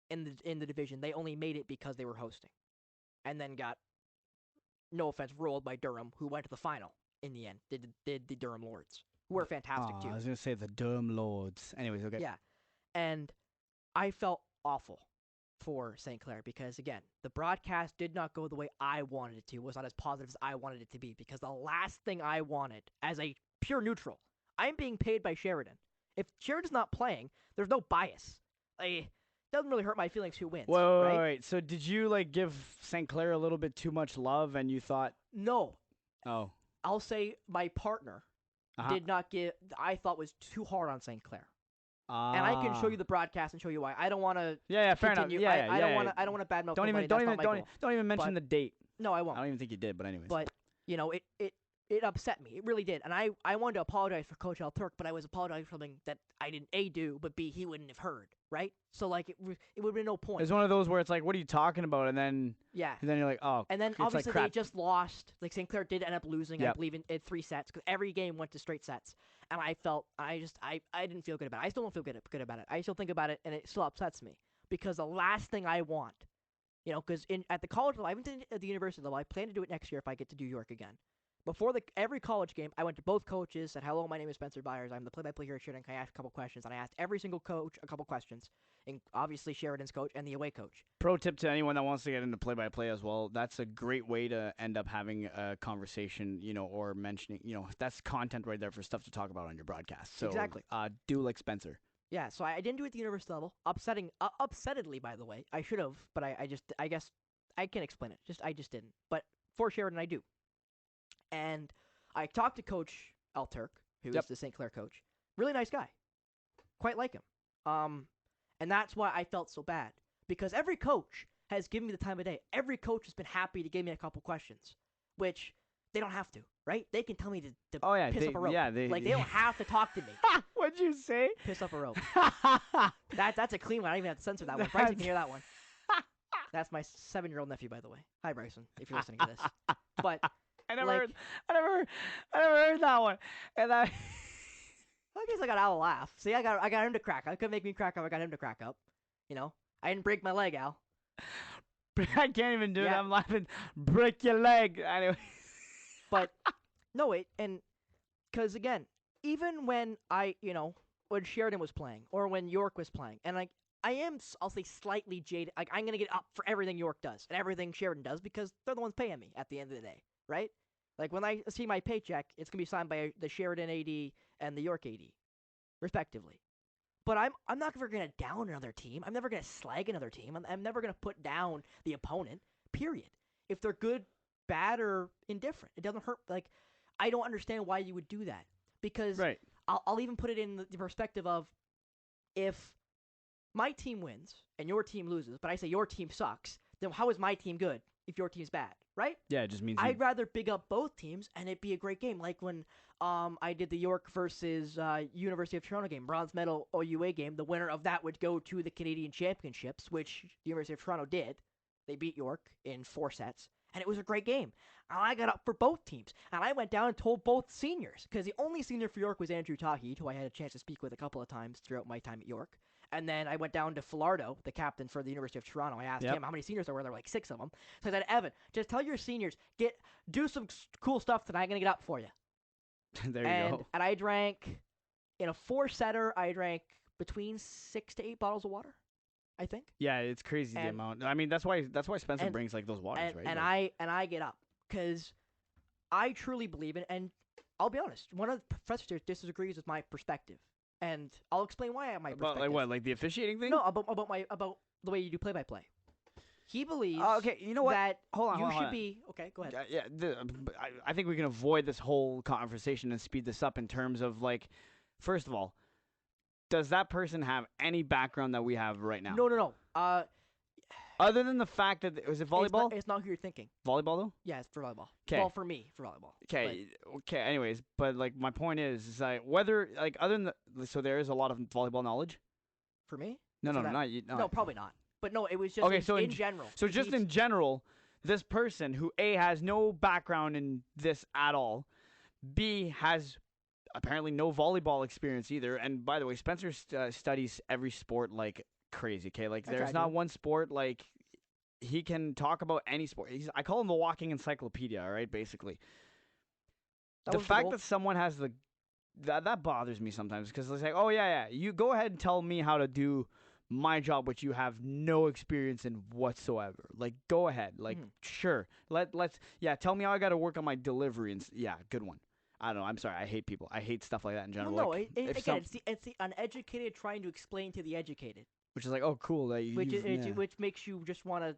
Speaker 1: in the division. They only made it because they were hosting. And then got, no offense, rolled by Durham, who went to the final in the end. Did the Durham Lords, who were fantastic too.
Speaker 2: I was gonna say the Durham Lords. Anyways, okay.
Speaker 1: Yeah. And I felt awful for St. Clair because, again, the broadcast did not go the way I wanted it to. It was not as positive as I wanted it to be because the last thing I wanted as a pure neutral, I'm being paid by Sheridan. If Sheridan's not playing, there's no bias. It doesn't really hurt my feelings who wins.
Speaker 2: Wait. So did you like give St. Clair a little bit too much love and you thought?
Speaker 1: No.
Speaker 2: Oh.
Speaker 1: I'll say my partner did not give, I thought was too hard on St. Clair. And I can show you the broadcast and show you why. I don't want to.
Speaker 2: Yeah, fair enough. Yeah,
Speaker 1: I don't want to. I don't want to badmouth.
Speaker 2: Don't even mention the date.
Speaker 1: No, I won't.
Speaker 2: I don't even think you did, but anyways.
Speaker 1: But it upset me. It really did. And I wanted to apologize for Coach Al Turk, but I was apologizing for something that I didn't A do, but B he wouldn't have heard. Right? So like it would have been no point.
Speaker 2: It's one of those where it's like, what are you talking about? And then then you're like, oh.
Speaker 1: And then obviously they just lost. Like St. Clair did end up losing. I believe in 3 sets because every game went to straight sets. And I felt I didn't feel good about it. I still don't feel good about it. I still think about it, and it still upsets me because the last thing I want, because at the college level, I haven't done it at the university level. I plan to do it next year if I get to New York again. Before every college game, I went to both coaches, said, hello, my name is Spencer Byers. I'm the play-by-play here at Sheridan. Can I ask a couple questions? And I asked every single coach a couple questions, and obviously Sheridan's coach and the away coach.
Speaker 2: Pro tip to anyone that wants to get into play-by-play as well, that's a great way to end up having a conversation, or mentioning, that's content right there for stuff to talk about on your broadcast. So,
Speaker 1: exactly.
Speaker 2: Do like Spencer.
Speaker 1: Yeah, so I didn't do it at the university level. Upsettedly, by the way. I should have, but I guess I can't explain it. I just didn't. But for Sheridan, I do. And I talked to Coach Al Turk, who is the St. Clair coach. Really nice guy. Quite like him. And that's why I felt so bad. Because every coach has given me the time of day. Every coach has been happy to give me a couple questions. Which they don't have to, right? They can tell me to piss up a rope.
Speaker 2: Yeah,
Speaker 1: they don't have to talk to me.
Speaker 2: What'd you say?
Speaker 1: Piss up a rope. That's a clean one. I don't even have to censor that one. Bryson can hear that one. That's my 7-year-old nephew, by the way. Hi, Bryson, if you're listening to this. But
Speaker 2: I never heard that one. And I
Speaker 1: guess I got Al to laugh. See, I got him to crack up. It couldn't make me crack up. I got him to crack up. I didn't break my leg, Al.
Speaker 2: I can't even do it. I'm laughing. Break your leg. Anyway.
Speaker 1: But no, because again, even when when Sheridan was playing or when York was playing, and I'll say slightly jaded. Like I'm gonna get up for everything York does and everything Sheridan does because they're the ones paying me at the end of the day, right? Like when I see my paycheck, it's gonna be signed by the Sheridan AD and the York AD, respectively. But I'm not ever gonna down another team. I'm never gonna slag another team. I'm never gonna put down the opponent. Period. If they're good, bad, or indifferent, it doesn't hurt. Like I don't understand why you would do that because I'll even put it in the perspective of if my team wins and your team loses, but I say your team sucks, then how is my team good if your team's bad, right?
Speaker 2: Yeah, it just means
Speaker 1: I'd rather big up both teams and it be a great game. Like when I did the York versus University of Toronto game, bronze medal OUA game. The winner of that would go to the Canadian Championships, which the University of Toronto did. They beat York in 4 sets, and it was a great game. And I got up for both teams, and I went down and told both seniors, because the only senior for York was Andrew Tahi, who I had a chance to speak with a couple of times throughout my time at York. And then I went down to Falardo, the captain for the University of Toronto. I asked him how many seniors there were. There were like 6 of them. So I said, Evan, just tell your seniors, do some cool stuff tonight. I'm going to get up for you.
Speaker 2: There you go.
Speaker 1: And I drank, in a 4-setter, I drank between 6 to 8 bottles of water, I think.
Speaker 2: Yeah, it's crazy the amount. I mean, that's why Spencer brings like those waters, right?
Speaker 1: And I get up because I truly believe in, and I'll be honest, one of the professors disagrees with my perspective. And I'll explain why I have my perspective.
Speaker 2: Like what? Like the officiating thing?
Speaker 1: No, about the way you do play-by-play. He believes
Speaker 2: okay, you know what?
Speaker 1: that
Speaker 2: hold on,
Speaker 1: should be... Okay, go ahead.
Speaker 2: I think we can avoid this whole conversation and speed this up in terms of, like, first of all, does that person have any background that we have right now?
Speaker 1: No.
Speaker 2: Other than the fact that was it volleyball?
Speaker 1: It's not who you're thinking.
Speaker 2: Volleyball though.
Speaker 1: Yeah, it's for volleyball.
Speaker 2: 'Kay.
Speaker 1: Well, for me, for volleyball.
Speaker 2: Okay. Okay. Anyways, but like my point is like whether like other than so there is a lot of volleyball knowledge.
Speaker 1: For me?
Speaker 2: No,
Speaker 1: For
Speaker 2: no,
Speaker 1: them?
Speaker 2: not you. No.
Speaker 1: No, probably not. But no, it was just
Speaker 2: Okay, so
Speaker 1: in general.
Speaker 2: So just in general, this person who A has no background in this at all, B has apparently no volleyball experience either. And by the way, Spencer studies every sport like crazy. Okay, like there's not one sport like he can talk about any sport. I call him the walking encyclopedia. All right, basically. The fact that someone has that bothers me sometimes because it's like, oh yeah, you go ahead and tell me how to do my job, which you have no experience in whatsoever. Like, go ahead. Like, sure. Let's tell me how I got to work on my delivery and good one. I don't know. I'm sorry. I hate people. I hate stuff like that in general.
Speaker 1: No,
Speaker 2: like,
Speaker 1: it's the uneducated trying to explain to the educated.
Speaker 2: Which is like, oh, cool.
Speaker 1: Which makes you just want to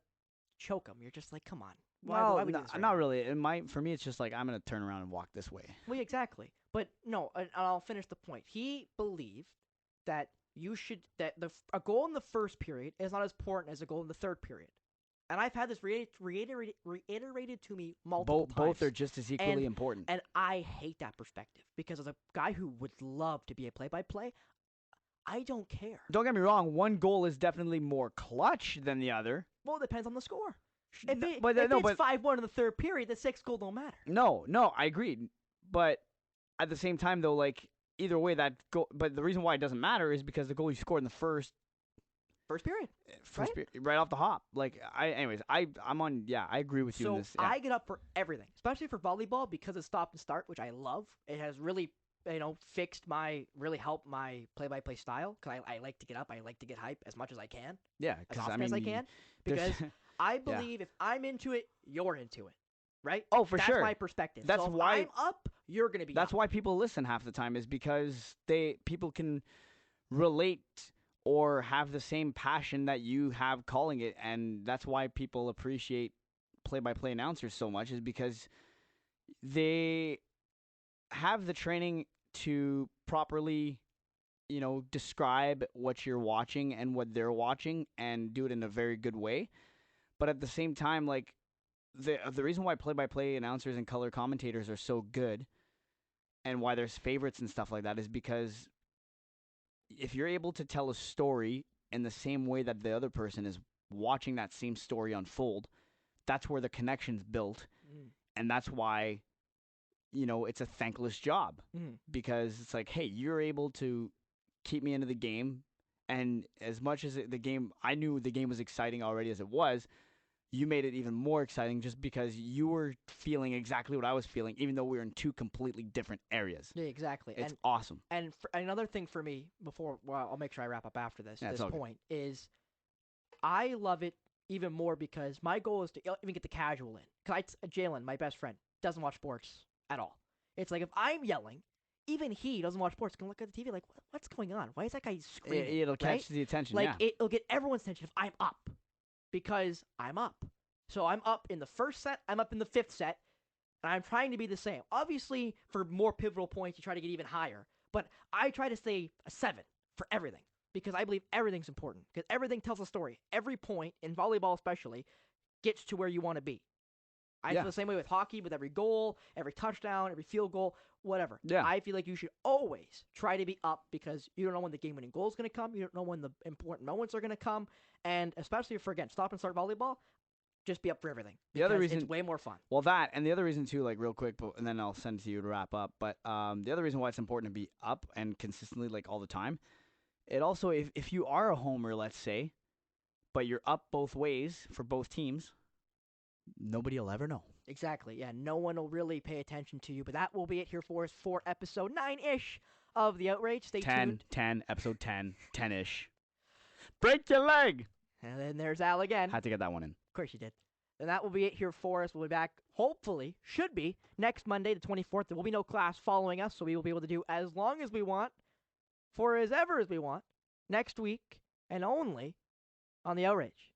Speaker 1: choke them. You're just like, come on.
Speaker 2: Why not really. For me, it's just like I'm gonna turn around and walk this way.
Speaker 1: Well, exactly. But no, and I'll finish the point. He believed that a goal in the first period is not as important as a goal in the third period. And I've had this reiterated to me multiple times.
Speaker 2: Both are just as equally important.
Speaker 1: And I hate that perspective because as a guy who would love to be a play-by-play, I don't care.
Speaker 2: Don't get me wrong. One goal is definitely more clutch than the other.
Speaker 1: Well, it depends on the score. If it's 5-1 in the third period, the sixth goal don't matter.
Speaker 2: No, I agree. But at the same time, though, like, either way, but the reason why it doesn't matter is because the goal you scored in the first
Speaker 1: period,
Speaker 2: right off the hop. Like, I agree with you in this.
Speaker 1: So I get up for everything, especially for volleyball because it's stop and start, which I love. It has really, really helped my play-by-play style because I like to get up, I like to get hype as much as I can.
Speaker 2: Yeah,
Speaker 1: as often as I can, because I believe if I'm into it, you're into it. Right?
Speaker 2: Oh, for sure.
Speaker 1: That's my perspective.
Speaker 2: That's why
Speaker 1: I'm up, you're going to be
Speaker 2: That's
Speaker 1: up.
Speaker 2: why people listen half the time is because people can relate or have the same passion that you have calling it, and that's why people appreciate play-by-play announcers so much is because they have the training to properly, describe what you're watching and what they're watching and do it in a very good way. But at the same time, like, the reason why play-by-play announcers and color commentators are so good and why there's favorites and stuff like that is because if you're able to tell a story in the same way that the other person is watching that same story unfold, that's where the connection's built. And that's why, it's a thankless job because it's like, hey, you're able to keep me into the game. And as much as I knew the game was exciting already as it was, you made it even more exciting just because you were feeling exactly what I was feeling, even though we were in two completely different areas.
Speaker 1: Yeah, exactly.
Speaker 2: It's awesome.
Speaker 1: And another thing for me, I'll make sure I wrap up after this point, is I love it even more because my goal is to even get the casual in. Because Jalen, my best friend, doesn't watch sports at all. It's like if I'm yelling, even he doesn't watch sports, can look at the TV like, what's going on? Why is that guy screaming?
Speaker 2: It'll catch the attention,
Speaker 1: like, it'll get everyone's attention if I'm up. Because I'm up. So I'm up in the first set, I'm up in the fifth set, and I'm trying to be the same. Obviously, for more pivotal points, you try to get even higher. But I try to stay a 7 for everything. Because I believe everything's important. Because everything tells a story. Every point, in volleyball especially, gets to where you want to be. I feel the same way with hockey, with every goal, every touchdown, every field goal, whatever.
Speaker 2: Yeah.
Speaker 1: I feel like you should always try to be up because you don't know when the game-winning goal is going to come. You don't know when the important moments are going to come. And especially for, again, stop and start volleyball, just be up for everything.
Speaker 2: The other reason,
Speaker 1: it's way more fun.
Speaker 2: Well, that, and the other reason too, like real quick, and then I'll send it to you to wrap up. But the other reason why it's important to be up and consistently, like all the time, it also, if you are a homer, let's say, but you're up both ways for both teams, nobody will ever know.
Speaker 1: Exactly. Yeah, no one will really pay attention to you. But that will be it here for us for episode 9-ish of The Outrage. Stay tuned.
Speaker 2: 10, episode 10, 10-ish. Break your leg!
Speaker 1: And then there's Al again.
Speaker 2: Had to get that one in.
Speaker 1: Of course you did. And that will be it here for us. We'll be back, hopefully, should be, next Monday, the 24th. There will be no class following us, so we will be able to do as long as we want, for as ever as we want, next week, and only on The Outrage.